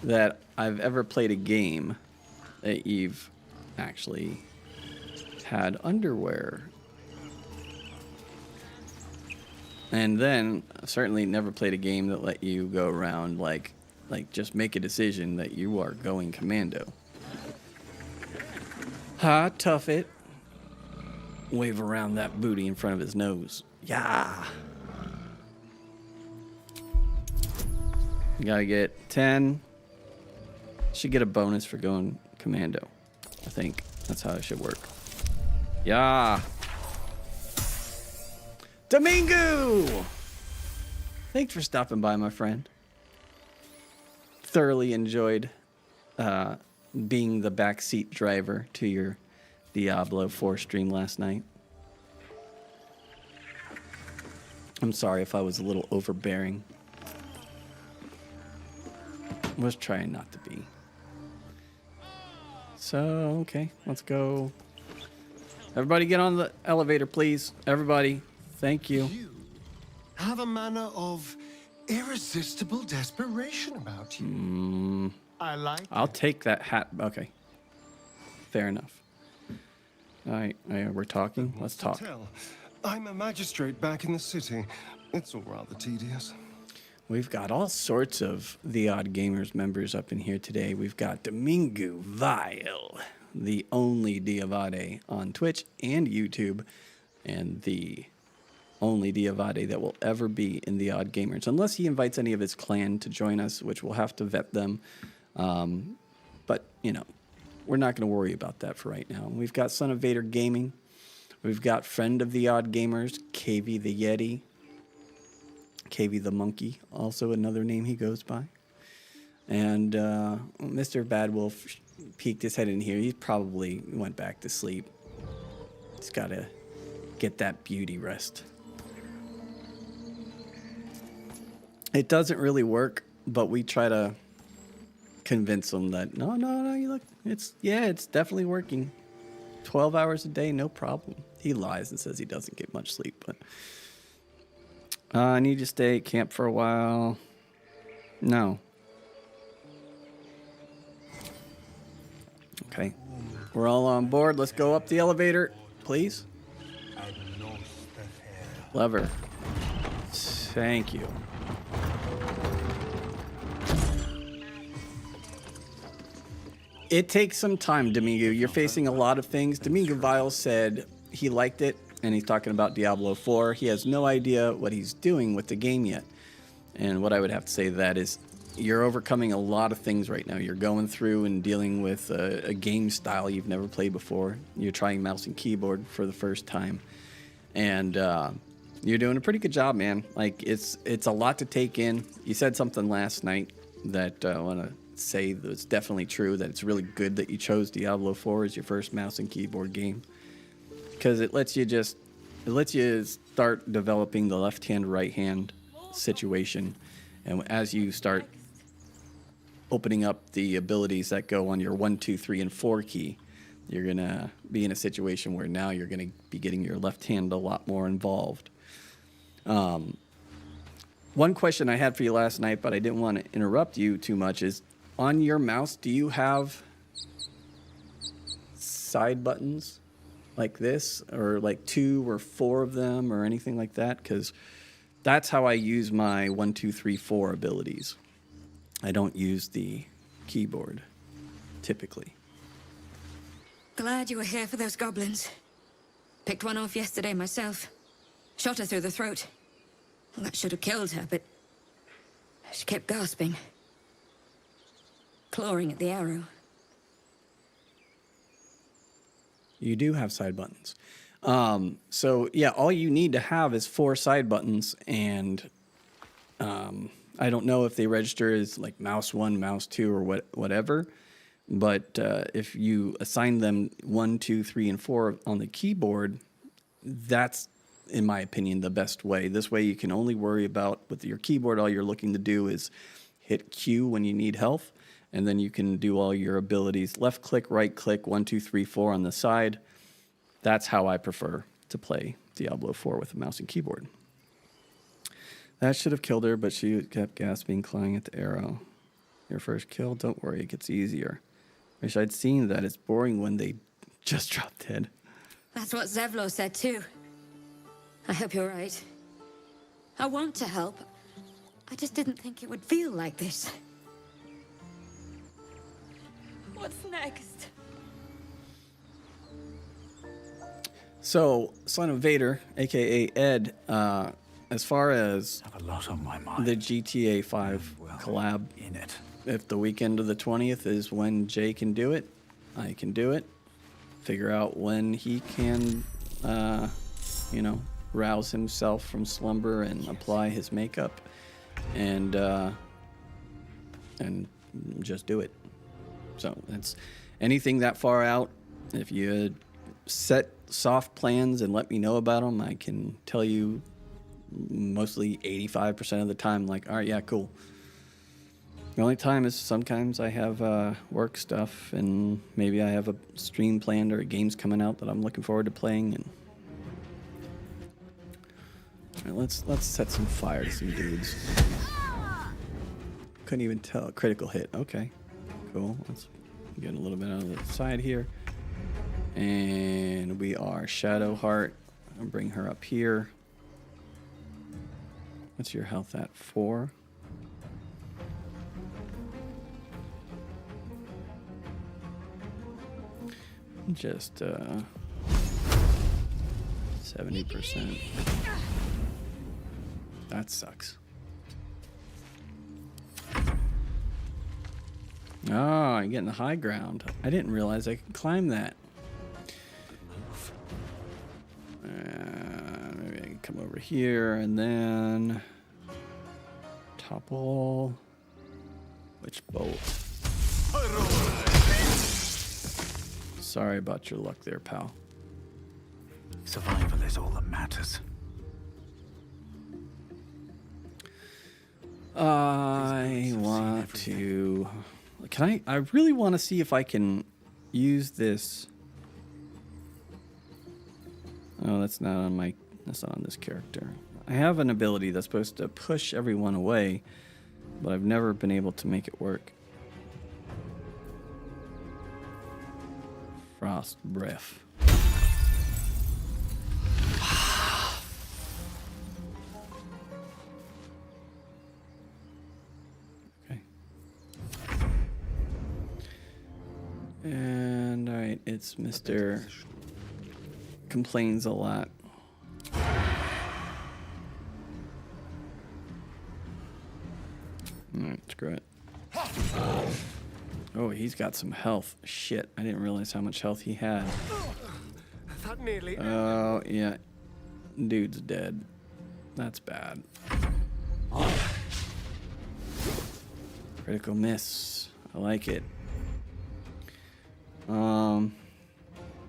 that I've ever played a game that you've actually had underwear. And then certainly never played a game that let you go around like just make a decision that you are going commando. Ha, tough it. Wave around that booty in front of his nose. Yeah. You gotta get 10. Should get a bonus for going commando, I think. That's how it should work. Yeah. Domingo! Thanks for stopping by, my friend. Thoroughly enjoyed being the backseat driver to your Diablo 4 stream last night. I'm sorry if I was a little overbearing. I was trying not to be. So, okay, let's go. Everybody get on the elevator, please. Everybody. Thank you. You have a manner of irresistible desperation about you. I like I'll take that hat. Okay. Fair enough. All right, we're talking. Let's talk. Tell. I'm a magistrate back in the city. It's all rather tedious. We've got all sorts of The Odd Gamers members up in here today. We've got Domingo Vile, the only Diavade on Twitch and YouTube, and the only Diavade that will ever be in The Odd Gamers, unless he invites any of his clan to join us, which we'll have to vet them. But, you know, we're not going to worry about that for right now. We've got Son of Vader Gaming. We've got friend of The Odd Gamers, KV the Yeti. KV the Monkey, also another name he goes by. And Mr. Bad Wolf peeked his head in here. He probably went back to sleep. He's got to get that beauty rest. It doesn't really work, but we try to convince him that, no, you look, it's definitely working. 12 hours a day, no problem. He lies and says he doesn't get much sleep, but I need to stay at camp for a while. No. Okay. We're all on board. Let's go up the elevator, please. Lever. Thank you. It takes some time, Domingo. You're facing a lot of things. Domingo Vile said he liked it, and he's talking about Diablo 4. He has no idea what he's doing with the game yet. And what I would have to say to that is you're overcoming a lot of things right now. You're going through and dealing with a game style you've never played before. You're trying mouse and keyboard for the first time. And you're doing a pretty good job, man. Like, it's a lot to take in. You said something last night that I want to say that it's definitely true, that it's really good that you chose Diablo 4 as your first mouse and keyboard game. Because it lets you start developing the left hand, right hand situation. And as you start opening up the abilities that go on your 1, 2, 3, and 4 key, you're going to be in a situation where now you're going to be getting your left hand a lot more involved. One question I had for you last night, but I didn't want to interrupt you too much, is on your mouse, do you have side buttons like this, or like 2 or 4 of them, or anything like that? Because that's how I use my 1, 2, 3, 4 abilities. I don't use the keyboard, typically. Glad you were here for those goblins. Picked one off yesterday myself. Shot her through the throat. Well, that should have killed her, but she kept gasping. Clawing at the arrow. You do have side buttons. So yeah, all you need to have is 4 side buttons, and I don't know if they register as like mouse 1, mouse 2, or whatever, but if you assign them 1, 2, 3, and 4 on the keyboard, that's, in my opinion, the best way. This way you can only worry about, with your keyboard, all you're looking to do is hit Q when you need health, and then you can do all your abilities. Left click, right click, 1, 2, 3, 4 on the side. That's how I prefer to play Diablo 4 with a mouse and keyboard. That should have killed her, but she kept gasping, clawing at the arrow. Your first kill? Don't worry, it gets easier. Wish I'd seen that. It's boring when they just drop dead. That's what Zevlor said too. I hope you're right. I want to help. I just didn't think it would feel like this. What's next? So, Son of Vader, aka Ed, as far as I have a lot on my mind. the GTA 5 collab, In it. if the weekend of the 20th is when Jay can do it, I can do it. figure out when he can, you know, rouse himself from slumber and apply his makeup, and just do it. So it's anything that far out. If you set soft plans and let me know about them, I can tell you mostly 85% of the time, like, all right, yeah, cool. The only time is sometimes I have work stuff, and maybe I have a stream planned or a game's coming out that I'm looking forward to playing. And all right, let's set some fire to some dudes. Couldn't even tell. Critical hit. Okay, cool. Let's get a little bit on the side here, and we are Shadowheart. I'll bring her up here. What's your health at? 4. Just 70%. That sucks. Oh, I'm getting the high ground. I didn't realize I could climb that. Maybe I can come over here and then topple. Which bolt? Sorry about your luck there, pal. Survival is all that matters. I want to... I really want to see if I can use this... Oh, that's not on this character. I have an ability that's supposed to push everyone away, but I've never been able to make it work. Frost breath. Okay. And all right, it's Mr. Complains a lot. Alright, screw it. Oh, he's got some health. Shit, I didn't realize how much health he had. That nearly. Oh, yeah. Dude's dead. That's bad. Critical miss. I like it.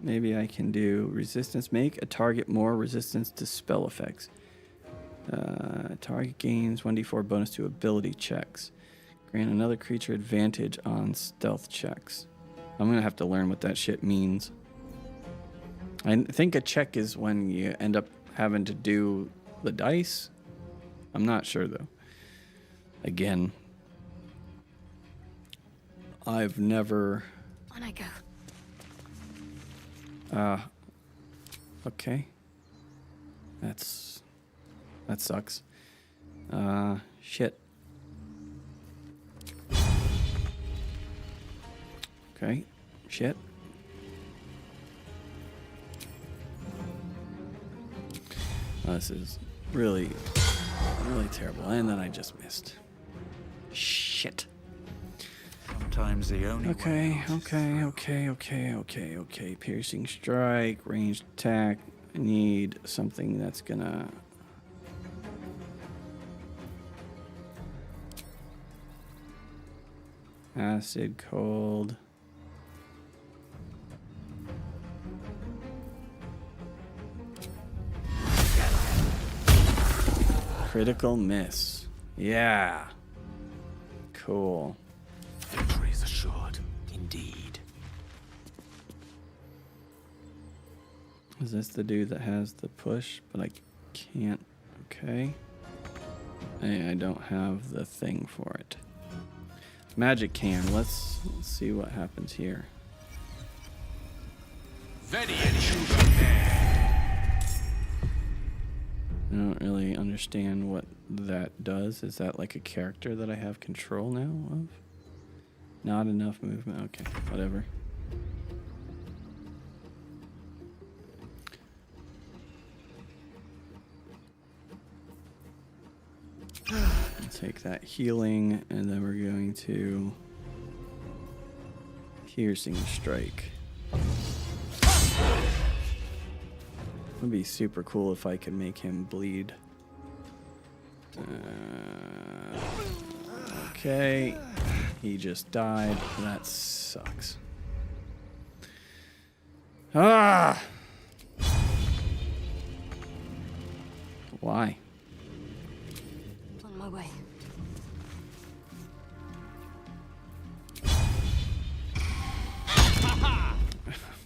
Maybe I can do resistance. Make a target more resistance to spell effects. Target gains 1d4 bonus to ability checks. Grant another creature advantage on stealth checks. I'm gonna have to learn what that shit means. I think a check is when you end up having to do the dice. I'm not sure though. Again, I've never... On I go. Okay. That sucks. Shit. Okay. Shit. This is really terrible. And then I just missed. Shit. Sometimes the only Okay. Piercing strike, ranged attack. I need something that's gonna... Acid, cold. Critical miss. Yeah. Cool. Victory is assured, indeed. Is this the dude that has the push? But I can't. Okay. I don't have the thing for it. Magic can. Let's see what happens here. I don't really understand what that does. Is that like a character that I have control now of? Not enough movement. Okay, whatever. I'll take that healing, and then we're going to piercing strike. It'd be super cool if I could make him bleed. Okay. He just died. That sucks. Ah! Why? On my way.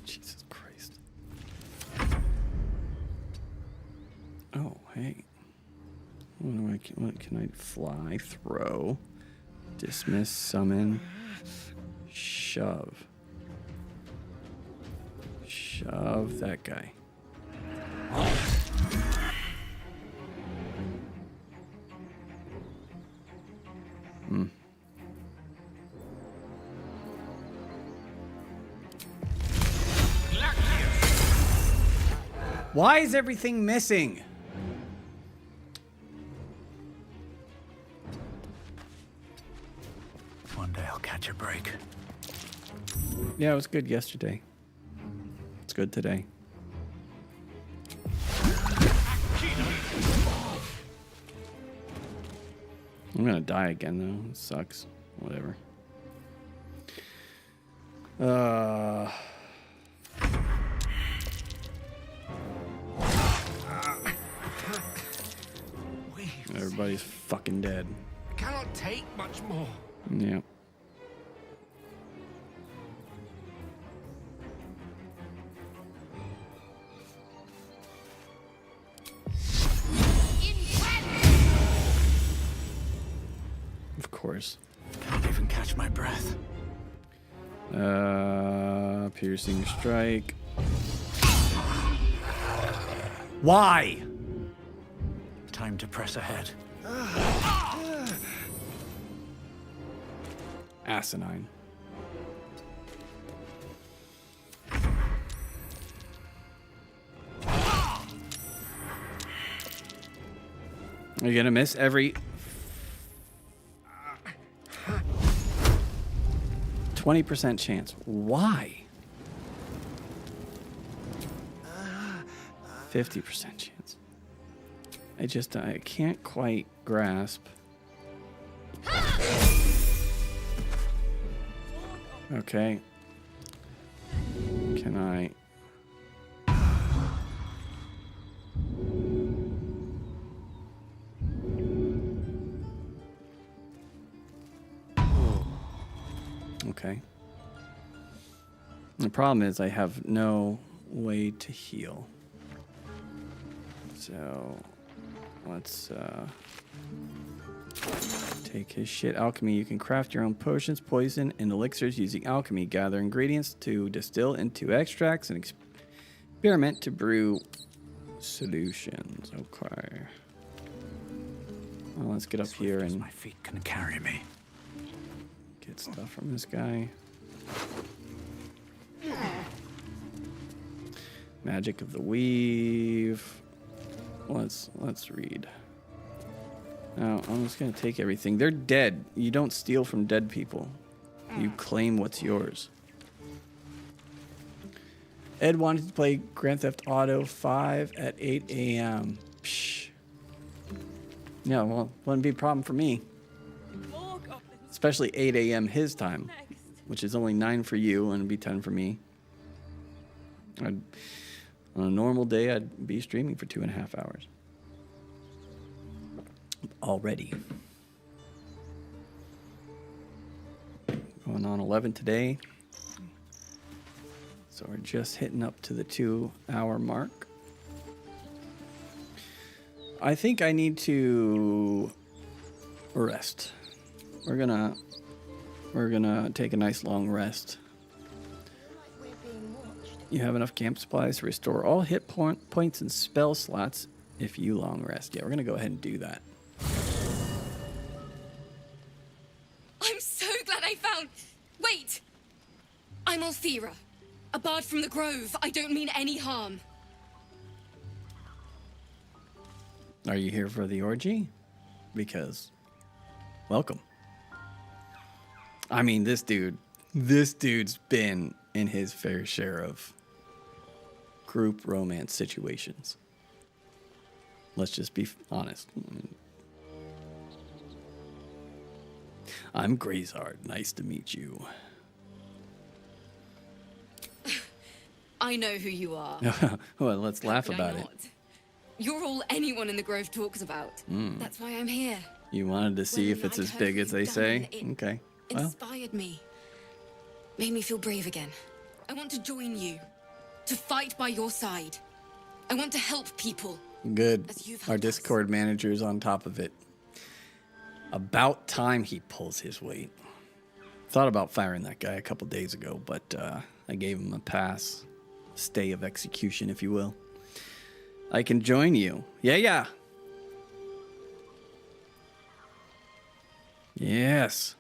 Jesus Christ. Oh, hey. What can I fly, throw, dismiss, summon, shove. Shove that guy. Why is everything missing? One day I'll catch a break. Yeah, it was good yesterday. It's good today. I'm gonna die again though. It sucks. Whatever. Everybody's fucking dead. Cannot take much more. Yeah. Of course. Can't even catch my breath. Piercing strike. Why? Time to press ahead. Asinine. Are you gonna miss every 20% chance? Why? 50% chance. I can't quite grasp. Okay. Can I? Okay. The problem is I have no way to heal. So let's take his shit. Alchemy. You can craft your own potions, poison, and elixirs using alchemy. Gather ingredients to distill into extracts and experiment to brew solutions. Okay. Well, let's get up here and my feet can carry me. Get stuff from this guy. Magic of the Weave. Let's read. Now, I'm just gonna take everything. They're dead. You don't steal from dead people. You claim what's yours. Ed wanted to play Grand Theft Auto 5 at 8 a.m. Psh. Yeah, well, wouldn't be a problem for me. Especially 8 a.m. his time, which is only 9 for you and it'd be 10 for me. On a normal day, I'd be streaming for 2.5 hours. Already. Going on 11 today. So we're just hitting up to the 2-hour mark. I think I need to rest. We're gonna take a nice long rest. You have enough camp supplies to restore all hit points and spell slots if you long rest. Yeah, we're gonna go ahead and do that. I'm so glad I found... Wait! I'm Althera, a bard from the Grove. I don't mean any harm. Are you here for the orgy? Because, welcome. I mean, this dude's been in his fair share of group romance situations. Let's just be honest. I'm Grazard. Nice to meet you. I know who you are. Well, let's laugh How could about I it. not? You're all anyone in the Grove talks about. That's why I'm here. You wanted to see if it's as big as they say? It Okay. Well, inspired me. Made me feel brave again. I want to join you. To fight by your side. I want to help people. good. As you've Our helped us. Discord manager's on top of it. About time he pulls his weight. Thought about firing that guy a couple days ago, but I gave him a pass. Stay of execution, if you will. I can join you. Yeah. Yes.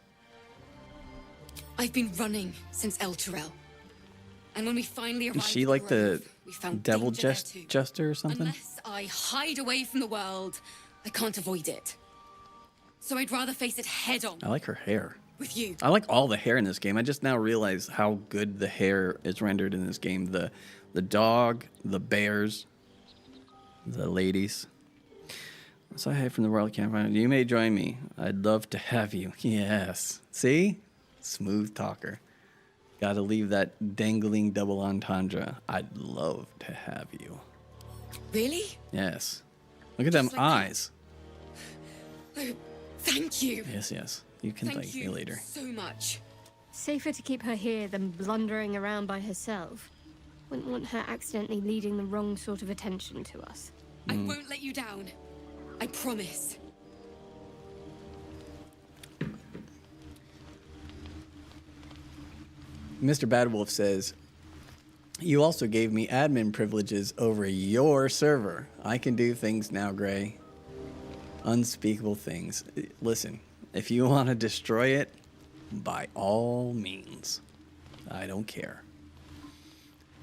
I've been running since El Turel. And when we finally arrived Is she at like the Grove, we found devil danger there too. jester or something? Unless I hide away from the world, I can't avoid it. So I'd rather face it head on I like her hair. with you. I like all the hair in this game. I just now realize how good the hair is rendered in this game. The dog, the bears, the ladies. So I hide from the world, can't find it. You may join me. I'd love to have you. Yes. See? Smooth talker. Gotta leave that dangling double entendre. I'd love to have you. Really? Yes. Look at them Just like eyes. Oh, thank you. Yes. You can thank me you later. so much. Safer to keep her here than blundering around by herself. Wouldn't want her accidentally leading the wrong sort of attention to us. I won't let you down. I promise. Mr. Badwolf says, you also gave me admin privileges over your server. I can do things now, Gray. Unspeakable things. Listen, if you want to destroy it, by all means. I don't care.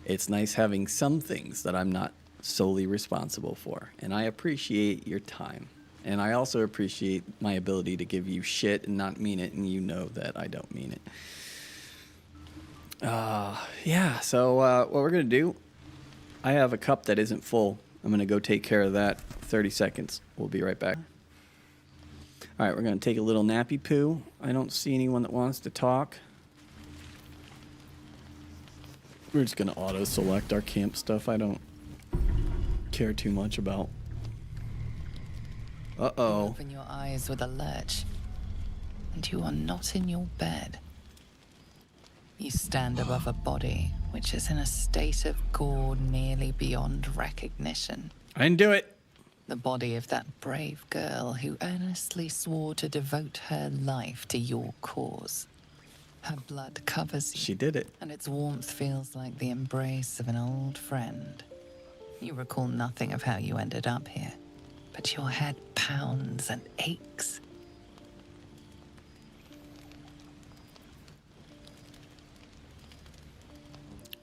It's nice having some things that I'm not solely responsible for, and I appreciate your time. And I also appreciate my ability to give you shit and not mean it, and you know that I don't mean it. Yeah, so what we're going to do, I have a cup that isn't full. I'm going to go take care of that. 30 seconds. We'll be right back. All right, we're going to take a little nappy poo. I don't see anyone that wants to talk. We're just going to auto-select our camp stuff. I don't care too much about. Uh-oh. Open your eyes with a lurch, and you are not in your bed. You stand above a body which is in a state of gore nearly beyond recognition. I didn't do it. The body of that brave girl who earnestly swore to devote her life to your cause. Her blood covers you. She did it. And its warmth feels like the embrace of an old friend. You recall nothing of how you ended up here, but your head pounds and aches.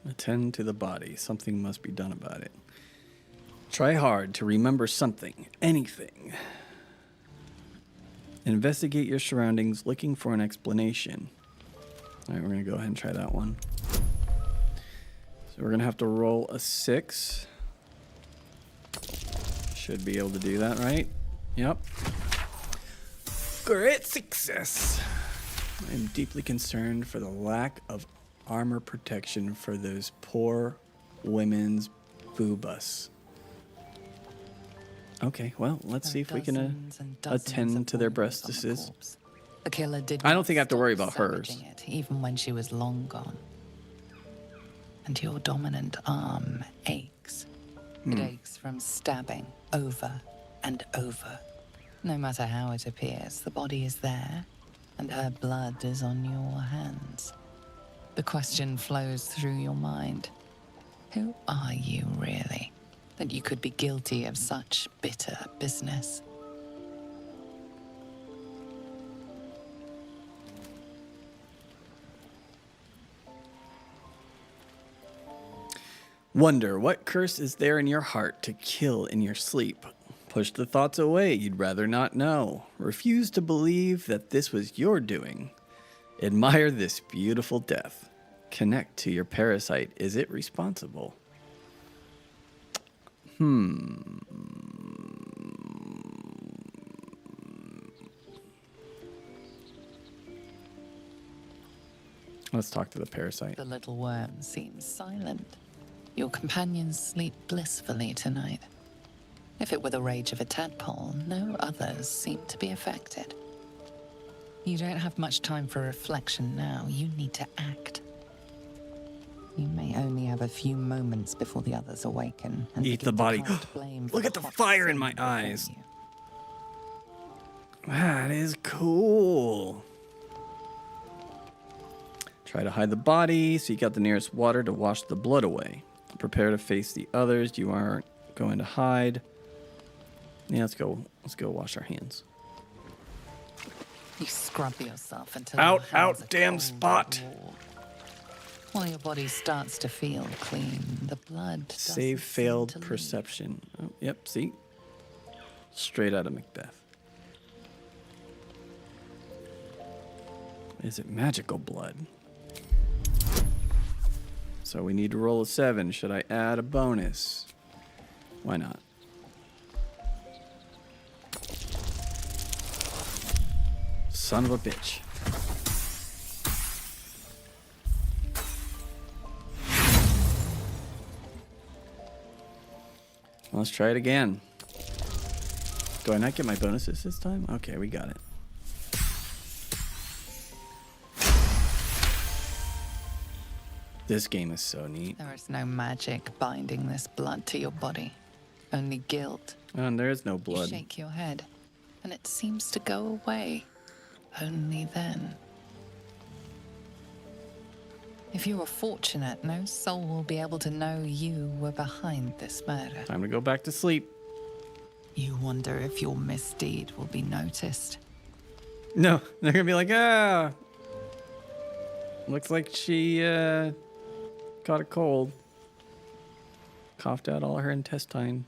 Attend to the body. Something must be done about it. Try hard to remember something, anything. Investigate your surroundings, looking for an explanation. All right, we're going to go ahead and try that one. So we're going to have to roll a 6. Should be able to do that, right? Yep. Great success. I am deeply concerned for the lack of armor protection for those poor women's boobas. Okay, well, let's see if we can attend to their breastises. The killer did. I don't think I have to worry about hers. savaging it, even when she was long gone. And your dominant arm aches. It aches from stabbing over and over. No matter how it appears, the body is there, and her blood is on your hands. The question flows through your mind. Who are you, really, that you could be guilty of such bitter business? Wonder, what curse is there in your heart to kill in your sleep? Push the thoughts away you'd rather not know. Refuse to believe that this was your doing. Admire this beautiful death. Connect to your parasite. Is it responsible? Let's talk to the parasite. The little worm seems silent. Your companions sleep blissfully tonight. If it were the rage of a tadpole, no others seem to be affected. You don't have much time for reflection now. You need to act. You may only have a few moments before the others awaken and Eat begin the to body. cast blame for Look at the hot fire in sin my before eyes. you. That is cool. Try to hide the body. Seek out the nearest water to wash the blood away. Prepare to face the others. You aren't going to hide. Yeah, let's go. Let's go wash our hands. You scrub yourself until Out, your hands out, are damn cold spot. and raw. While your body starts to feel clean, the blood doesn't Save seem failed to leave. perception. Oh, yep, see? Straight out of Macbeth. Is it magical blood? So we need to roll a 7. Should I add a bonus? Why not? Son of a bitch. Let's try it again. Do I not get my bonuses this time? Okay, we got it. This game is so neat. There is no magic binding this blood to your body. Only guilt. And there is no You blood. shake your head, and it seems to go away. Only then. If you are fortunate, no soul will be able to know you were behind this murder. Time to go back to sleep. You wonder if your misdeed will be noticed. No, they're gonna be like, ah. Looks like she caught a cold. Coughed out all her intestine.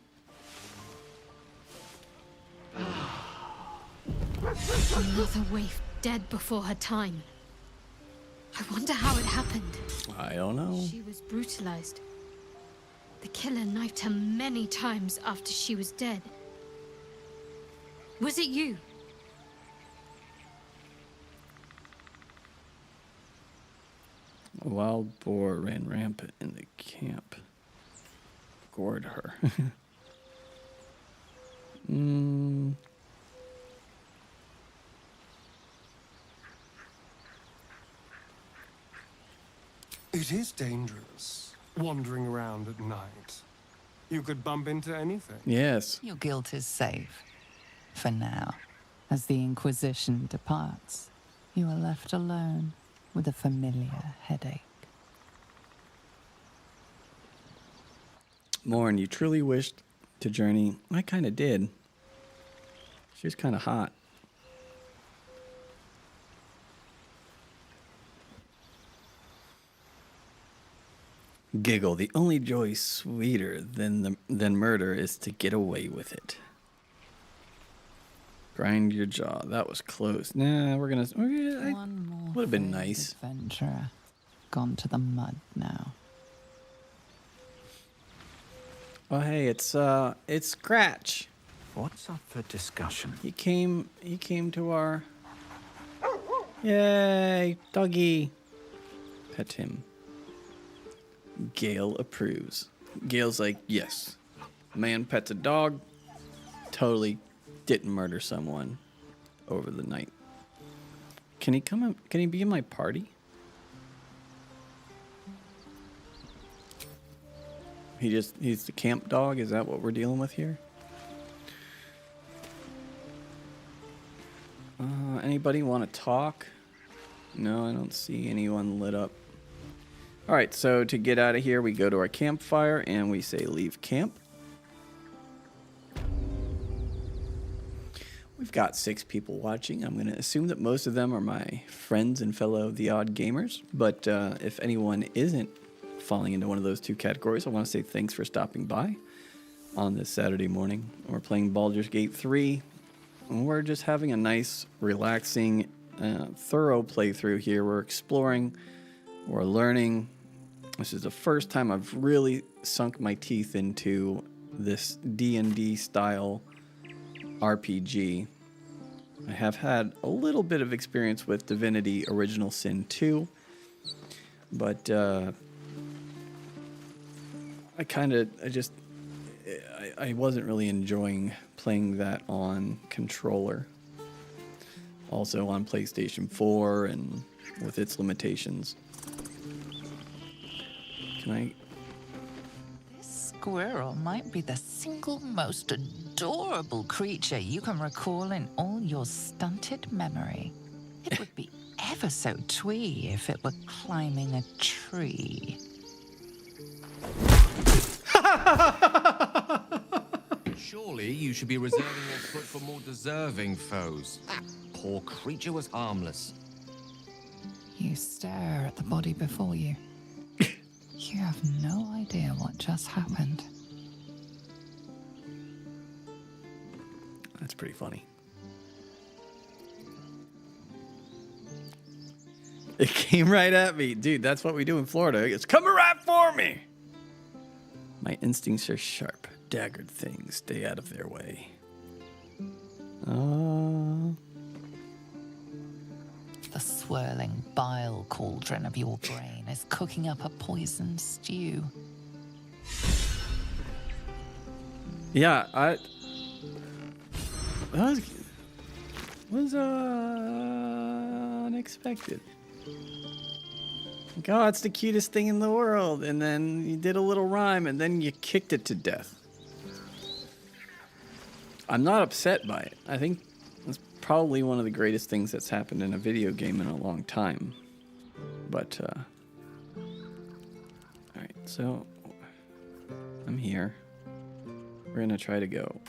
Another waif dead before her time. I wonder how it happened. I don't know. She was brutalized. The killer knifed her many times after she was dead. Was it you? A wild boar ran rampant in the camp. Gored her. It is dangerous, wandering around at night. You could bump into anything. Yes. Your guilt is safe. For now. As the Inquisition departs, you are left alone with a familiar headache. Morn, you truly wished to journey. I kind of did. She was kind of hot. Giggle. The only joy sweeter than murder is to get away with it. Grind your jaw. That was close. Nah, we're gonna. One more would have been failed nice. adventurer. Gone to the mud now. Oh hey, it's Scratch. What's up for discussion? He came to our. Yay, doggy. Pet him. Gale approves. Gale's like, yes. Man pets a dog. Totally didn't murder someone over the night. Can he come in, can he be in my party? He's the camp dog? Is that what we're dealing with here? Anybody want to talk? No, I don't see anyone lit up. All right, so to get out of here, we go to our campfire and we say leave camp. We've got 6 people watching. I'm going to assume that most of them are my friends and fellow The Odd Gamers. But if anyone isn't falling into one of those 2 categories, I want to say thanks for stopping by on this Saturday morning. We're playing Baldurs Gate 3. And we're just having a nice, relaxing, thorough playthrough here. We're exploring. We're learning. This is the first time I've really sunk my teeth into this D&D style RPG. I have had a little bit of experience with Divinity Original Sin 2, but I wasn't really enjoying playing that on controller. Also on PlayStation 4 and with its limitations. This squirrel might be the single most adorable creature you can recall in all your stunted memory. It would be ever so twee if it were climbing a tree. Surely you should be reserving your foot for more deserving foes. That poor creature was harmless. You stare at the body before you. You have no idea what just happened. That's pretty funny. It came right at me. Dude, that's what we do in Florida. It's coming right for me. My instincts are sharp. Daggered things. Stay out of their way. The swirling bile cauldron of your brain is cooking up a poisoned stew. Yeah, that was unexpected. Like, oh, it's the cutest thing in the world, and then you did a little rhyme, and then you kicked it to death. I'm not upset by it. I think it's probably one of the greatest things that's happened in a video game in a long time. But, alright, so I'm here. We're gonna try to go.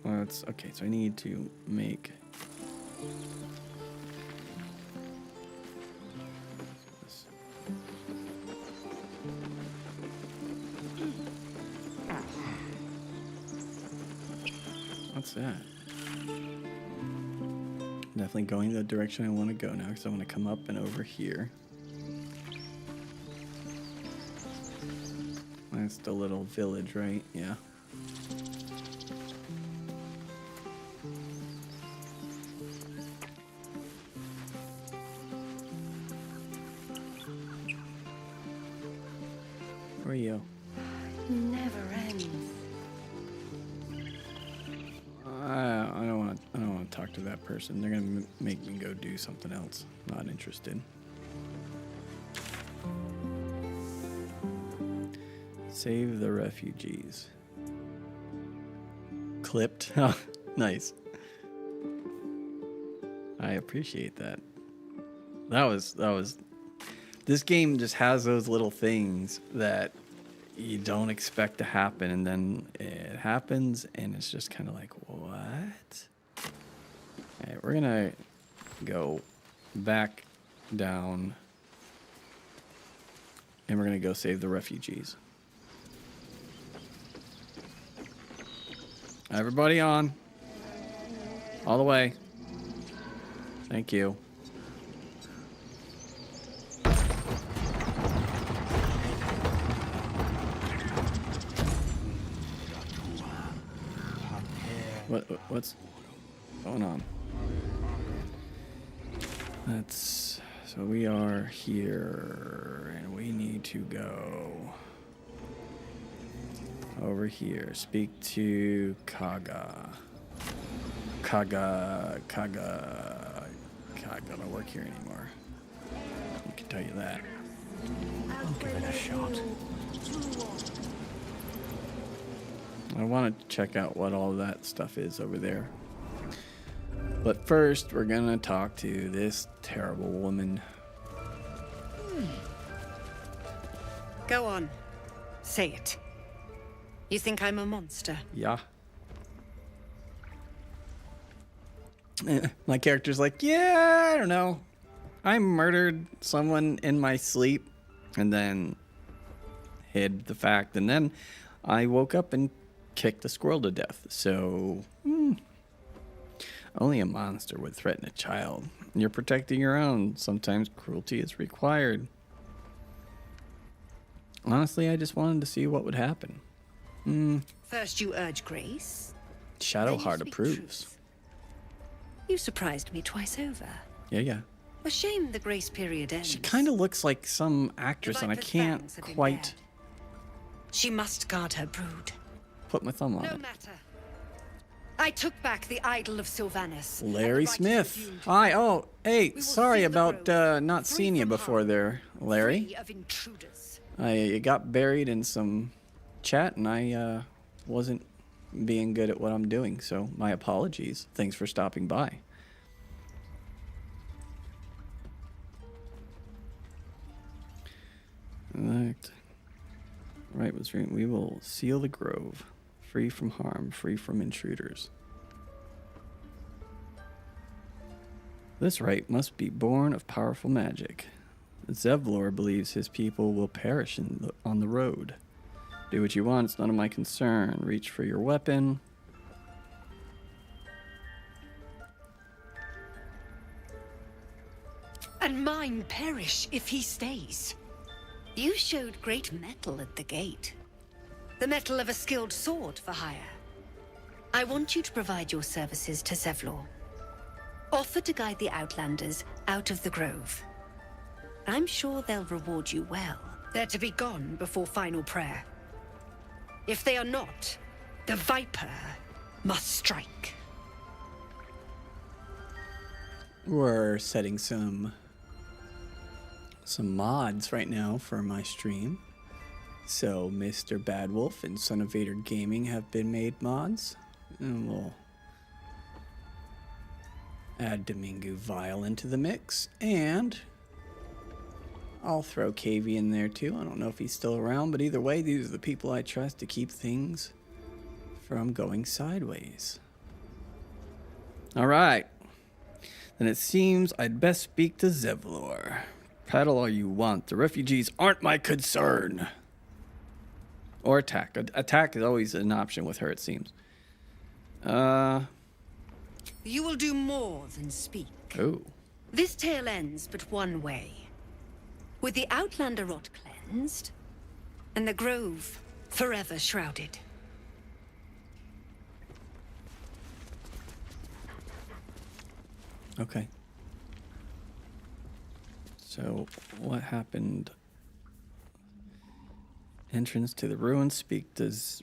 Well, it's okay, so I need to make what's that? Definitely going the direction I want to go now, because I want to come up and over here. That's the little village, right? Yeah. Where are you? Never ends. I don't want to talk to that person. They're gonna make me go do something else. Not interested. Save the refugees. Clipped. Oh, nice. I appreciate that. That was. This game just has those little things that you don't expect to happen, and then it happens, and it's just kind of like, what? All right, we're gonna go back down, and we're gonna go save the refugees. Everybody on. All the way. Thank you. What's going on? So we are here, and we need to go over here. Speak to Kagha. Kagha don't work here anymore. I can tell you that. I'll give it a shot. I want to check out what all that stuff is over there. But first, we're going to talk to this terrible woman. Go on. Say it. You think I'm a monster? Yeah. My character's like, yeah, I don't know. I murdered someone in my sleep and then hid the fact. And then I woke up and kicked the squirrel to death. So, Only a monster would threaten a child. You're protecting your own. Sometimes cruelty is required. Honestly, I just wanted to see what would happen. First you urge grace. Shadowheart approves. You surprised me twice over. Yeah. A shame the grace period ends. She kind of looks like some actress, and I can't quite She must guard her brood. put my thumb on No it. matter. I took back the idol of Sylvanus. Larry Smith. Hi. Oh, hey. Sorry about not seeing you before there, Larry. Free of intruders. I got buried in some chat, and I wasn't being good at what I'm doing, so my apologies. Thanks for stopping by. Right was right. We will seal the grove, free from harm, free from intruders. This rite must be born of powerful magic. Zevlor believes his people will perish on the road. Do what you want, it's none of my concern. Reach for your weapon. And mine perish if he stays. You showed great mettle at the gate. The mettle of a skilled sword for hire. I want you to provide your services to Zevlor. Offer to guide the Outlanders out of the grove. I'm sure they'll reward you well. They're to be gone before final prayer. If they are not, the Viper must strike. We're setting some mods right now for my stream. So Mr. Badwolf and Son of Vader Gaming have been made mods. And we'll add Domingo Vile into the mix. And I'll throw KV in there too. I don't know if he's still around, but either way, these are the people I trust to keep things from going sideways. All right. Then it seems I'd best speak to Zevlor. Paddle all you want. The refugees aren't my concern. Or attack. Attack is always an option with her, it seems. You will do more than speak. Oh. This tale ends but one way. With the Outlander rot cleansed, and the grove forever shrouded. Okay. So, what happened? Entrance to the ruins.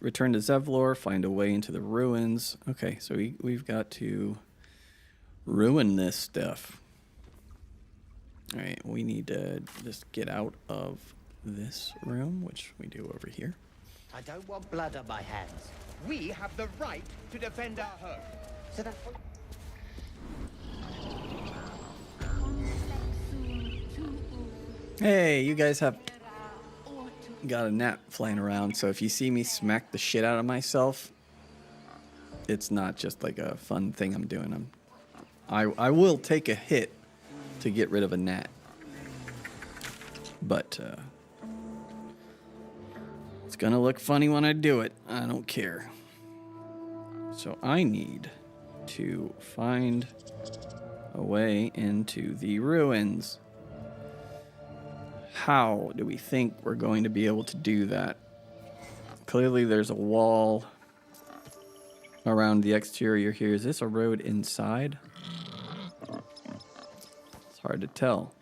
Return to Zevlor. Find a way into the ruins. Okay, so we've got to ruin this stuff. All right, we need to just get out of this room, which we do over here. I don't want blood on my hands. We have the right to defend our home. So that's what... Hey, you guys have got a gnat flying around, so if you see me smack the shit out of myself, it's not just like a fun thing I'm doing. I will take a hit to get rid of a gnat, but it's gonna look funny when I do it. I don't care. So I need to find a way into the ruins. How do we think we're going to be able to do that? Clearly there's a wall around the exterior here. Is this a road inside? It's hard to tell.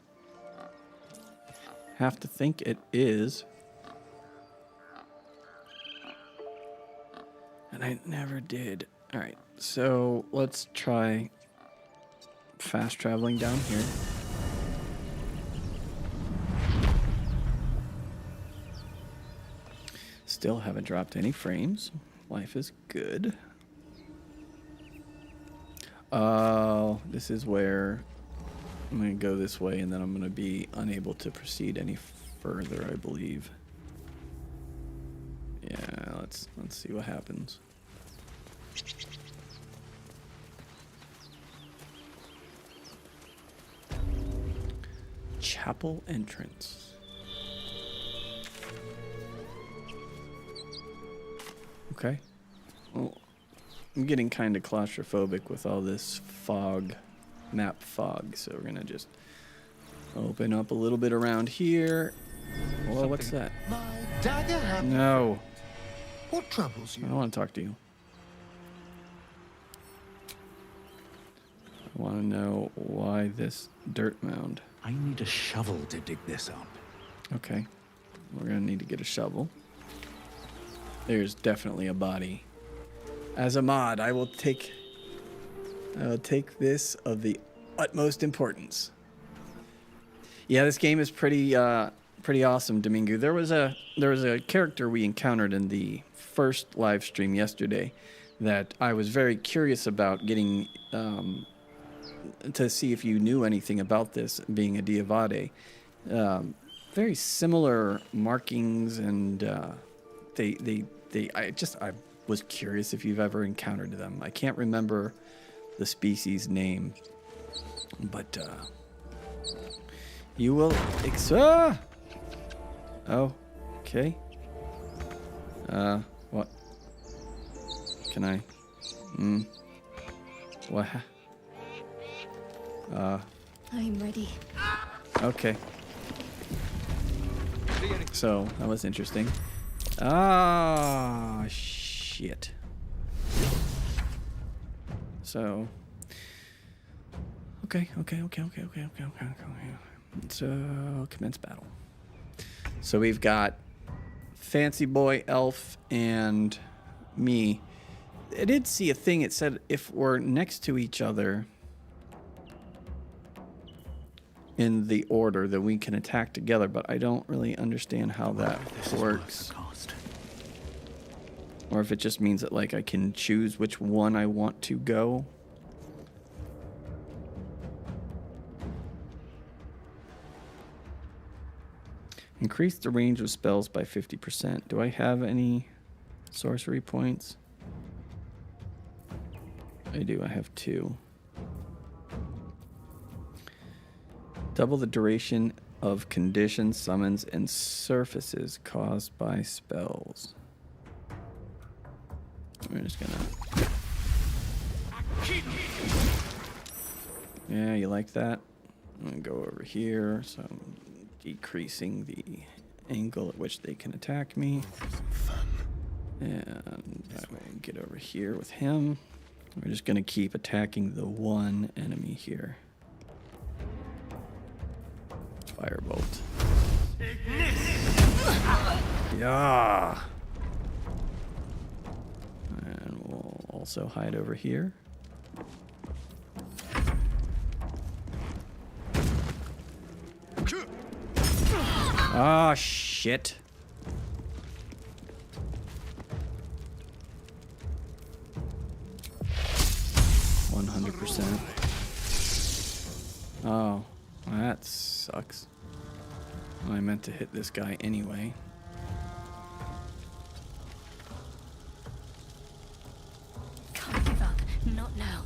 Have to think it is. And I never did. Alright, so let's try fast traveling down here. Still haven't dropped any frames. Life is good. Oh, this is where I'm going to go this way, and then I'm going to be unable to proceed any further, I believe. Yeah, let's see what happens. Chapel entrance. Okay. Well, I'm getting kind of claustrophobic with all this fog, map fog. So we're gonna just open up a little bit around here. Well, what's that? My dagger has... No. What troubles I you? don't want to talk to you. I want to know why this dirt mound. I need a shovel to dig this up. Okay. We're going to need to get a shovel. There's definitely a body. As a mod, I will take this of the utmost importance. Yeah, this game is pretty awesome, Domingo. There was a character we encountered in the first live stream yesterday that I was very curious about getting to see if you knew anything about this, being a Diavade. Very similar markings, and I was curious if you've ever encountered them. I can't remember the species name, but you will. Oh, okay. What? Can I? What? I'm ready. Okay. So, that was interesting. Ah, shit. So, okay. So, commence battle. So we've got Fancy Boy, Elf, and me. I did see a thing. It said if we're next to each other in the order, that we can attack together, but I don't really understand how that works. Or if it just means that, like, I can choose which one I want to go. Increase the range of spells by 50%. Do I have any sorcery points? I do. I have 2. Double the duration of conditions, summons, and surfaces caused by spells. We're just gonna... Yeah, you like that? I'm gonna go over here, so I'm decreasing the angle at which they can attack me. And I will get over here with him. We're just gonna keep attacking the one enemy here. Firebolt. Yeah. And we'll also hide over here. Ah, shit. Oh, that sucks. I meant to hit this guy anyway. Can't give up. Not now.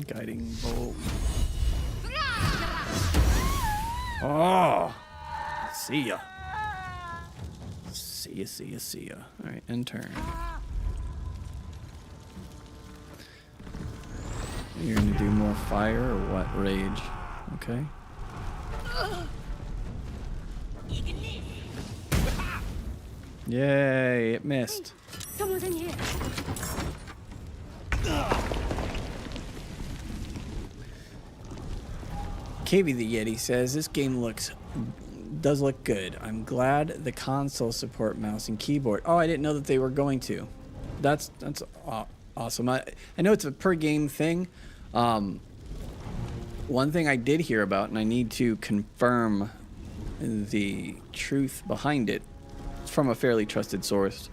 Guiding bolt. Oh! See ya. See ya. Alright, end turn. You're gonna do more fire or what? Rage. Okay. Yay, it missed. Someone's in here. KV the Yeti says this game does look good. I'm glad the console support mouse and keyboard. Oh, I didn't know that they were going to. That's awesome. I know it's a per game thing. One thing I did hear about, and I need to confirm the truth behind it, it's from a fairly trusted source,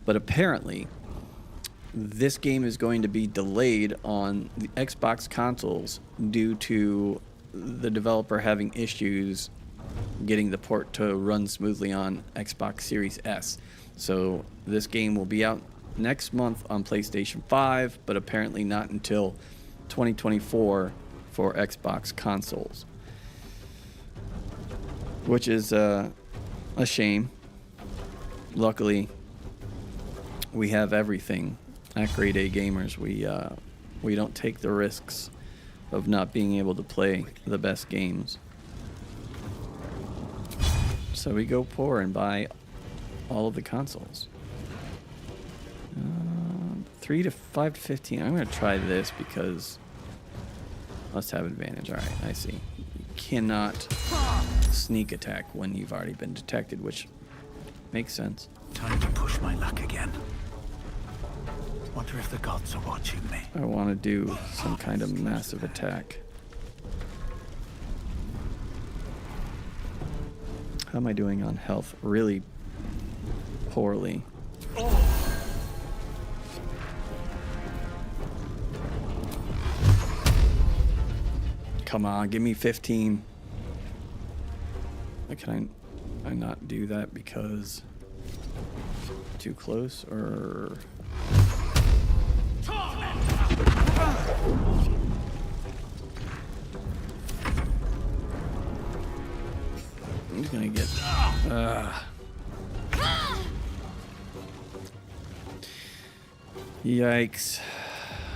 but apparently this game is going to be delayed on the Xbox consoles due to the developer having issues getting the port to run smoothly on Xbox Series S. So this game will be out next month on PlayStation 5, but apparently not until 2024 for Xbox consoles, which is a shame. Luckily, we have everything at Grade A Gamers. We don't take the risks of not being able to play the best games. So we go poor and buy all of the consoles. 3 to 5 to 15. I'm going to try this because must have advantage. All right, I see. You cannot sneak attack when you've already been detected, which makes sense. Time to push my luck again. Wonder if the gods are watching me. I want to do some kind of massive attack. How am I doing on health? Really poorly. Come on, give me 15. Can I not do that because too close, or I'm just gonna get yikes.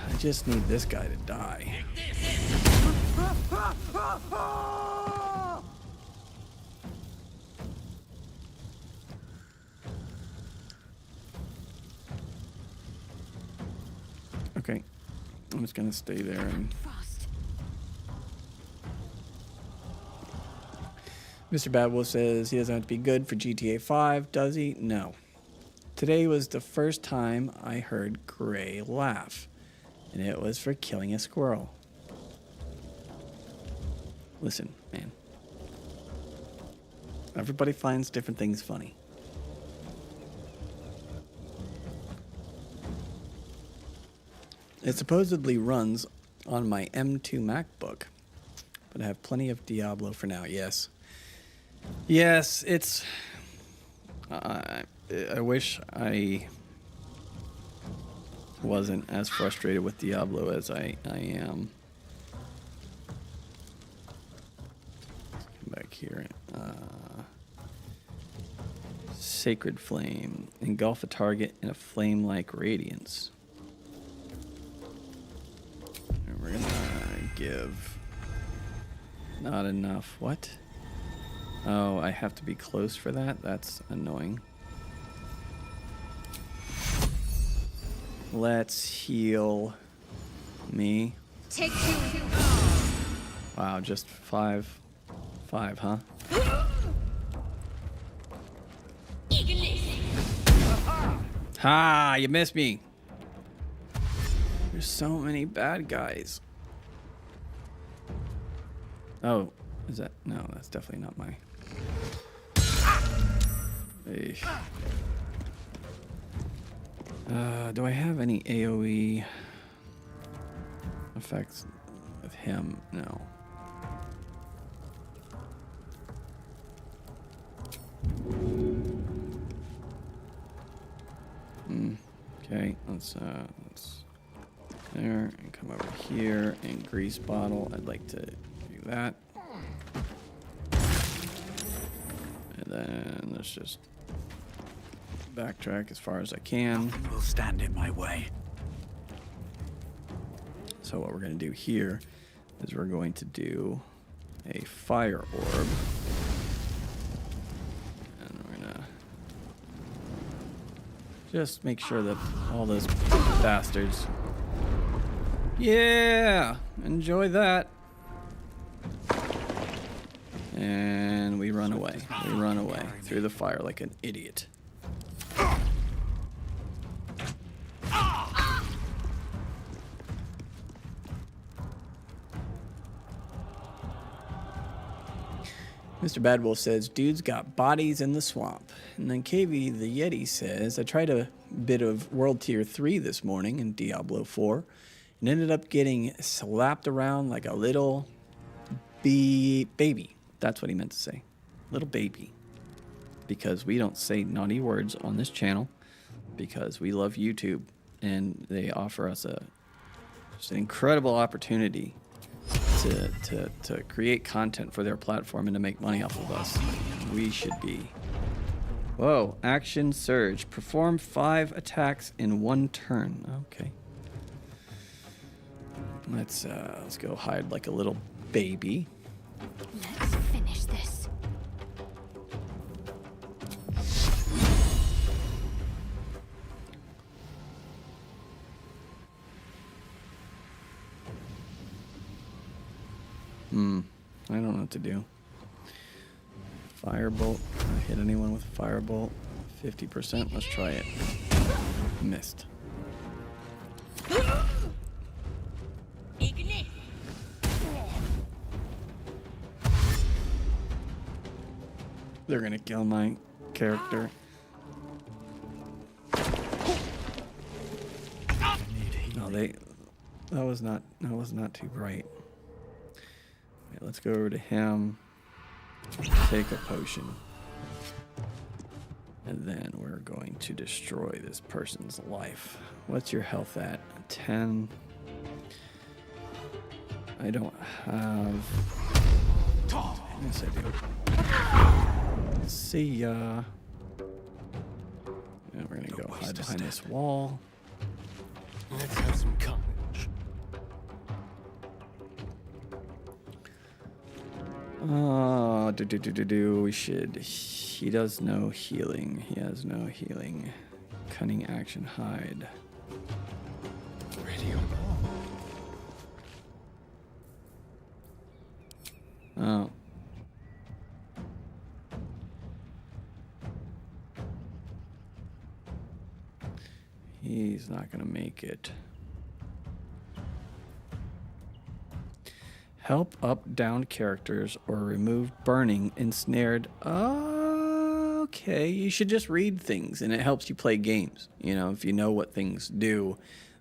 I just need this guy to die. Okay, I'm just gonna stay there and Mr. Badwolf says he doesn't have to be good for GTA 5, does he? No. Today was the first time I heard Gray laugh, and it was for killing a squirrel. Listen, man. Everybody finds different things funny. It supposedly runs on my M2 MacBook, but I have plenty of Diablo for now. Yes. Yes, it's... I wish I wasn't as frustrated with Diablo as I am. Come back here. Sacred Flame. Engulf a target in a flame-like radiance. And we're gonna give... Not enough. What? Oh, I have to be close for that? That's annoying. Let's heal me. Take 2. Wow, just 5, huh? Ha! You missed me. There's so many bad guys. Oh, is that? No, that's definitely not my... Hey. Do I have any AoE effects with him? No. Okay, let's there and come over here and grease bottle. I'd like to do that. And then let's just backtrack as far as I can. Nothing will stand in my way. So what we're going to do here is we're going to do a fire orb. And we're going to just make sure that all those bastards... Yeah! Enjoy that. And we run away. We run away through the fire like an idiot. Mr. Badwolf says, dudes got bodies in the swamp. And then KV the Yeti says, I tried a bit of World Tier 3 this morning in Diablo 4 and ended up getting slapped around like a little baby. That's what he meant to say. little baby. Because we don't say naughty words on this channel. Because we love YouTube. And they offer us just an incredible opportunity to create content for their platform and to make money off of us. We should be. Whoa, action surge. Perform 5 attacks in 1 turn. Okay. Let's go hide like a little baby. Let's finish this. I don't know what to do. Firebolt. I hit anyone with a firebolt. 50%. Let's try it. Missed. They're gonna kill my character. No, that was not too bright. Okay, let's go over to him. Take a potion. And then we're going to destroy this person's life. What's your health at? 10. I don't have... Yes, I do. See ya. And we're gonna go hide behind this wall. Let's have some carnage. We should. He does no healing. He has no healing. Cunning action, hide. Radio. Oh. He's not gonna make it. Help up down characters or remove burning ensnared. Okay, you should just read things and it helps you play games. You know, if you know what things do,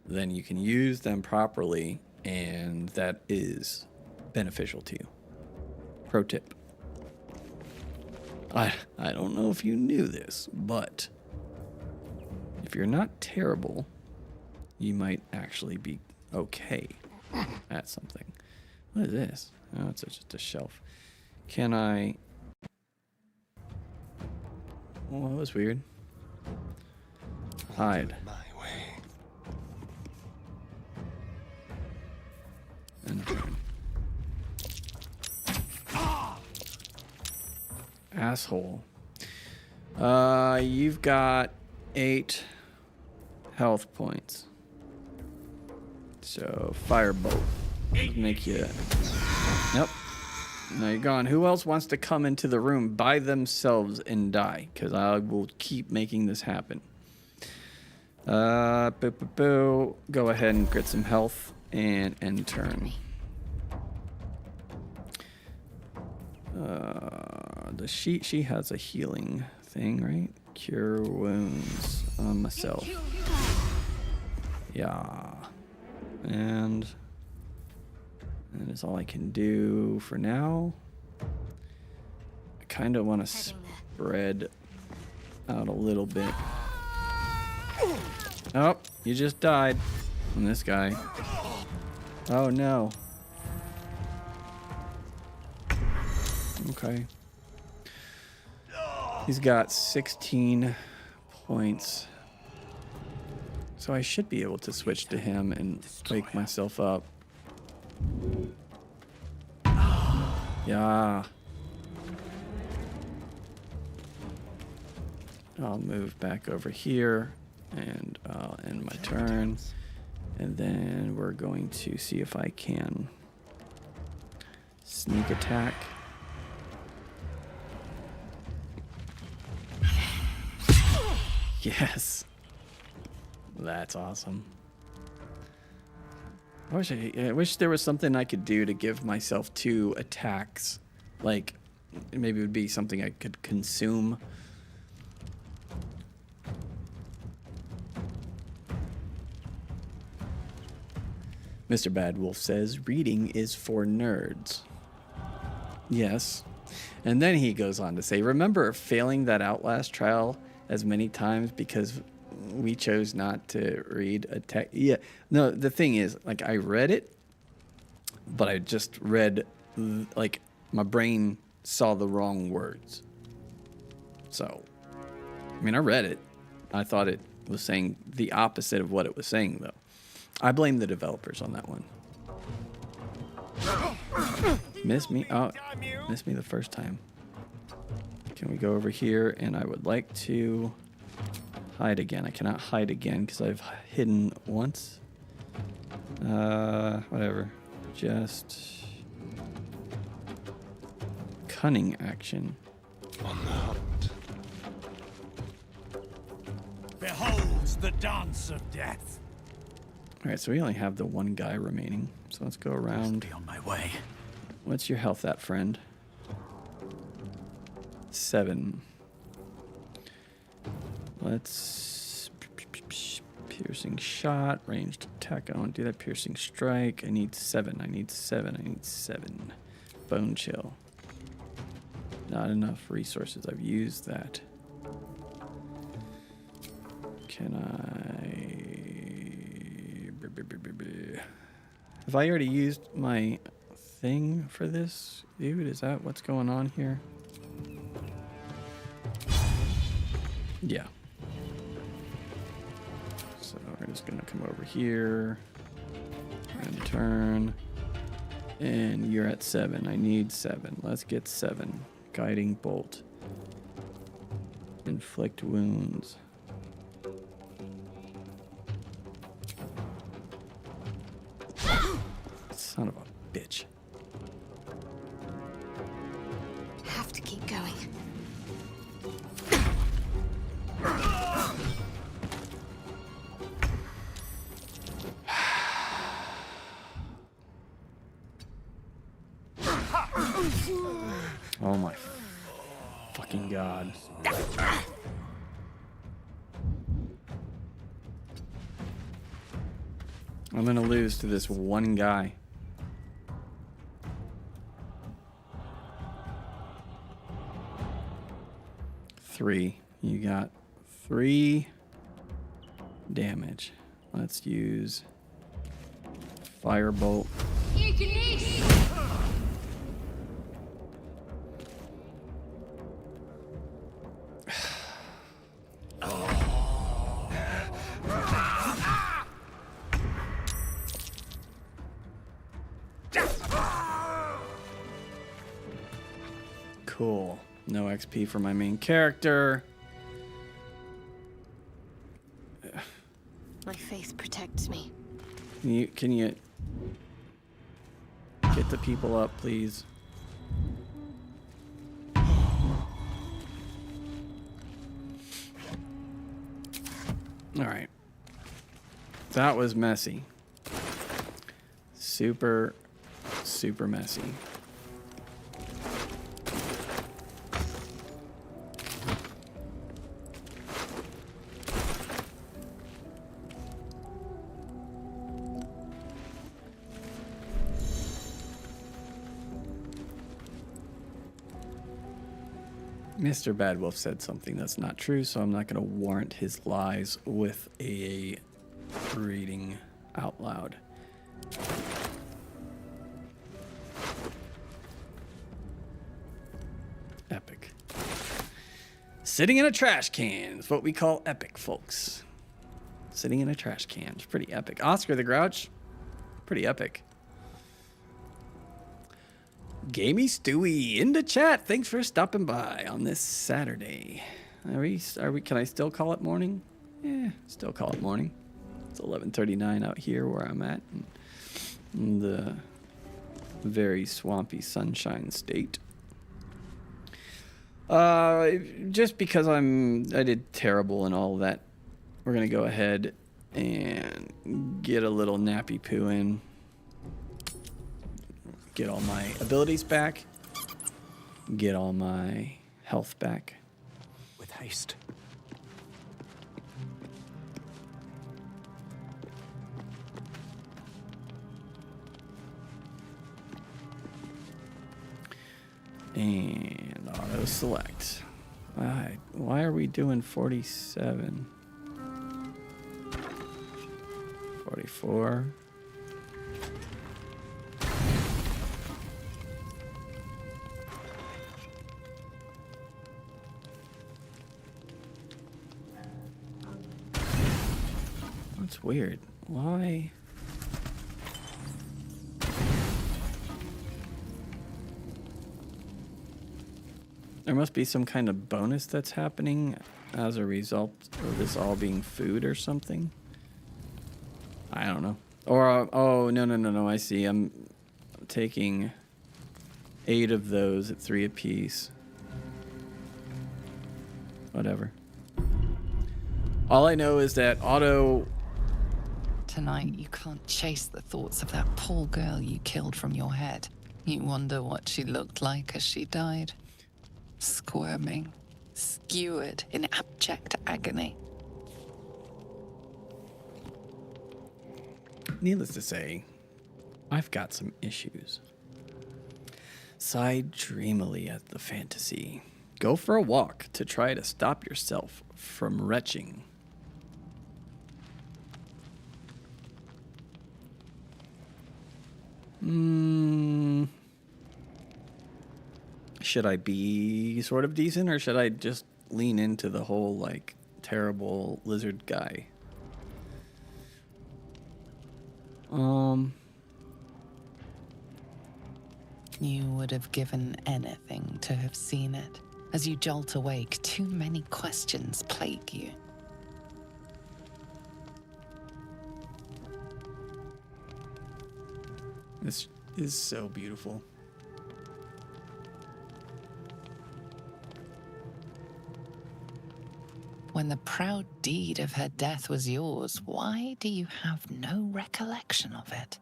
then you can use them properly and that is beneficial to you. Pro tip. I don't know if you knew this, but if you're not terrible, you might actually be okay at something. What is this? Oh, it's just a shelf. Can I... Oh, that was weird. Hide. And turn. Asshole. You've got 8 health points. So, firebolt. Make you... Nope. Now you're gone. Who else wants to come into the room by themselves and die? Because I will keep making this happen. Go ahead and get some health and end turn. She has a healing thing, right? Cure wounds on myself. Yeah. And that is all I can do for now. I kind of want to spread out a little bit. Oh, you just died from this guy. Oh no. Okay. He's got 16 points. So I should be able to switch to him and wake myself up. Yeah. I'll move back over here and I'll end my turn. And then we're going to see if I can sneak attack. Yes. That's awesome. I wish there was something I could do to give myself 2 attacks. Like, maybe it would be something I could consume. Mr. Bad Wolf says, reading is for nerds. Yes, And then he goes on to say, remember failing that Outlast trial as many times because we chose not to read a text? Yeah, no, the thing is, like, I read it, but I just read, like, my brain saw the wrong words. So, I mean, I read it. I thought it was saying the opposite of what it was saying, though. I blame the developers on that one. Miss me? Oh, missed me the first time. Can we go over here? And I would like to hide again. I cannot hide again because I've hidden once. Whatever. Just cunning action. On the hunt. Behold the dance of death. All right, so we only have the one guy remaining. So let's go around. Be on my way. What's your health at, friend? 7. Let's piercing shot, ranged attack. I won't do that. Piercing strike. I need 7. I need 7. I need 7. Bone chill. Not enough resources. I've used that. Can I? Have I already used my thing for this, dude? Is that what's going on here? Yeah. So we're just gonna come over here and turn. And you're at 7. I need 7. Let's get 7. Guiding bolt. Inflict wounds. Son of a bitch. Have to keep going. Oh my fucking god. I'm gonna lose to this one guy. Three. You got 3 damage. Let's use firebolt. Cool. No XP for my main character. My faith protects me. Can you get the people up, please? All right. That was messy. Super messy. Mr. Bad Wolf said something that's not true, so I'm not going to warrant his lies with a reading out loud. Epic. Sitting in a trash can is what we call epic, folks. Sitting in a trash can. It's pretty epic. Oscar the Grouch, pretty epic. Gamey Stewie in the chat. Thanks for stopping by on this Saturday. Are we? Can I still call it morning? Yeah, still call it morning. It's 11:39 out here where I'm at in the very swampy Sunshine State. Just because I did terrible and all that, we're gonna go ahead and get a little nappy poo in. Get all my abilities back. Get all my health back. With haste. And auto select. Why are we doing 47? 44. That's weird. Why? There must be some kind of bonus that's happening as a result of this all being food or something. I don't know. Or, oh, no. I see. I'm taking 8 of those at 3 apiece. Whatever. All I know is that auto... Tonight, you can't chase the thoughts of that poor girl you killed from your head. You wonder what she looked like as she died. Squirming, skewered in abject agony. Needless to say, I've got some issues. Sigh dreamily at the fantasy. Go for a walk to try to stop yourself from retching. Should I be sort of decent, or should I just lean into the whole, like, terrible lizard guy? You would have given anything to have seen it. As you jolt awake, too many questions plague you. This is so beautiful. When the proud deed of her death was yours, why do you have no recollection of it?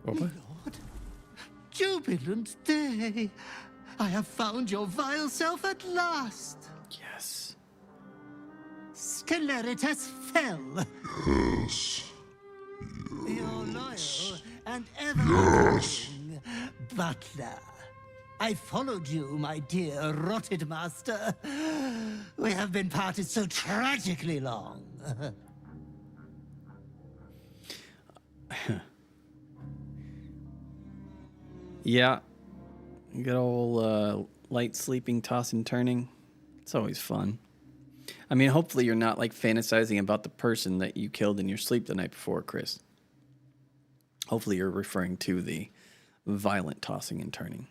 Lord, jubilant day! I have found your vile self at last! Yes. Sceleritas fell! Yes. Your loyal and ever-loving butler. I followed you, my dear rotted master. We have been parted so tragically long. Yeah. Good old light sleeping, tossing, turning. It's always fun. I mean, hopefully you're not like fantasizing about the person that you killed in your sleep the night before, Chris. Hopefully you're referring to the violent tossing and turning.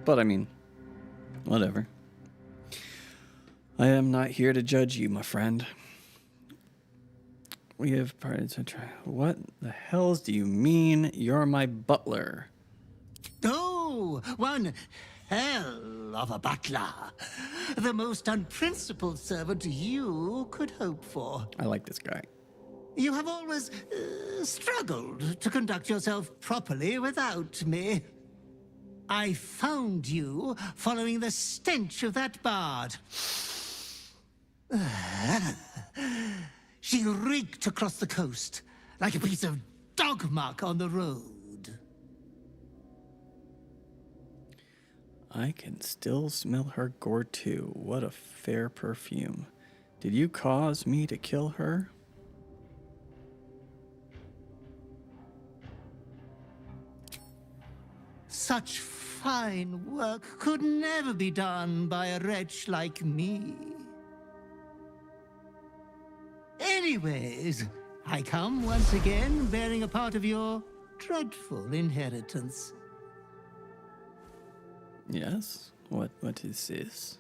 But I mean, whatever. I am not here to judge you, my friend. We have parted to try. What the hells do you mean you're my butler? Oh, one hell of a butler. The most unprincipled servant you could hope for. I like this guy. You have always struggled to conduct yourself properly without me. I found you following the stench of that bard. She reeked across the coast like a piece of dog muck on the road. I can still smell her gore too. What a fair perfume. Did you cause me to kill her? Such fine work could never be done by a wretch like me. Anyways, I come once again bearing a part of your dreadful inheritance. Yes? What is this?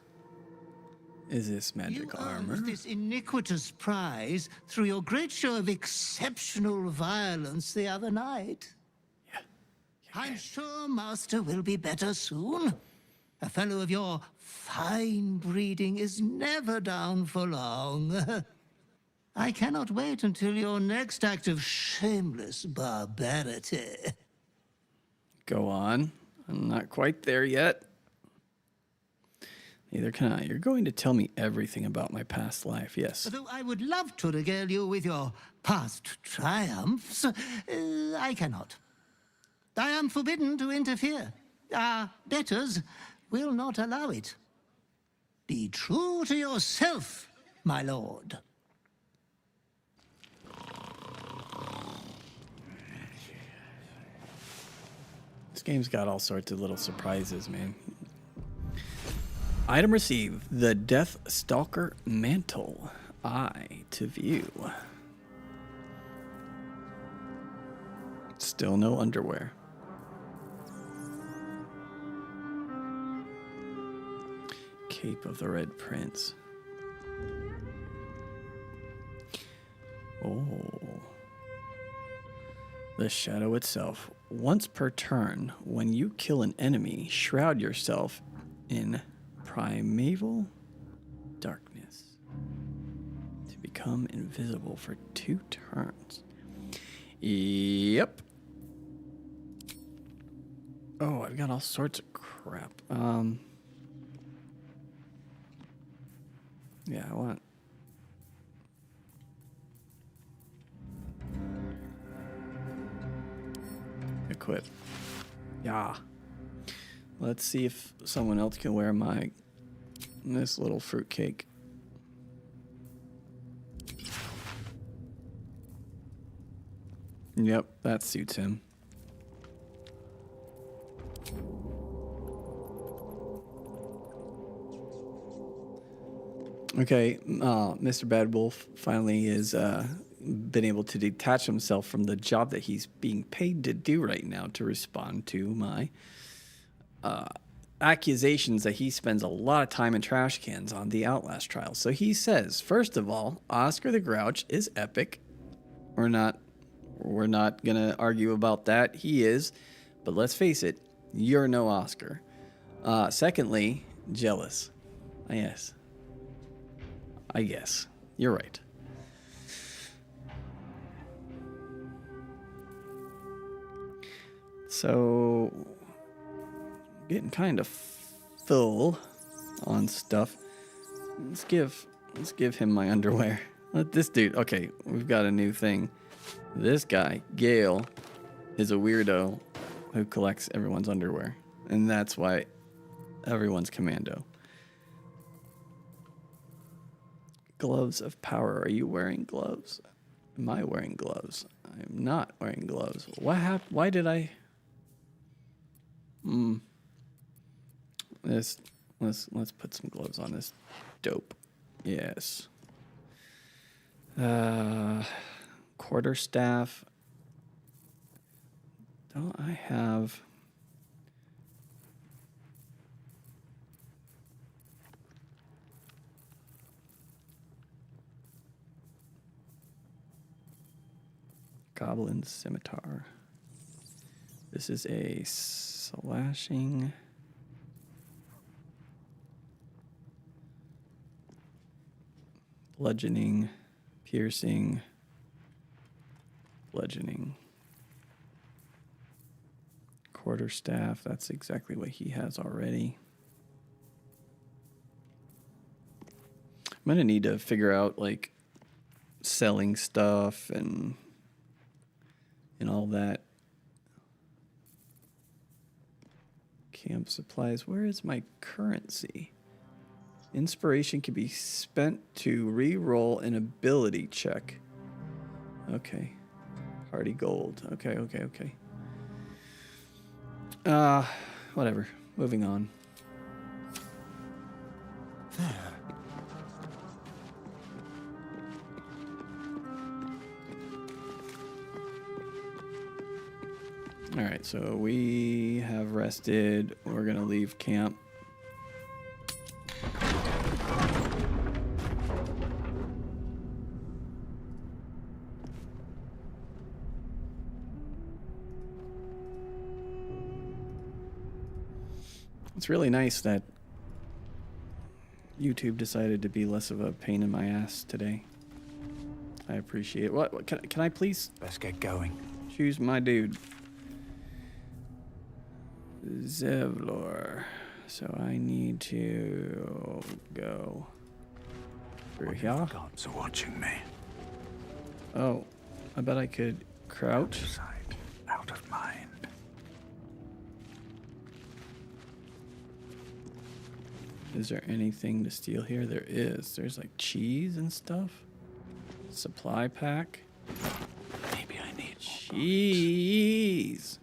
Is this magic armor? Earned this iniquitous prize through your great show of exceptional violence the other night. I'm sure Master will be better soon. A fellow of your fine breeding is never down for long. I cannot wait until your next act of shameless barbarity. Go on. I'm not quite there yet. Neither can I. You're going to tell me everything about my past life, yes. Though I would love to regale you with your past triumphs, I cannot. I am forbidden to interfere. Our betters will not allow it. Be true to yourself, my lord. This game's got all sorts of little surprises, man. Item received, the Death Stalker Mantle. Eye to view. Still no underwear. Cape of the Red Prince. Oh. The shadow itself. Once per turn, when you kill an enemy, shroud yourself in primeval darkness to become invisible for 2 turns. Yep. Oh, I've got all sorts of crap. Yeah, I want... equip. Yeah. Let's see if someone else can wear this little fruitcake. Yep, that suits him. Okay, Mr. Bad Wolf finally has been able to detach himself from the job that he's being paid to do right now to respond to my accusations that he spends a lot of time in trash cans on the Outlast trial. So he says, first of all, Oscar the Grouch is epic. We're not gonna argue about that. He is, but let's face it, you're no Oscar. Secondly, jealous. Yes. I guess. You're right. So, getting kind of full on stuff. Let's give him my underwear. Let this dude. Okay, we've got a new thing. This guy, Gale, is a weirdo who collects everyone's underwear, and that's why everyone's commando. Gloves of power. Are you wearing gloves? Am I wearing gloves? I am not wearing gloves. What happened? Why did I? Let's put some gloves on this dope. Yes. Quarterstaff. Don't I have? Goblin scimitar. This is a slashing. Bludgeoning, piercing, bludgeoning. Quarterstaff, that's exactly what he has already. I'm gonna need to figure out like selling stuff and all that. Camp supplies. Where is my currency? Inspiration can be spent to re-roll an ability check. Okay. Hardy gold. Okay. Whatever. Moving on. There. All right, so we have rested. We're gonna leave camp. It's really nice that YouTube decided to be less of a pain in my ass today. I appreciate it. What can I please? Let's get going. Choose my dude. Zevlor. So I need to go through here. Gods are watching me. Oh, I bet I could crouch. Out of sight, out of mind. Is there anything to steal here? There is. There's like cheese and stuff. Supply pack. Maybe I need cheese.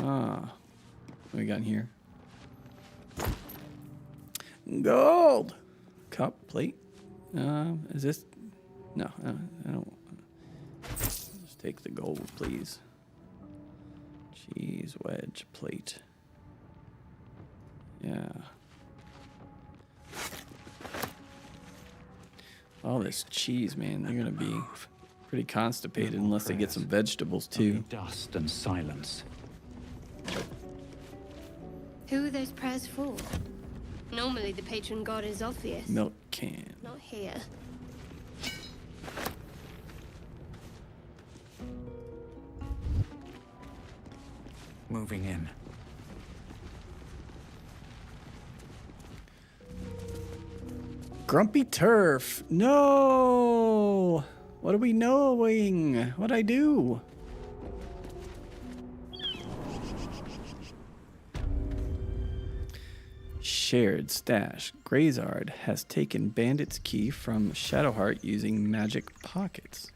Ah, what we got in here? Gold. Cup, plate. Is this? No, I don't. Just take the gold, please. Cheese, wedge, plate. Yeah. All this cheese, man. They're gonna be pretty constipated unless they get some vegetables too. Only dust and silence. Who are those prayers for? Normally the patron god is obvious. Milk can. Not here. Moving in. Grumpy turf. No. What are we knowing? What'd I do? Shared stash. Grazard has taken Bandit's key from Shadowheart using magic pockets.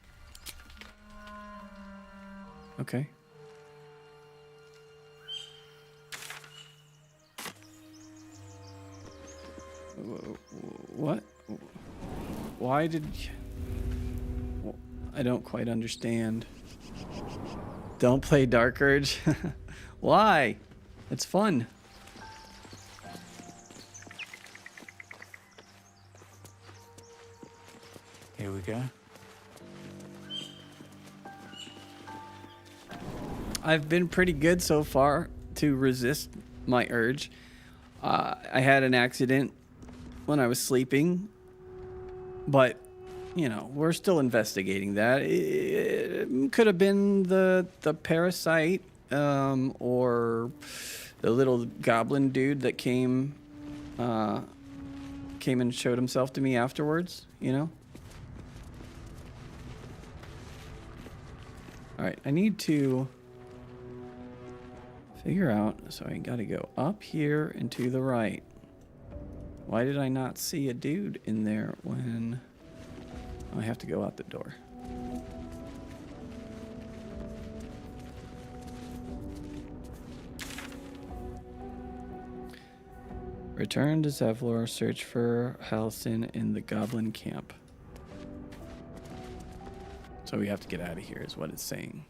Okay. What? Why did you... I don't quite understand. Don't play Dark Urge. Why? It's fun. Here we go. I've been pretty good so far to resist my urge. I had an accident when I was sleeping, but you know, we're still investigating that. It could have been the parasite, or the little goblin dude that came and showed himself to me afterwards, you know? All right, I need to figure out, so I gotta go up here and to the right. Why did I not see a dude in there when I have to go out the door? Return to Zevlor, search for Halcyon in the Goblin camp. So we have to get out of here is what it's saying.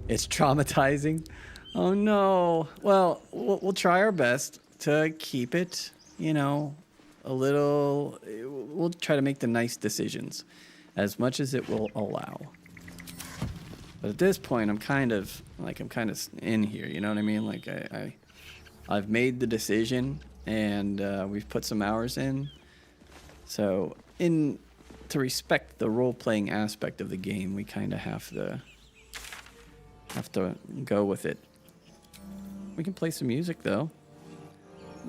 It's traumatizing. Oh no. Well, we'll try our best to keep it, you know, a little... We'll try to make the nice decisions as much as it will allow. But at this point, I'm kind of in here, you know what I mean? Like I've made the decision and we've put some hours in. So to respect the role-playing aspect of the game, we kind of have to go with it. We can play some music though.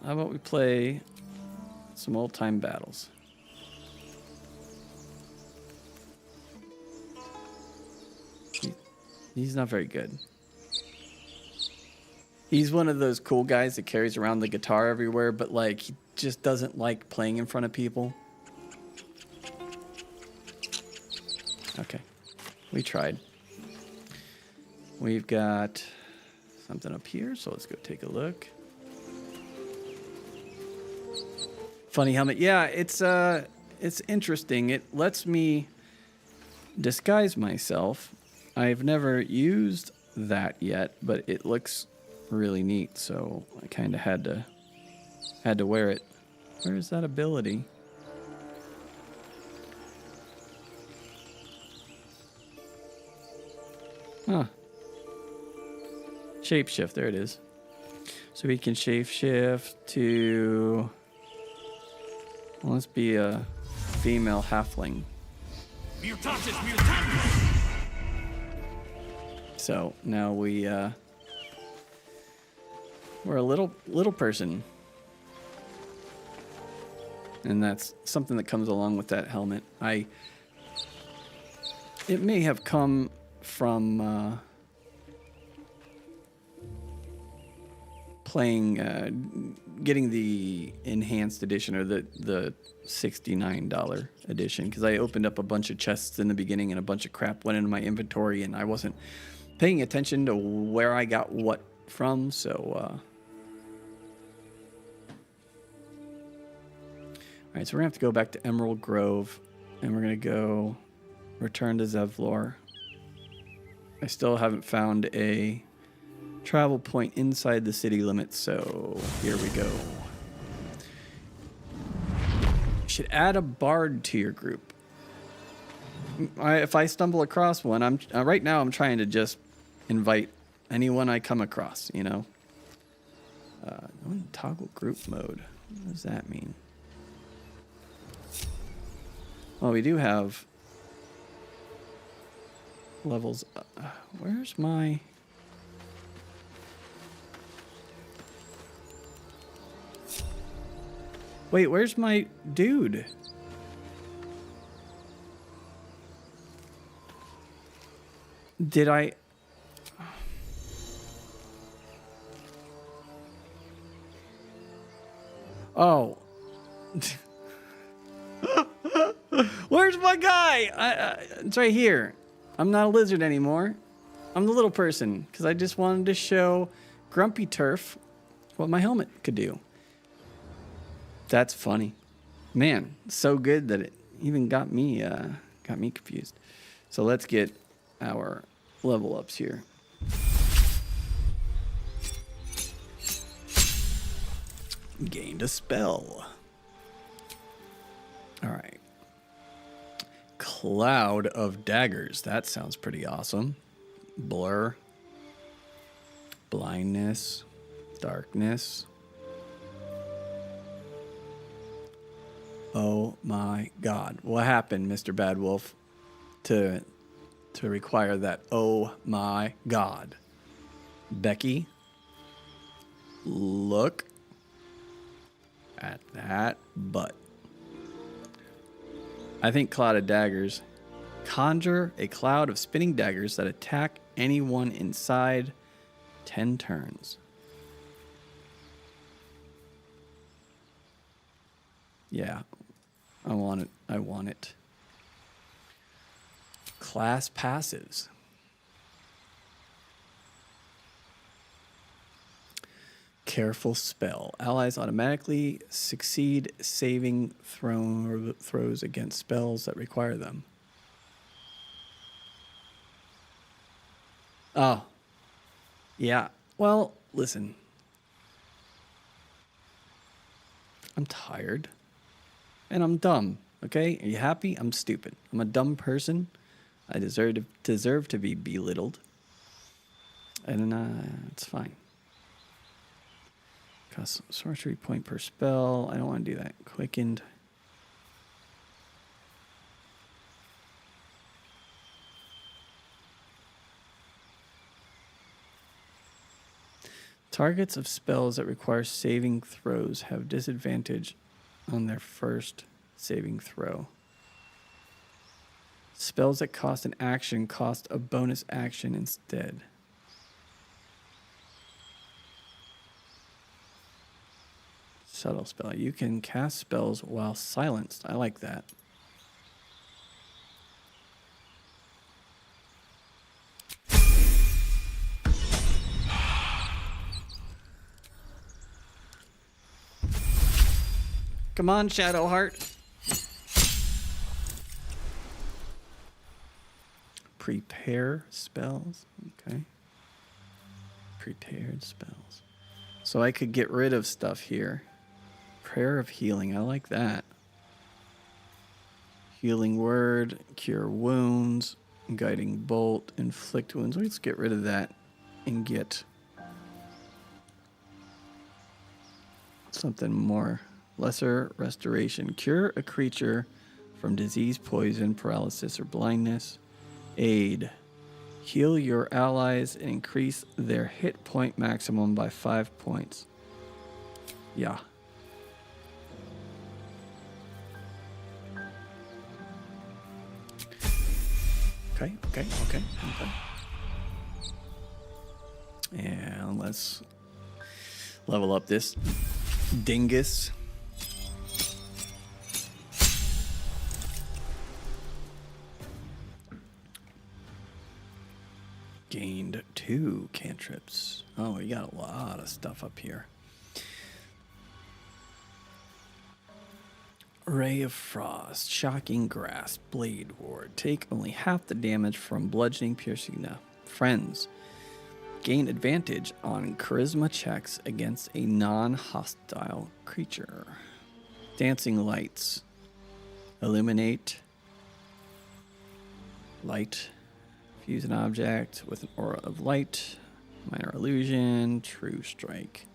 How about we play some old-time battles? He's not very good. He's one of those cool guys that carries around the guitar everywhere, but like he just doesn't like playing in front of people. Okay, we tried. We've got something up here, so let's go take a look. Funny helmet. Yeah, it's interesting. It lets me disguise myself. I've never used that yet, but it looks really neat, so I kind of had to wear it. Where is that ability? Huh. Shapeshift, there it is. So we can shapeshift to... Well, let's be a female halfling. Mutatis mutandis! So now we We're a little person. And that's something that comes along with that helmet. It may have come from playing, getting the enhanced edition or the $69 edition, because I opened up a bunch of chests in the beginning and a bunch of crap went into my inventory and I wasn't paying attention to where I got what from, so Alright, so we're going to have to go back to Emerald Grove, and we're going to go return to Zevlor. I still haven't found a travel point inside the city limits, so here we go. You should add a bard to your group. If I stumble across one, right now I'm trying to just invite anyone I come across, you know? Toggle group mode. What does that mean? Well, we do have levels. Where's my... Wait, where's my dude? Did I... Oh. Where's my guy? It's right here. I'm not a lizard anymore. I'm the little person, because I just wanted to show Grumpy Turf what my helmet could do. That's funny. Man, so good that it even got me confused. So let's get our level ups here. Gained a spell. All right. Cloud of Daggers. That sounds pretty awesome. Blur. Blindness. Darkness. Oh my God. What happened, Mr. Bad Wolf, to require that? Oh my God. Becky, look at that butt. I think Cloud of Daggers. Conjure a cloud of spinning daggers that attack anyone inside 10 turns. Yeah, I want it. I want it. Class passives. Careful spell. Allies automatically succeed saving throws against spells that require them. Oh. Yeah. Well, listen. I'm tired. And I'm dumb. Okay? Are you happy? I'm stupid. I'm a dumb person. I deserve to be belittled. And it's fine. Cost sorcery point per spell. I don't want to do that. Quickened. Targets of spells that require saving throws have disadvantage on their first saving throw. Spells that cost an action cost a bonus action instead. Subtle spell. You can cast spells while silenced. I like that. Come on, Shadowheart. Prepare spells. Okay. Prepared spells. So I could get rid of stuff here. Prayer of Healing. I like that. Healing Word. Cure Wounds. Guiding Bolt. Inflict Wounds. Let's get rid of that and get something more. Lesser Restoration. Cure a creature from disease, poison, paralysis, or blindness. Aid. Heal your allies and increase their hit point maximum by 5 points. Yeah. Okay. And let's level up this dingus. Gained 2 cantrips. Oh, we got a lot of stuff up here. Ray of Frost, Shocking Grasp, Blade Ward. Take only half the damage from bludgeoning, piercing. Now, friends, gain advantage on charisma checks against a non-hostile creature. Dancing Lights. Illuminate. Light. Fuse an object with an aura of light. Minor illusion. True strike.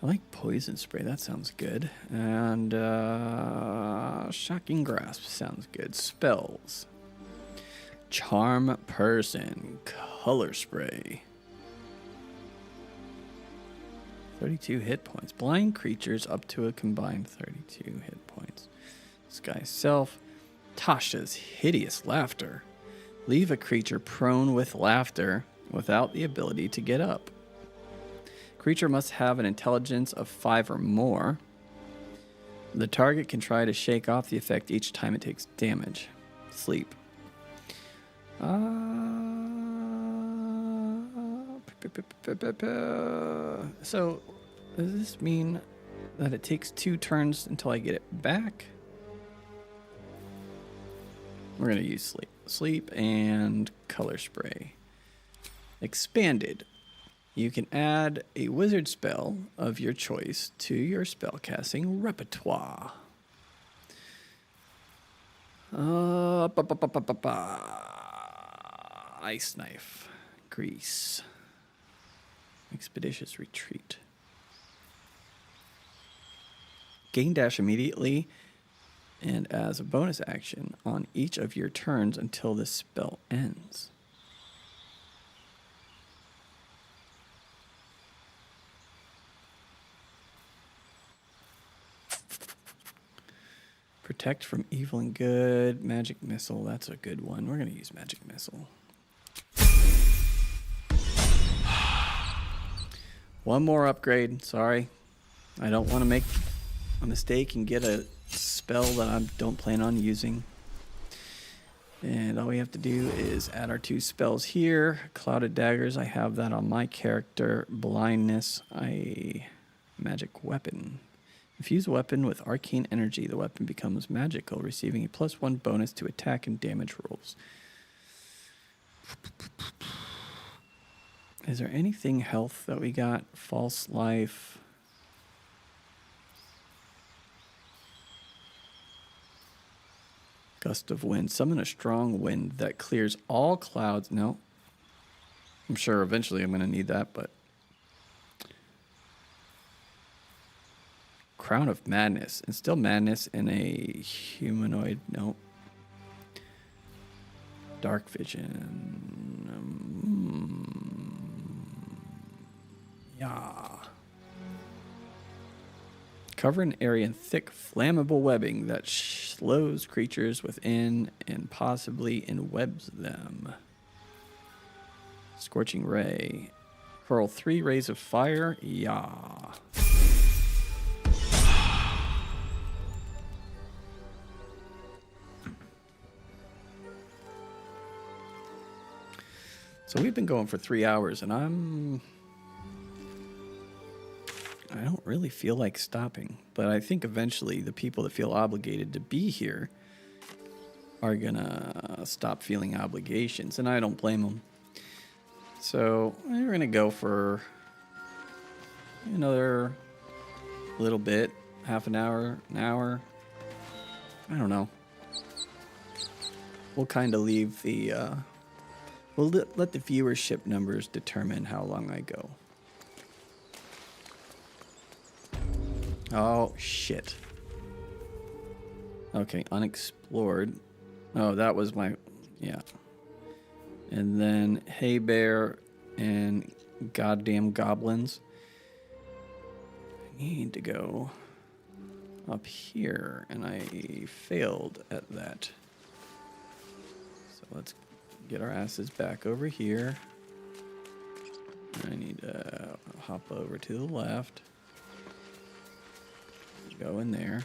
I like poison spray. That sounds good. And shocking grasp sounds good. Spells. Charm person. Color spray. 32 hit points. Blind creatures up to a combined 32 hit points. Sky Self. Tasha's hideous laughter. Leave a creature prone with laughter without the ability to get up. Creature must have an intelligence of 5 or more. The target can try to shake off the effect each time it takes damage. Sleep. So, does this mean that it takes 2 turns until I get it back? We're going to use sleep. Sleep and color spray. Expanded. You can add a wizard spell of your choice to your spellcasting repertoire. Ice Knife. Grease. Expeditious Retreat. Gain dash immediately and as a bonus action on each of your turns until the spell ends. Protect from evil and good. Magic Missile, that's a good one. We're going to use Magic Missile. One more upgrade. Sorry. I don't want to make a mistake and get a spell that I don't plan on using. And all we have to do is add our 2 spells here. Clouded Daggers, I have that on my character. Blindness, Magic Weapon. Infuse a weapon with arcane energy. The weapon becomes magical, receiving a +1 bonus to attack and damage rolls. Is there anything health that we got? False Life. Gust of Wind. Summon a strong wind that clears all clouds. No. I'm sure eventually I'm going to need that, but... Crown of Madness. Instill madness in a humanoid. No. Dark Vision. Yeah. Cover an area in thick, flammable webbing that slows creatures within and possibly enwebs them. Scorching Ray. Hurl 3 rays of fire. Yeah. So we've been going for 3 hours, and I don't really feel like stopping. But I think eventually the people that feel obligated to be here are gonna stop feeling obligations, and I don't blame them. So we're gonna go for another little bit, half an hour, an hour. I don't know. We'll kind of leave the... We'll let the viewership numbers determine how long I go. Oh, shit. Okay, unexplored. Oh, that was my... Yeah. And then Hay Bear and goddamn goblins. I need to go up here, and I failed at that. So let's get our asses back over here. I need to hop over to the left. Go in there.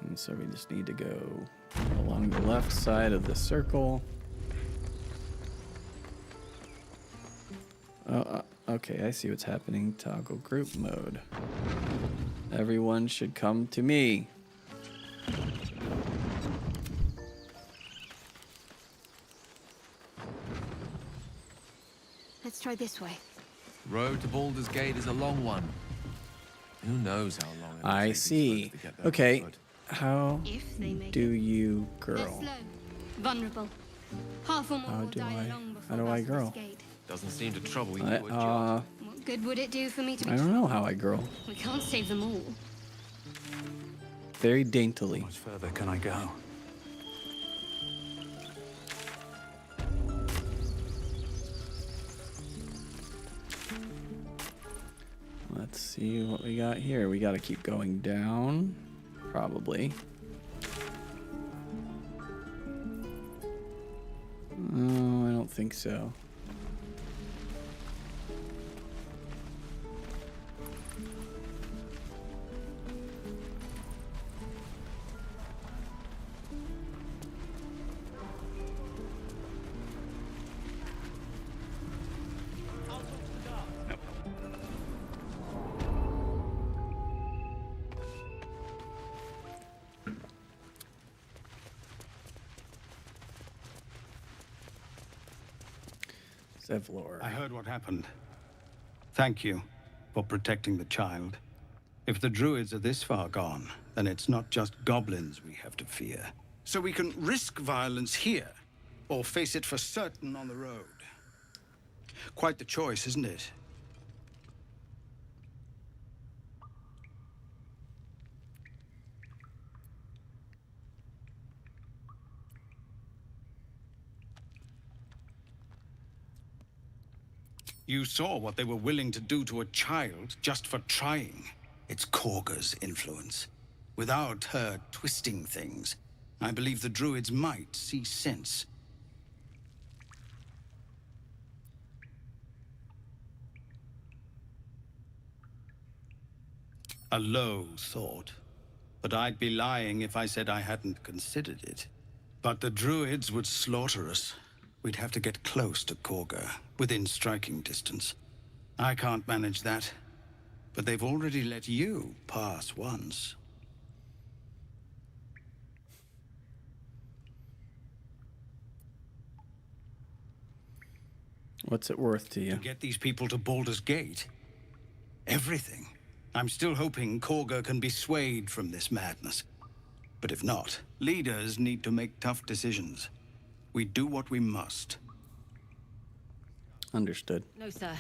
And so we just need to go along the left side of the circle. Okay, I see what's happening. Toggle group mode. Everyone should come to me. Let's try this way. Road to Baldurs Gate is a long one. Who knows how long it will I take these see. folks to get there Okay, on foot. how If they make do you They're girl? slow, vulnerable. Half or more How will do die I- along how before do I Baldur's girl? Gate. Doesn't seem to trouble you, I, a jot. What good would it do for me to be? I don't know how I girl. We can't save them all. Very daintily. How much further can I go? Let's see what we got here. We got to keep going down, probably. Oh, I don't think so. Zevlor. I heard what happened. Thank you for protecting the child. If the druids are this far gone, then it's not just goblins we have to fear. So we can risk violence here, or face it for certain on the road. Quite the choice, isn't it? You saw what they were willing to do to a child just for trying. It's Kagha's influence. Without her twisting things, I believe the druids might see sense. A low thought, but I'd be lying if I said I hadn't considered it. But the druids would slaughter us. We'd have to get close to Kagha, within striking distance. I can't manage that, but they've already let you pass once. What's it worth to you? To get these people to Baldur's Gate? Everything. I'm still hoping Kagha can be swayed from this madness. But if not, leaders need to make tough decisions. We do what we must. Understood. No, sir.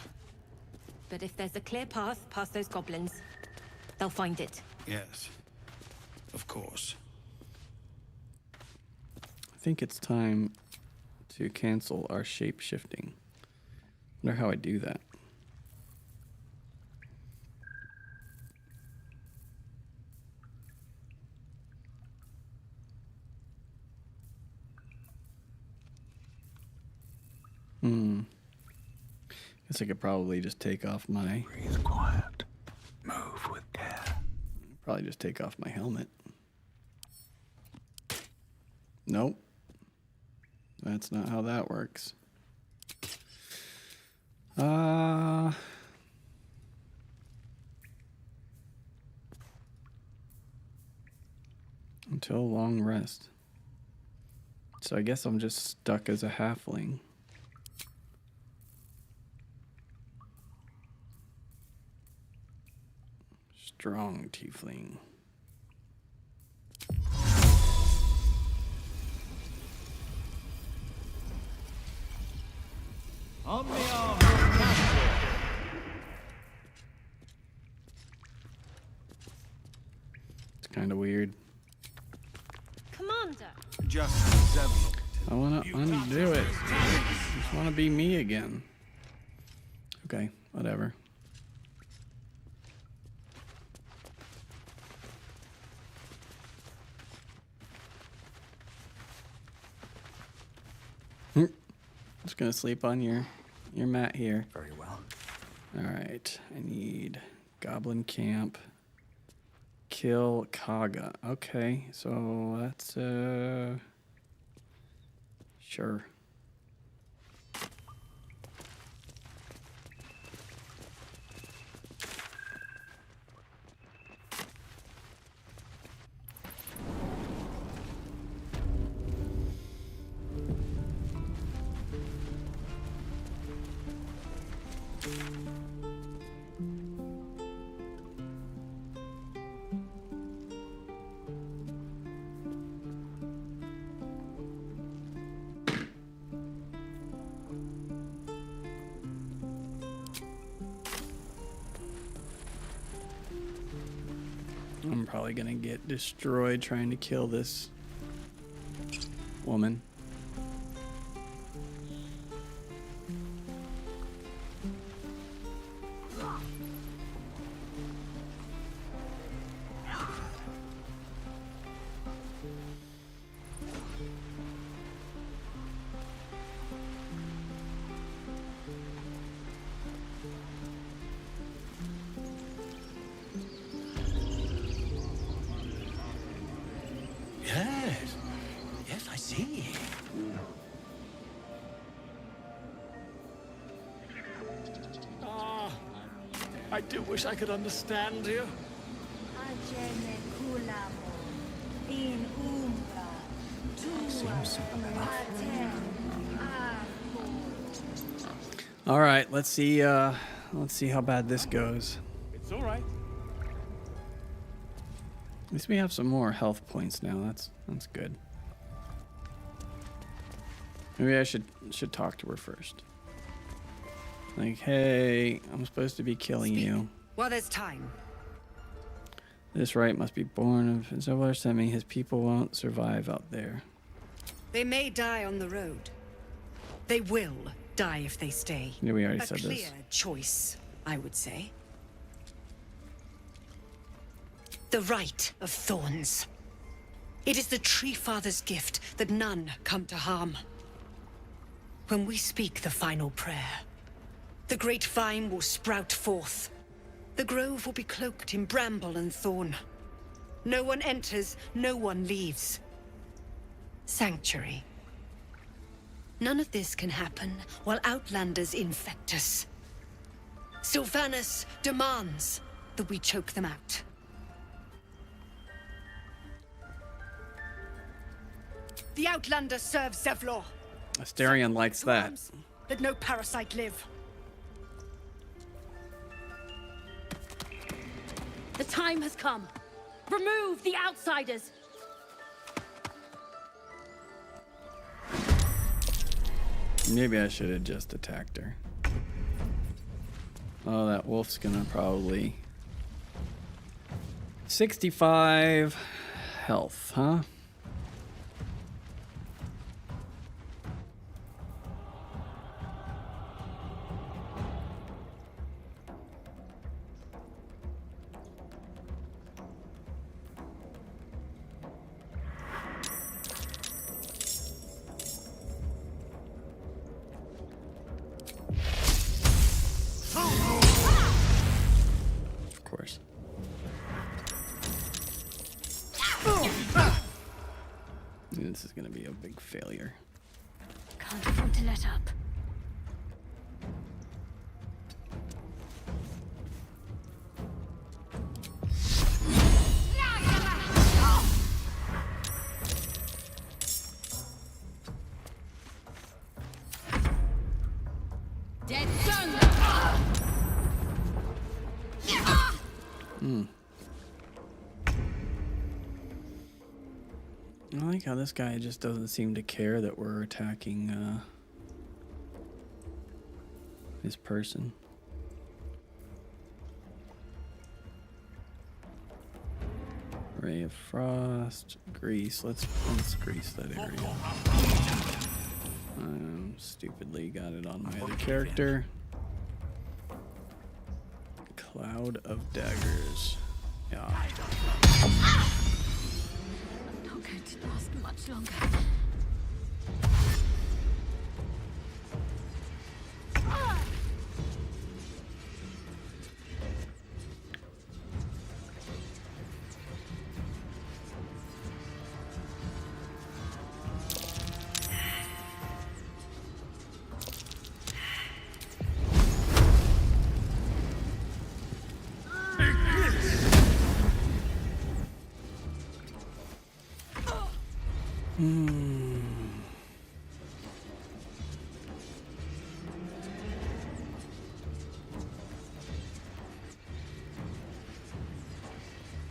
But if there's a clear path past those goblins, they'll find it. Yes, of course. I think it's time to cancel our shape shifting. Wonder how I do that. Guess I could probably just take off my... Breathe quiet. Move with care. Probably just take off my helmet. Nope. That's not how that works. Until long rest. So I guess I'm just stuck as a halfling. Strong tiefling. kind of weird. Commander. Just Zevlor. I want to undo it. I just want to be me again. Okay, whatever. Just gonna sleep on your mat here. Very well. All right, I need Goblin Camp. Kill Kagha. Okay, so that's sure. I'm probably gonna get destroyed trying to kill this woman. Yes. Yes, I see. I do wish I could understand you. All right, let's see how bad this goes. It's all right. At least we have some more health points now. That's good. Maybe I should talk to her first. Like, hey, I'm supposed to be killing you. While there's time. This right must be born of Zevlor sent me. His people won't survive out there. They may die on the road. They will die if they stay. Yeah, we already said this. A clear choice, I would say. The right of thorns. It is the Tree Father's gift that none come to harm. When we speak the final prayer, the great vine will sprout forth. The grove will be cloaked in bramble and thorn. No one enters, no one leaves. Sanctuary. None of this can happen while Outlanders infect us. Sylvanas demands that we choke them out. The Outlander serves Zevlor. Astarion likes that. Let no parasite live. The time has come. Remove the outsiders. Maybe I should have just attacked her. Oh, that wolf's gonna probably 65 health, huh? This is going to be a big failure. Can't afford to let up. Dead done. I like how this guy just doesn't seem to care that we're attacking his person. Ray of Frost, grease. Let's grease that area. Stupidly got it on my other character. Cloud of daggers. Yeah. I'm not going to last much longer.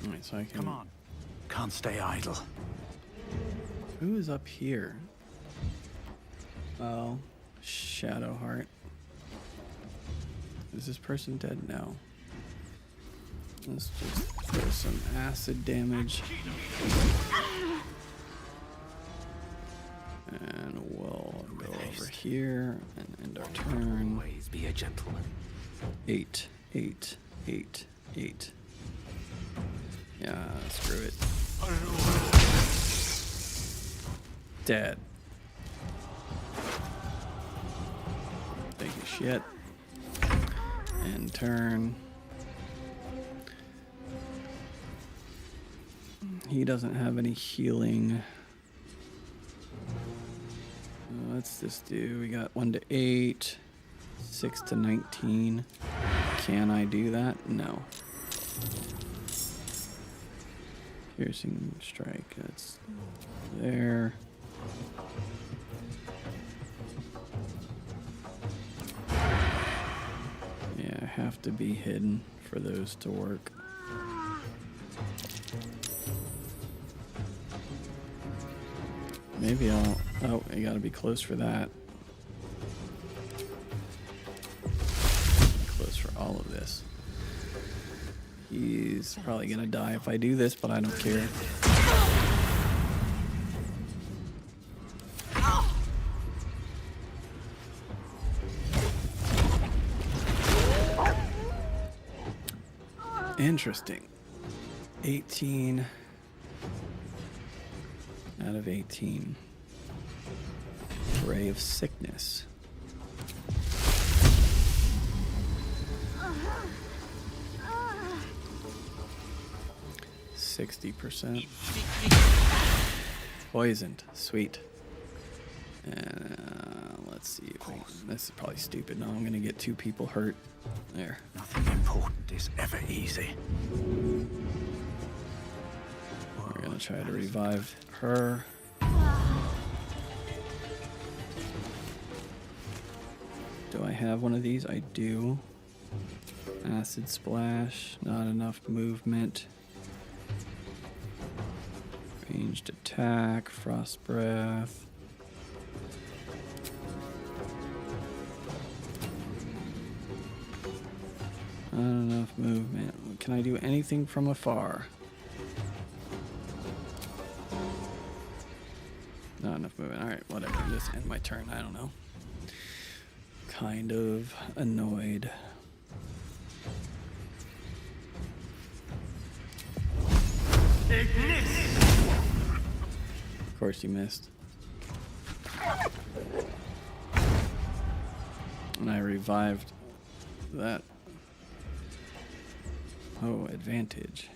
Alright, so I can... Come on. Can't stay idle. Who is up here? Well, Shadowheart. Is this person dead? No. Let's just throw some acid damage. And we'll go over here and end our turn. Always be a gentleman. 8, 8, 8, 8. Yeah, screw it. Dead. Take a shit. End turn. He doesn't have any healing. What's this do? We got 1 to 8, 6 to 19. Can I do that? No. Piercing strike. That's there. Yeah, have to be hidden for those to work. Maybe I'll... Oh, I gotta be close for that. Close for all of this. He's probably gonna die if I do this, but I don't care. Interesting. 18 out of 18. Ray of sickness. %. Poisoned. Sweet. Let's see. If this is probably stupid. No, I'm gonna get 2 people hurt. There. Nothing important is ever easy. We're gonna try to revive her. Do I have one of these? I do. Acid splash. Not enough movement. Ranged attack. Frost breath. Not enough movement. Can I do anything from afar? Not enough movement. Alright, whatever. Just end my turn. I don't know. Kind of annoyed. Of course you missed. And I revived that. Oh, advantage.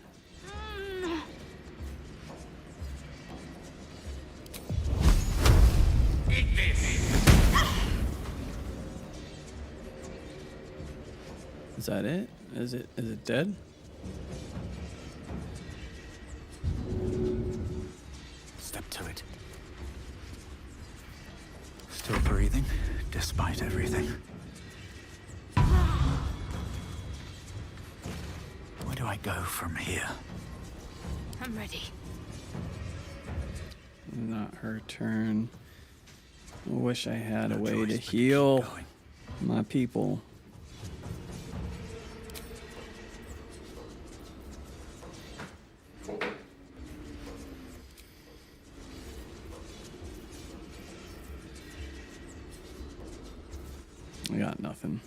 Is that it? Is it dead? Step to it. Still breathing, despite everything. Where do I go from here? I'm ready. Not her turn. I wish I had a way to heal my people. got nothing.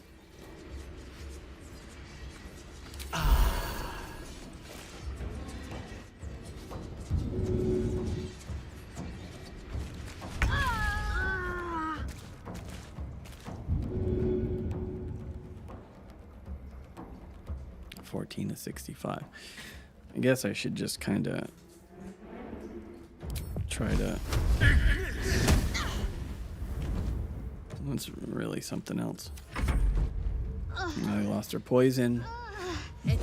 To 65. I guess I should just kind of try to. That's really something else. I lost her poison. All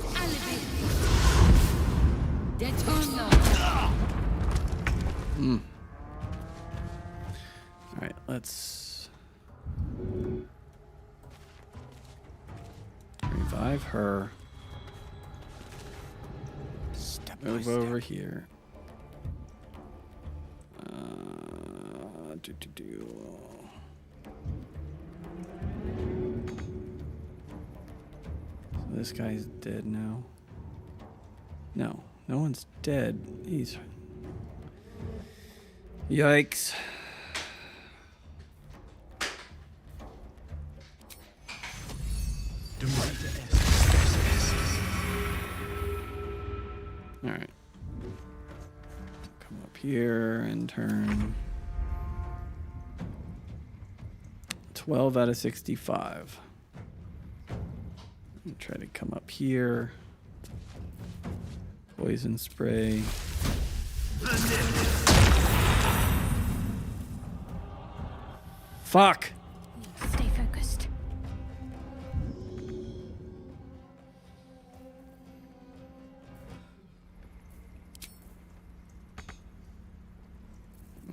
right, let's revive her. Move over here. So this guy's dead now. No, no one's dead. He's. Yikes. All right. Come up here and turn 12 out of 65. And try to come up here. Poison spray. Fuck. Stay focused.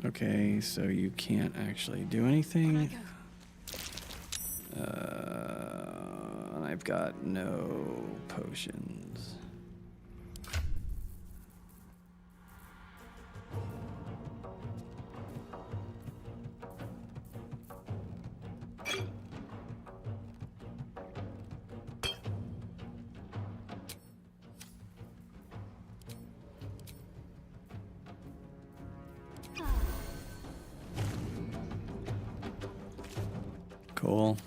Okay, so you can't actually do anything. And I've got no potions. Cool.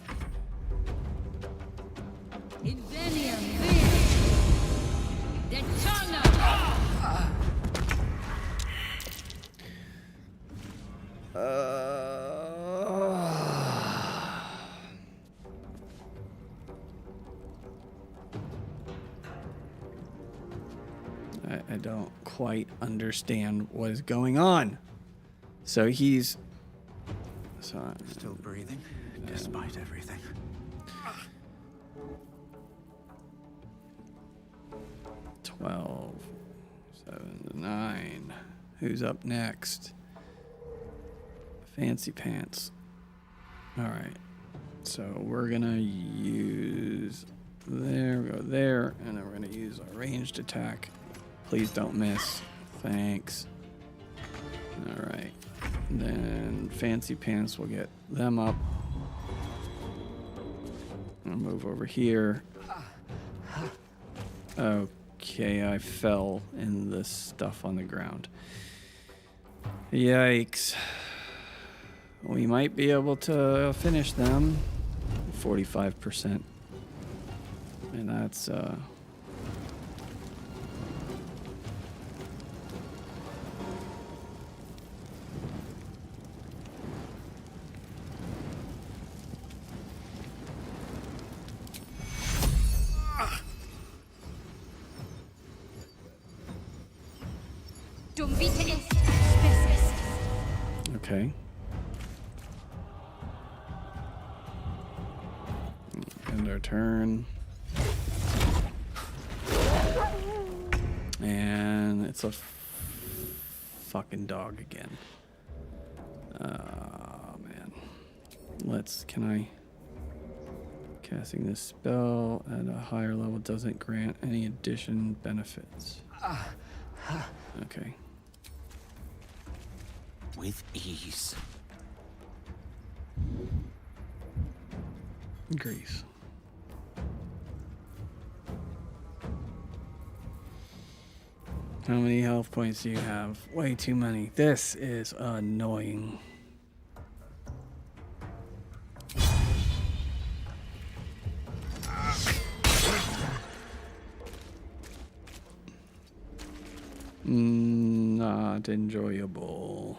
I don't quite understand what is going on. So he's... Still breathing, despite everything. 12, 7, 9. Who's up next? Fancy Pants. All right. So we're gonna use there, go there, and then we're gonna use our ranged attack. Please don't miss. Thanks. All right. Then Fancy Pants will get them up. I'll move over here. Okay, I fell in the stuff on the ground. Yikes. We might be able to finish them. 45%. And that's okay. End our turn. And it's a fucking dog again. Oh, man. Can I... Casting this spell at a higher level doesn't grant any addition benefits. Okay. With ease. Grease. How many health points do you have? Way too many. This is annoying. Not enjoyable.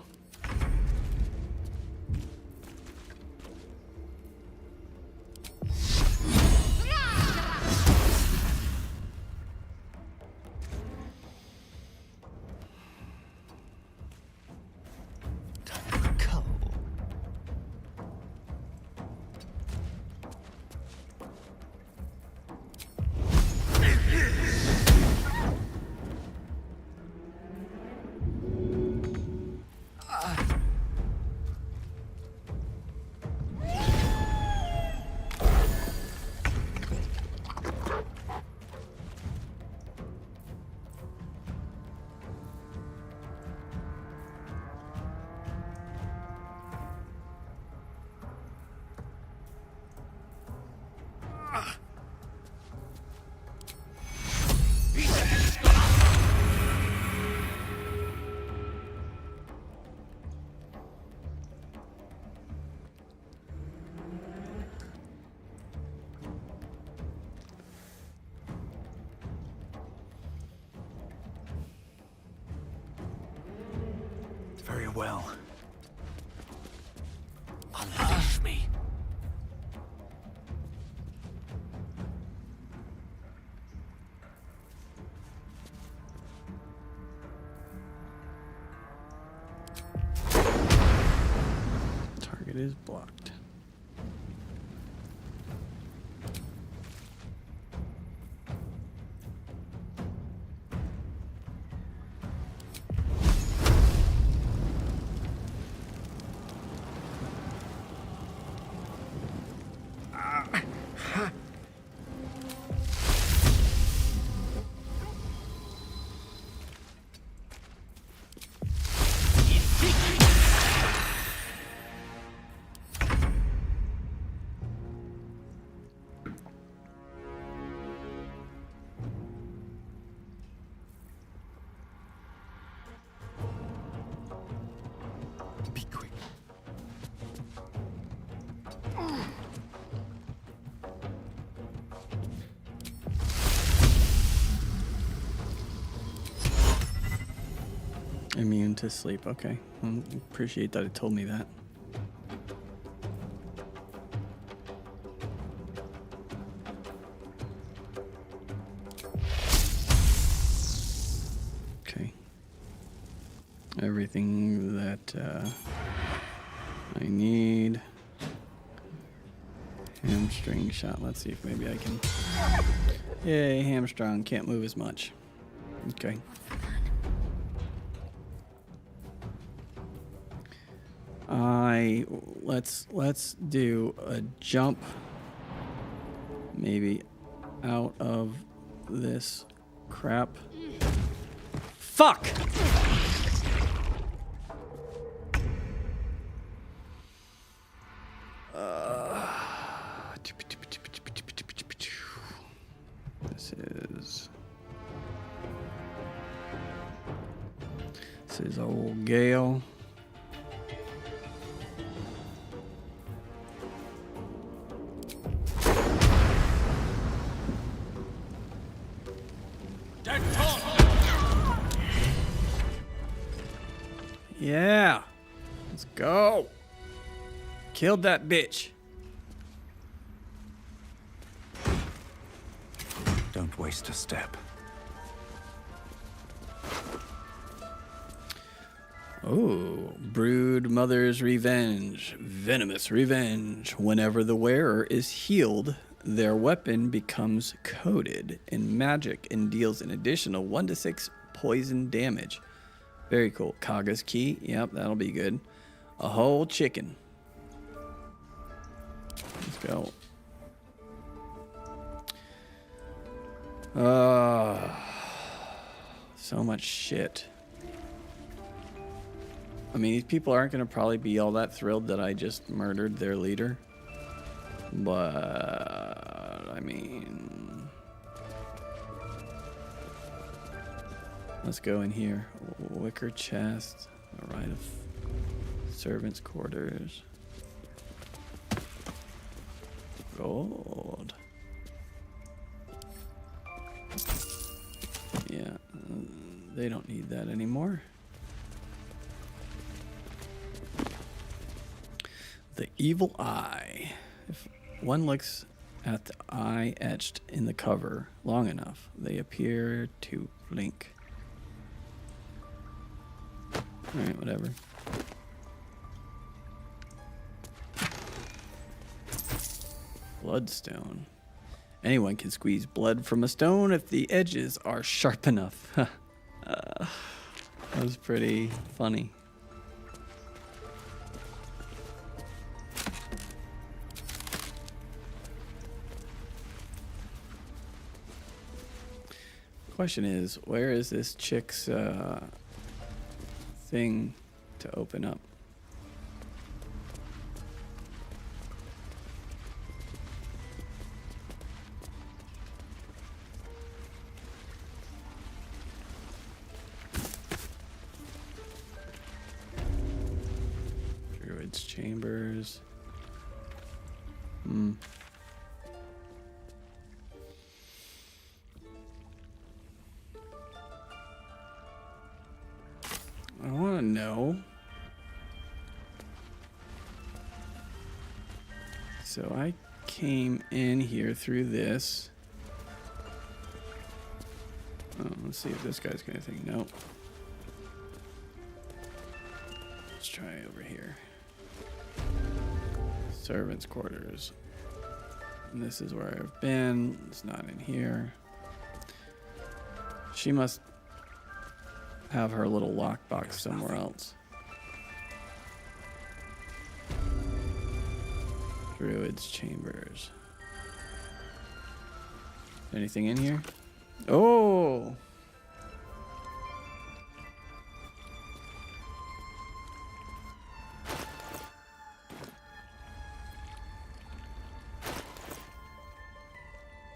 Very well. Unleash me. Target is blocked. Immune to sleep. Okay. Appreciate that it told me that. Okay. Everything that I need. Hamstring shot. Let's see if maybe I can. Yay, hamstrung. Can't move as much. Okay. Let's do a jump maybe out of this crap. Fuck! This is old Gale. Yeah. Let's go. Killed that bitch. Don't waste a step. Oh, Brood Mother's Revenge. Venomous Revenge. Whenever the wearer is healed, their weapon becomes coated in magic and deals an additional 1 to 6 poison damage. Very cool. Kagha's key. Yep, that'll be good. A whole chicken. Let's go. So much shit. I mean, these people aren't going to probably be all that thrilled that I just murdered their leader. But, I mean... Let's go in here. Wicker chest. A right of servants' quarters. Gold. Yeah. They don't need that anymore. The evil eye. If one looks at the eye etched in the cover long enough, they appear to blink. Alright, whatever. Bloodstone. Anyone can squeeze blood from a stone if the edges are sharp enough. That was pretty funny. Question is, where is this chick's thing to open up? Druid's chambers. I want to know. So I came in here through this. Oh, let's see if this guy's got anything. Nope. Let's try over here. Servants' quarters. And this is where I've been. It's not in here. She must have her little lockbox somewhere else. Druid's chambers. Anything in here? Oh!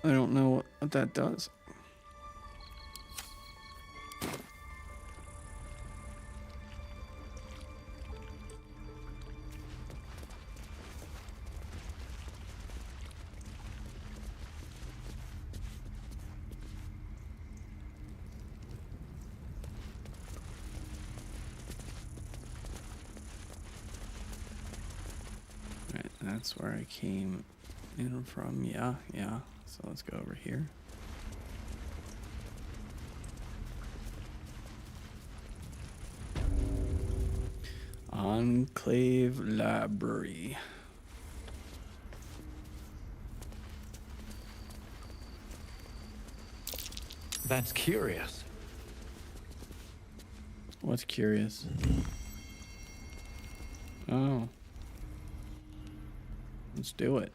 I don't know what that does. That's where I came in from. Yeah. So let's go over here. Enclave Library. That's curious. What's curious? Oh. Let's do it.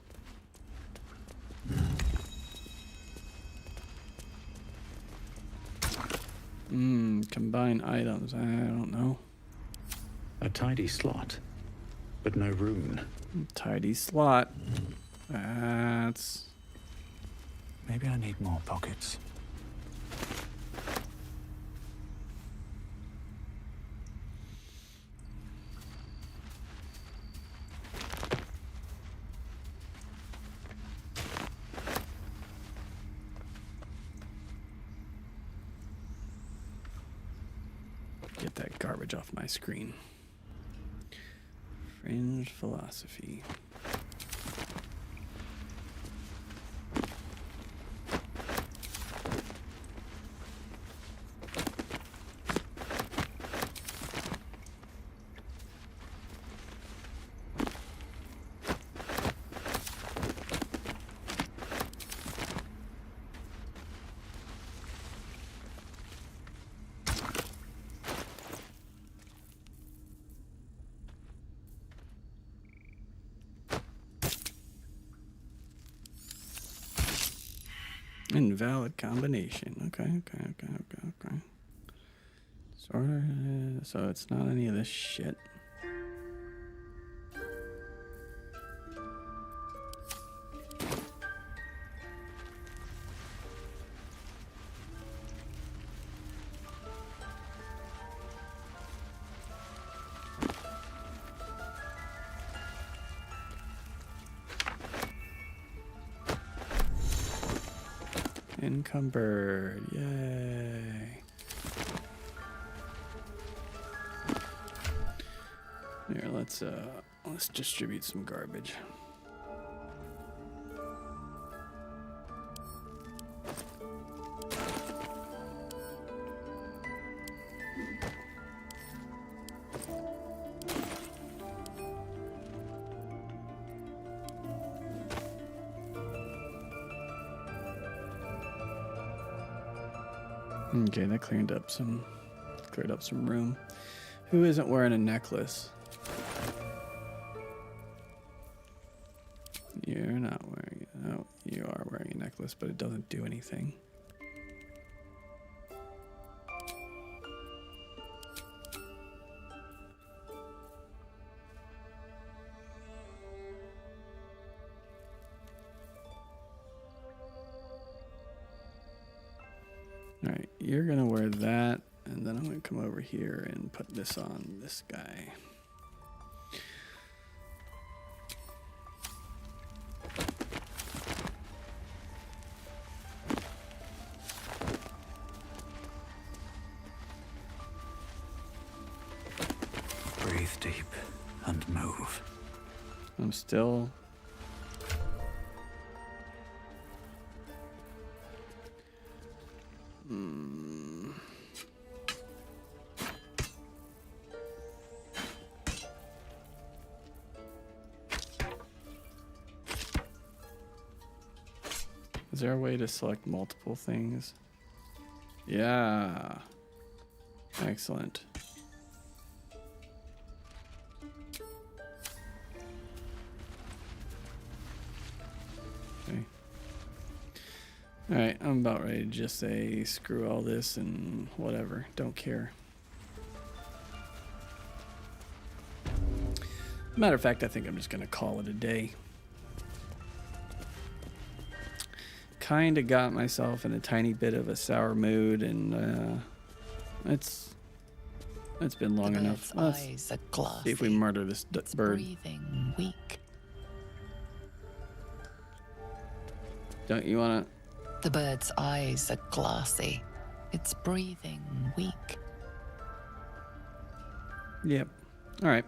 Combine items. I don't know. A tidy slot, but no rune. Tidy slot. That's... Maybe I need more pockets. Get that garbage off my screen. Fringe philosophy. Invalid combination. Okay. So it's not any of this shit. Encumbered. Yay. let's distribute some garbage. Okay, that cleared up some room. Who isn't wearing a necklace? You're not wearing it. Oh, you are wearing a necklace, but it doesn't do anything. Alright, you're gonna wear that, and then I'm gonna come over here and put this on this guy. Breathe deep and move. I'm still... Is there a way to select multiple things? Yeah. Excellent. Okay. Alright, I'm about ready to just say screw all this and whatever. Don't care. Matter of fact, I think I'm just going to call it a day. Kind of got myself in a tiny bit of a sour mood, and it's been long enough. Let's see if we murder this bird. Breathing weak. Don't you want to? The bird's eyes are glassy. It's breathing weak. Yep. All right.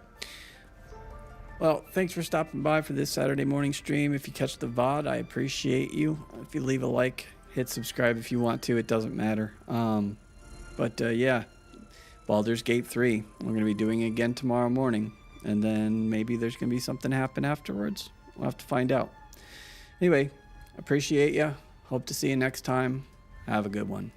Well, thanks for stopping by for this Saturday morning stream. If you catch the VOD, I appreciate you. If you leave a like, hit subscribe if you want to. It doesn't matter. Yeah, Baldurs Gate 3. We're going to be doing it again tomorrow morning. And then maybe there's going to be something happen afterwards. We'll have to find out. Anyway, appreciate you. Hope to see you next time. Have a good one.